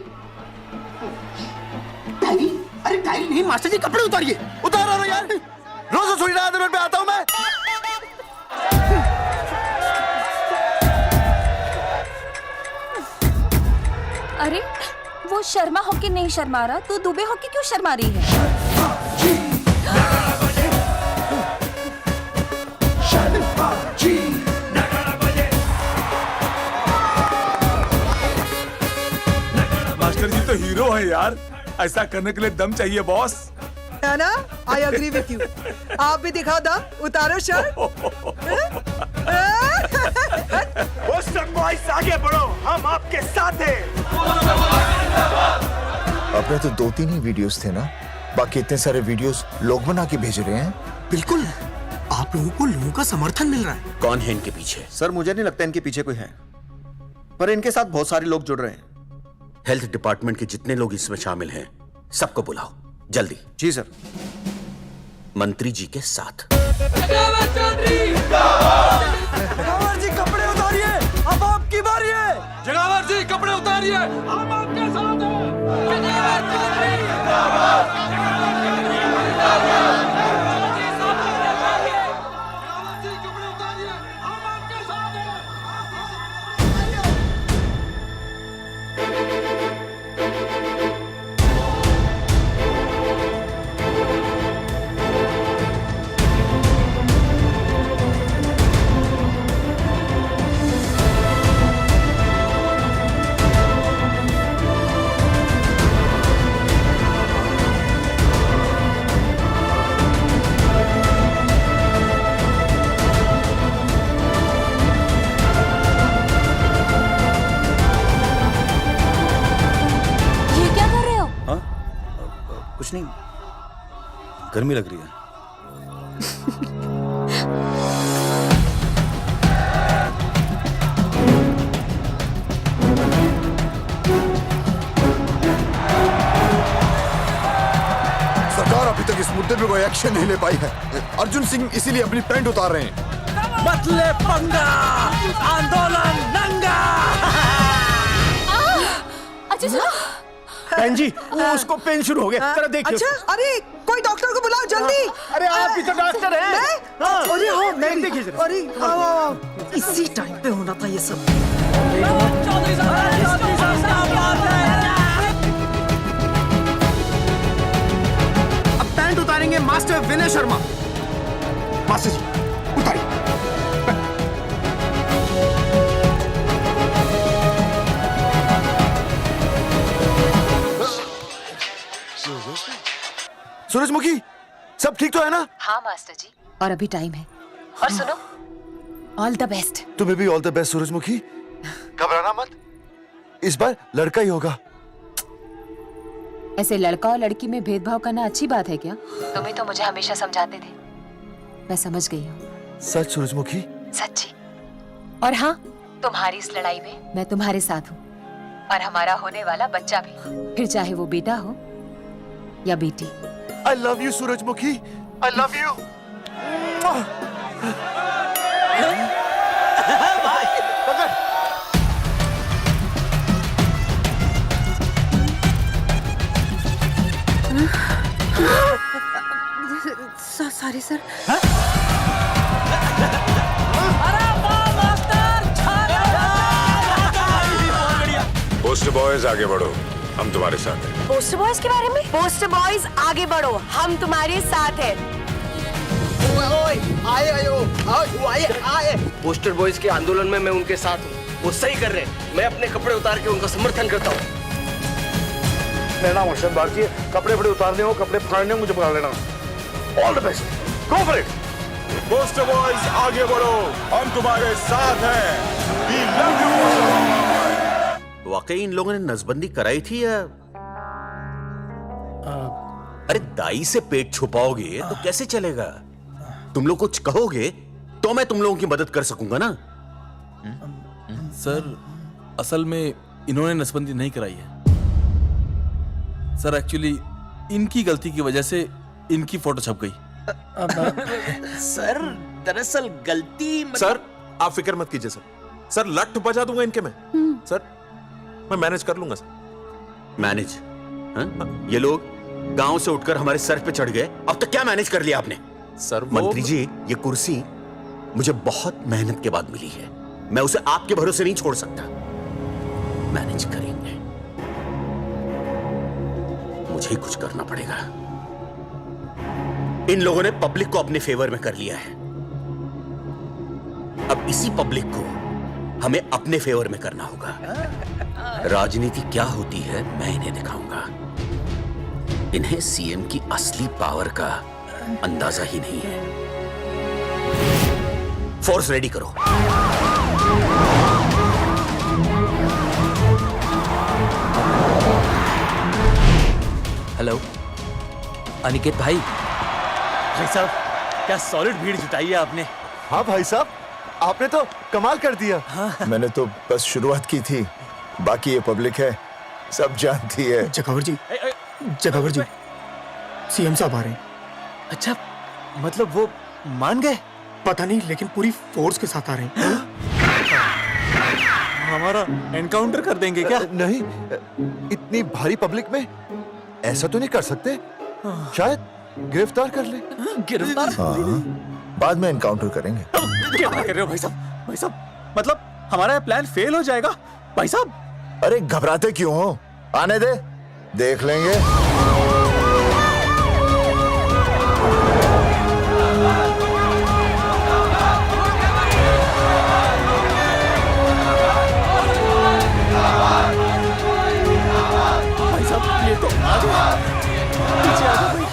मास्टर जी कपड़े उतारिए। उतारो ना यार, रोज थोड़ी ना आंदोलन पे आता हूं मैं। अरे वो शर्मा होके नहीं शर्मा रहा, तू दुबे होके क्यों शर्मा रही है? मास्टर जी तो हीरो है यार, ऐसा करने के लिए दम चाहिए बॉस। है ना? I agree with you. आप भी दिखाओ दम, उतारो शर्ट। बॉयज आगे बढ़ो, हम आपके साथ हैं। अपने तो 2-3 ही वीडियोस थे ना, बाकी इतने सारे वीडियोस लोग बना के भेज रहे हैं। बिल्कुल, आप लोगों को लोगों का समर्थन मिल रहा है। कौन है इनके पीछे? सर मुझे नहीं लगता इनके पीछे कोई है, पर इनके साथ बहुत सारे लोग जुड़ रहे हैं। हेल्थ डिपार्टमेंट के जितने लोग इसमें शामिल हैं, सबको बुलाओ जल्दी। जी सर। मंत्री जी के साथ। जगावर जी कपड़े उतारिए, अब आपकी बारी है। जगावर जी कपड़े उतारिए, हम आपके साथ हैं। कुछ नहीं, गर्मी लग रही है। सरकार अभी तक इस मुद्दे पे कोई एक्शन नहीं ले पाई है। अर्जुन सिंह इसीलिए अपनी पैंट उतार रहे हैं। मतले पंगा, आंदोलन नंगा। बहन जी, वो उसको पेन शुरू हो गया, जरा देखिए। अच्छा, अरे कोई डॉक्टर को बुलाओ जल्दी। अरे आप भी तो डॉक्टर हैं। अरे हाँ, मैं देखिए जरा। अरे इसी टाइम पे होना था ये सब। अब पैंट उतारेंगे मास्टर विनय शर्मा। मास्टर जी उतारिए। सूरजमुखी, सब ठीक तो है ना? हाँ मास्टर जी, और अभी टाइम है। और सुनो, ऑल द बेस्ट। तुम्हें भी ऑल द बेस्ट सूरजमुखी। घबराना मत, इस बार लड़का ही होगा। ऐसे लड़का और लड़की में भेदभाव करना अच्छी बात है क्या? तुम ही तो मुझे हमेशा समझाते थे। मैं समझ गई हूँ। सच सूरजमुखी? सच्ची। और हाँ, तुम्हारी इस लड़ाई में मैं तुम्हारे साथ हूँ, और हमारा होने वाला बच्चा भी, फिर चाहे वो बेटा हो या बेटी। I love you, सूरजमुखी। I love you. Sorry sir. Poster boys आगे बढ़ो, हम तुम्हारे साथ हैं। पोस्टर बॉयज के बारे में? पोस्टर बॉयज आगे बढ़ो, हम तुम्हारे साथ हैं। आए। पोस्टर बॉयज के आंदोलन में मैं उनके साथ हूँ, वो सही कर रहे हैं। मैं अपने कपड़े उतार के उनका समर्थन करता हूँ। मेरा नाम अर्शद भारती है। कपड़े उतारने हो, कपड़े फाड़ने हो, मुझे पकड़ लेना। All the best, go for it. Poster boys आगे बढ़ो, हम तुम्हारे साथ हैं। We love you, poster boys. वाकई इन लोगों ने नसबंदी कराई थी या? अरे दाई से पेट छुपाओगे तो कैसे चलेगा? तुम लोग कुछ कहोगे तो मैं तुम लोगों की मदद कर सकूंगा ना। सर असल में इन्होंने नसबंदी नहीं कराई है सर। एक्चुअली इनकी गलती की वजह से इनकी फोटो छप गई। सर दरअसल गलती सर आप फिक्र मत कीजिए सर लट बजा दूंगा इनके में। सर मैं मैनेज कर लूंगा सर। मैनेज? ये लोग गांव से उठकर हमारे सर पे चढ़ गए। अब तक क्या मैनेज कर लिया आपने? सर मंत्री जी, ये कुर्सी मुझे बहुत मेहनत के बाद मिली है, मैं उसे आपके भरोसे नहीं छोड़ सकता। मैनेज करेंगे, मुझे ही कुछ करना पड़ेगा। इन लोगों ने पब्लिक को अपने फेवर में कर लिया है, अब इसी पब्लिक को हमें अपने फेवर में करना होगा। राजनीति क्या होती है मैं इन्हें दिखाऊंगा। इन्हें सीएम की असली पावर का अंदाजा ही नहीं है। फोर्स रेडी करो। हेलो अनिकेत भाई। भाई साहब, क्या सॉलिड भीड़ जुटाई है आपने। हाँ भाई साहब, आपने तो कमाल कर दिया। हाँ। मैंने तो बस शुरुआत की थी, बाकी ये पब्लिक है, सब जानती है। जगावर जी, जगावर जी, सीएम साहब आ रहे हैं। अच्छा, मतलब वो मान गए? पता नहीं, लेकिन पूरी फोर्स के साथ आ रहे हैं। हमारा एनकाउंटर कर देंगे क्या? नहीं, इतनी भारी पब्लिक में ऐसा तो नहीं कर सकते। शायद गिरफ्तार कर ले। गिरफ्तार? हाँ, बाद में एनकाउंटर करेंगे। क्या बात कर रहे हो भाई साहब? भाई साहब, मतलब हमारा प्लान फेल हो जाएगा भाई साहब? अरे घबराते क्यों हो, आने दे, देख लेंगे। भाई साहब, ये तो आ जाओ, पीछे आ जाओ भाई।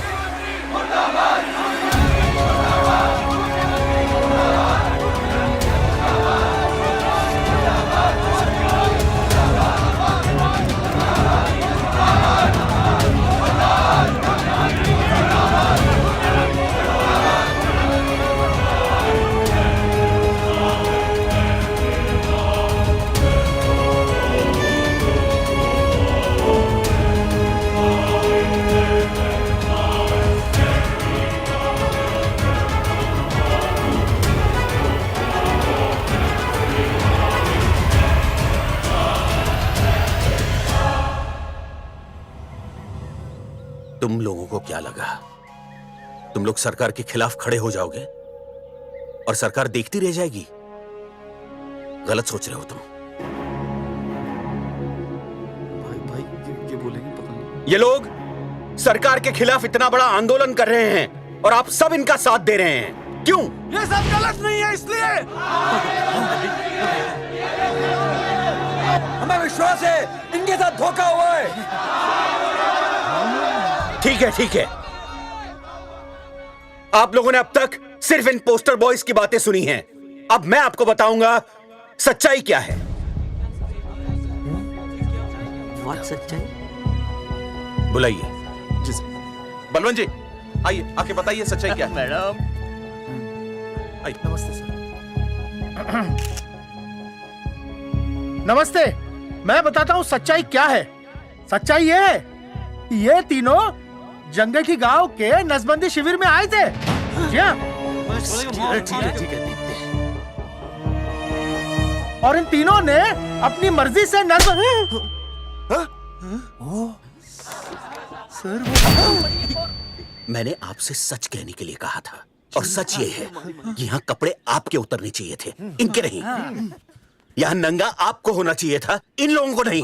तुम लोगों को क्या लगा तुम लोग सरकार के खिलाफ खड़े हो जाओगे और सरकार देखती रह जाएगी? गलत सोच रहे हो तुम। भाई ये बोलेंगे पता नहीं। ये लोग सरकार के खिलाफ इतना बड़ा आंदोलन कर रहे हैं और आप सब इनका साथ दे रहे हैं, क्यों? ये सब गलत नहीं है, इसलिए हमें विश्वास है इनके साथ धोखा हुआ है। ठीक है, ठीक है। आप लोगों ने अब तक सिर्फ इन पोस्टर बॉयज की बातें सुनी हैं। अब मैं आपको बताऊंगा सच्चाई क्या है। व्हाट सच्चाई? बुलाइए। बलवंत जी, आइए, आके बताइए सच्चाई क्या है। मैडम, नमस्ते सर। नमस्ते, मैं बताता हूँ सच्चाई क्या है। सच्चाई ये है कि ये तीनों जंगठी गांव के नसबंदी शिविर में आए थे। जी हाँ। ठीक है। और इन तीनों ने अपनी मर्जी से मैंने आपसे सच कहने के लिए कहा था और सच ये है कि यहाँ कपड़े आपके उतरने चाहिए थे, इनके नहीं। यहाँ नंगा आपको होना चाहिए था, इन लोगों को नहीं।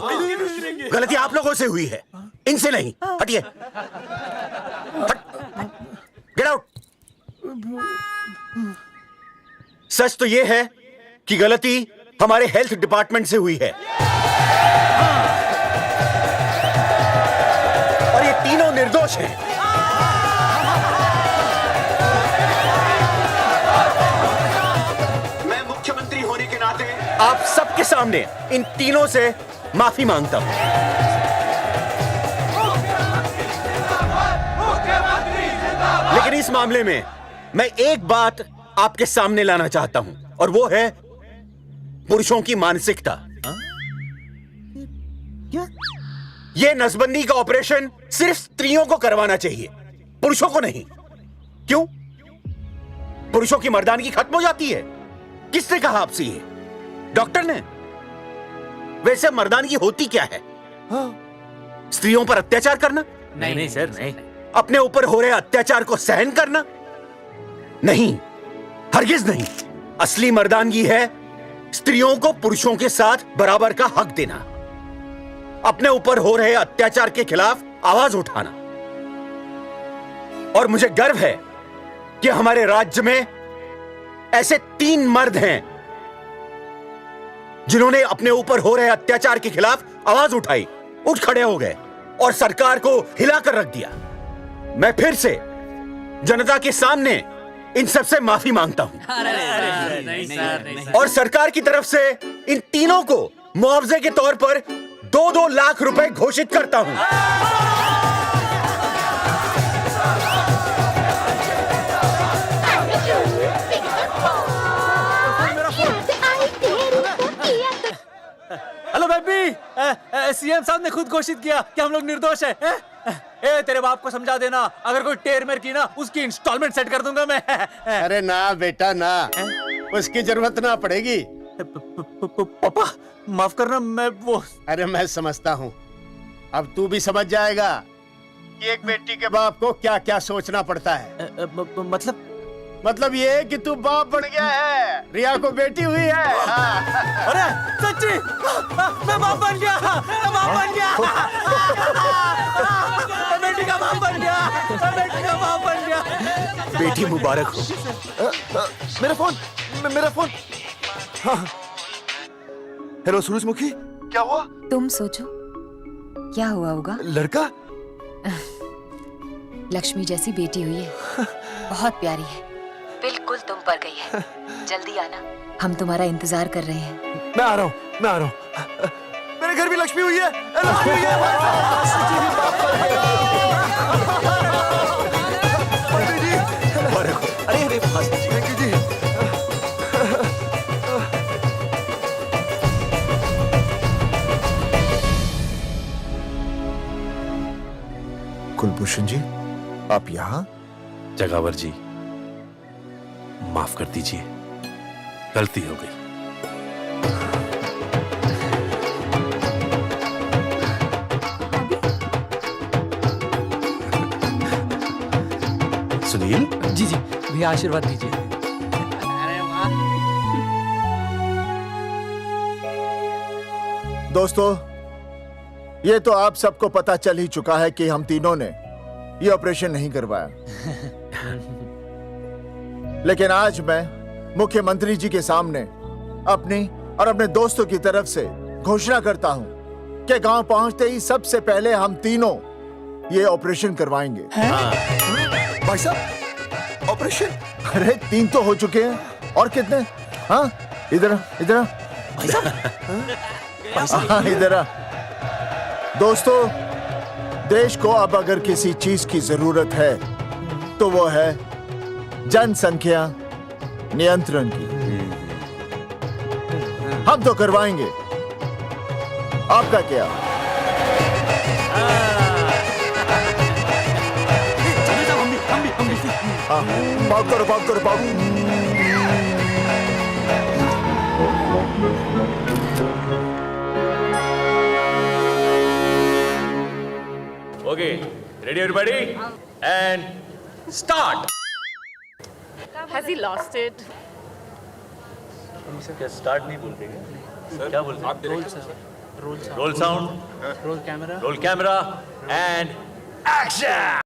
गलती आप लोगों से हुई है, इनसे नहीं। हटिए, गेट आउट। सच तो ये है कि गलती हमारे हेल्थ डिपार्टमेंट से हुई है और ये तीनों निर्दोष हैं। मैं मुख्यमंत्री होने के नाते आप सबके सामने इन तीनों से माफी मांगता हूं। लेकिन इस मामले में मैं एक बात आपके सामने लाना चाहता हूं और वो है पुरुषों की मानसिकता। ये नसबंदी का ऑपरेशन सिर्फ स्त्रियों को करवाना चाहिए, पुरुषों को नहीं। क्यों? पुरुषों की मर्दानगी खत्म हो जाती है? किसने कहा आपसे ये? डॉक्टर ने? वैसे मर्दानगी होती क्या है? स्त्रियों पर अत्याचार करना, नहीं नहीं सर नहीं। अपने ऊपर हो रहे अत्याचार को सहन करना? नहीं, हरगिज नहीं। असली मर्दानगी है स्त्रियों को पुरुषों के साथ बराबर का हक देना, अपने ऊपर हो रहे अत्याचार के खिलाफ आवाज उठाना। और मुझे गर्व है कि हमारे राज्य में ऐसे 3 मर्द हैं जिन्होंने अपने ऊपर हो रहे अत्याचार के खिलाफ आवाज उठाई, उठ खड़े हो गए और सरकार को हिलाकर रख दिया। मैं फिर से जनता के सामने इन सबसे माफी मांगता हूं और सरकार की तरफ से इन तीनों को मुआवजे के तौर पर 2-2 लाख रुपए घोषित करता हूं। हेलो बेबी, सीएम साहब ने खुद घोषित किया कि हम लोग निर्दोष हैं। ए तेरे बाप को समझा देना, अगर कोई टेर मेर की ना उसकी इंस्टॉलमेंट सेट कर दूंगा मैं। अरे ना बेटा ना, उसकी जरूरत ना पड़ेगी। पापा माफ करना, मैं वो। अरे मैं समझता हूँ, अब तू भी समझ जाएगा कि एक बेटी के बाप को क्या क्या सोचना पड़ता है। मतलब ये कि तू बाप बन गया है, रिया को बेटी हुई है। अरे सच्ची, मैं बाप बन गया, मैं बाप बन गया, मैं बेटी का बाप बन गया, मैं बेटी का बाप बन गया। बेटी मुबारक हो। मेरा फोन, मेरा फोन। हाँ। हेलो सूरजमुखी, क्या हुआ? तुम सोचो क्या हुआ होगा। लड़का? लक्ष्मी जैसी बेटी हुई है, बहुत प्यारी है, बिल्कुल तुम पर गई है। जल्दी आना, हम तुम्हारा इंतजार कर रहे हैं। मैं आ रहा हूँ, मैं आ रहा हूँ। मेरे घर भी लक्ष्मी हुई है, लक्ष्मी हुई है। अरे अरे थैंक यू जी। कुलभूषण जी, आप यहाँ? जगावर जी, माफ कर दीजिए, गलती हो गई। सुनील जी जी भैया, आशीर्वाद दीजिए। अरे वाह। दोस्तों, ये तो आप सबको पता चल ही चुका है कि हम तीनों ने ये ऑपरेशन नहीं करवाया। लेकिन आज मैं मुख्यमंत्री जी के सामने अपनी और अपने दोस्तों की तरफ से घोषणा करता हूं कि गांव पहुंचते ही सबसे पहले हम तीनों ये ऑपरेशन करवाएंगे। भाई साहब, ऑपरेशन? अरे 3 तो हो चुके हैं, और कितने? हाँ, इधर इधर इधर। दोस्तों, देश को अब अगर किसी चीज की जरूरत है तो वो है जनसंख्या नियंत्रण की। हम तो करवाएंगे, आपका क्या? पाउट करो, पाउट करो, pout. Okay, ready everybody? And start. Has he lost it? क्या स्टार्ट नहीं बोलते क्या? क्या बोलते? आप role sound, roll camera, and action.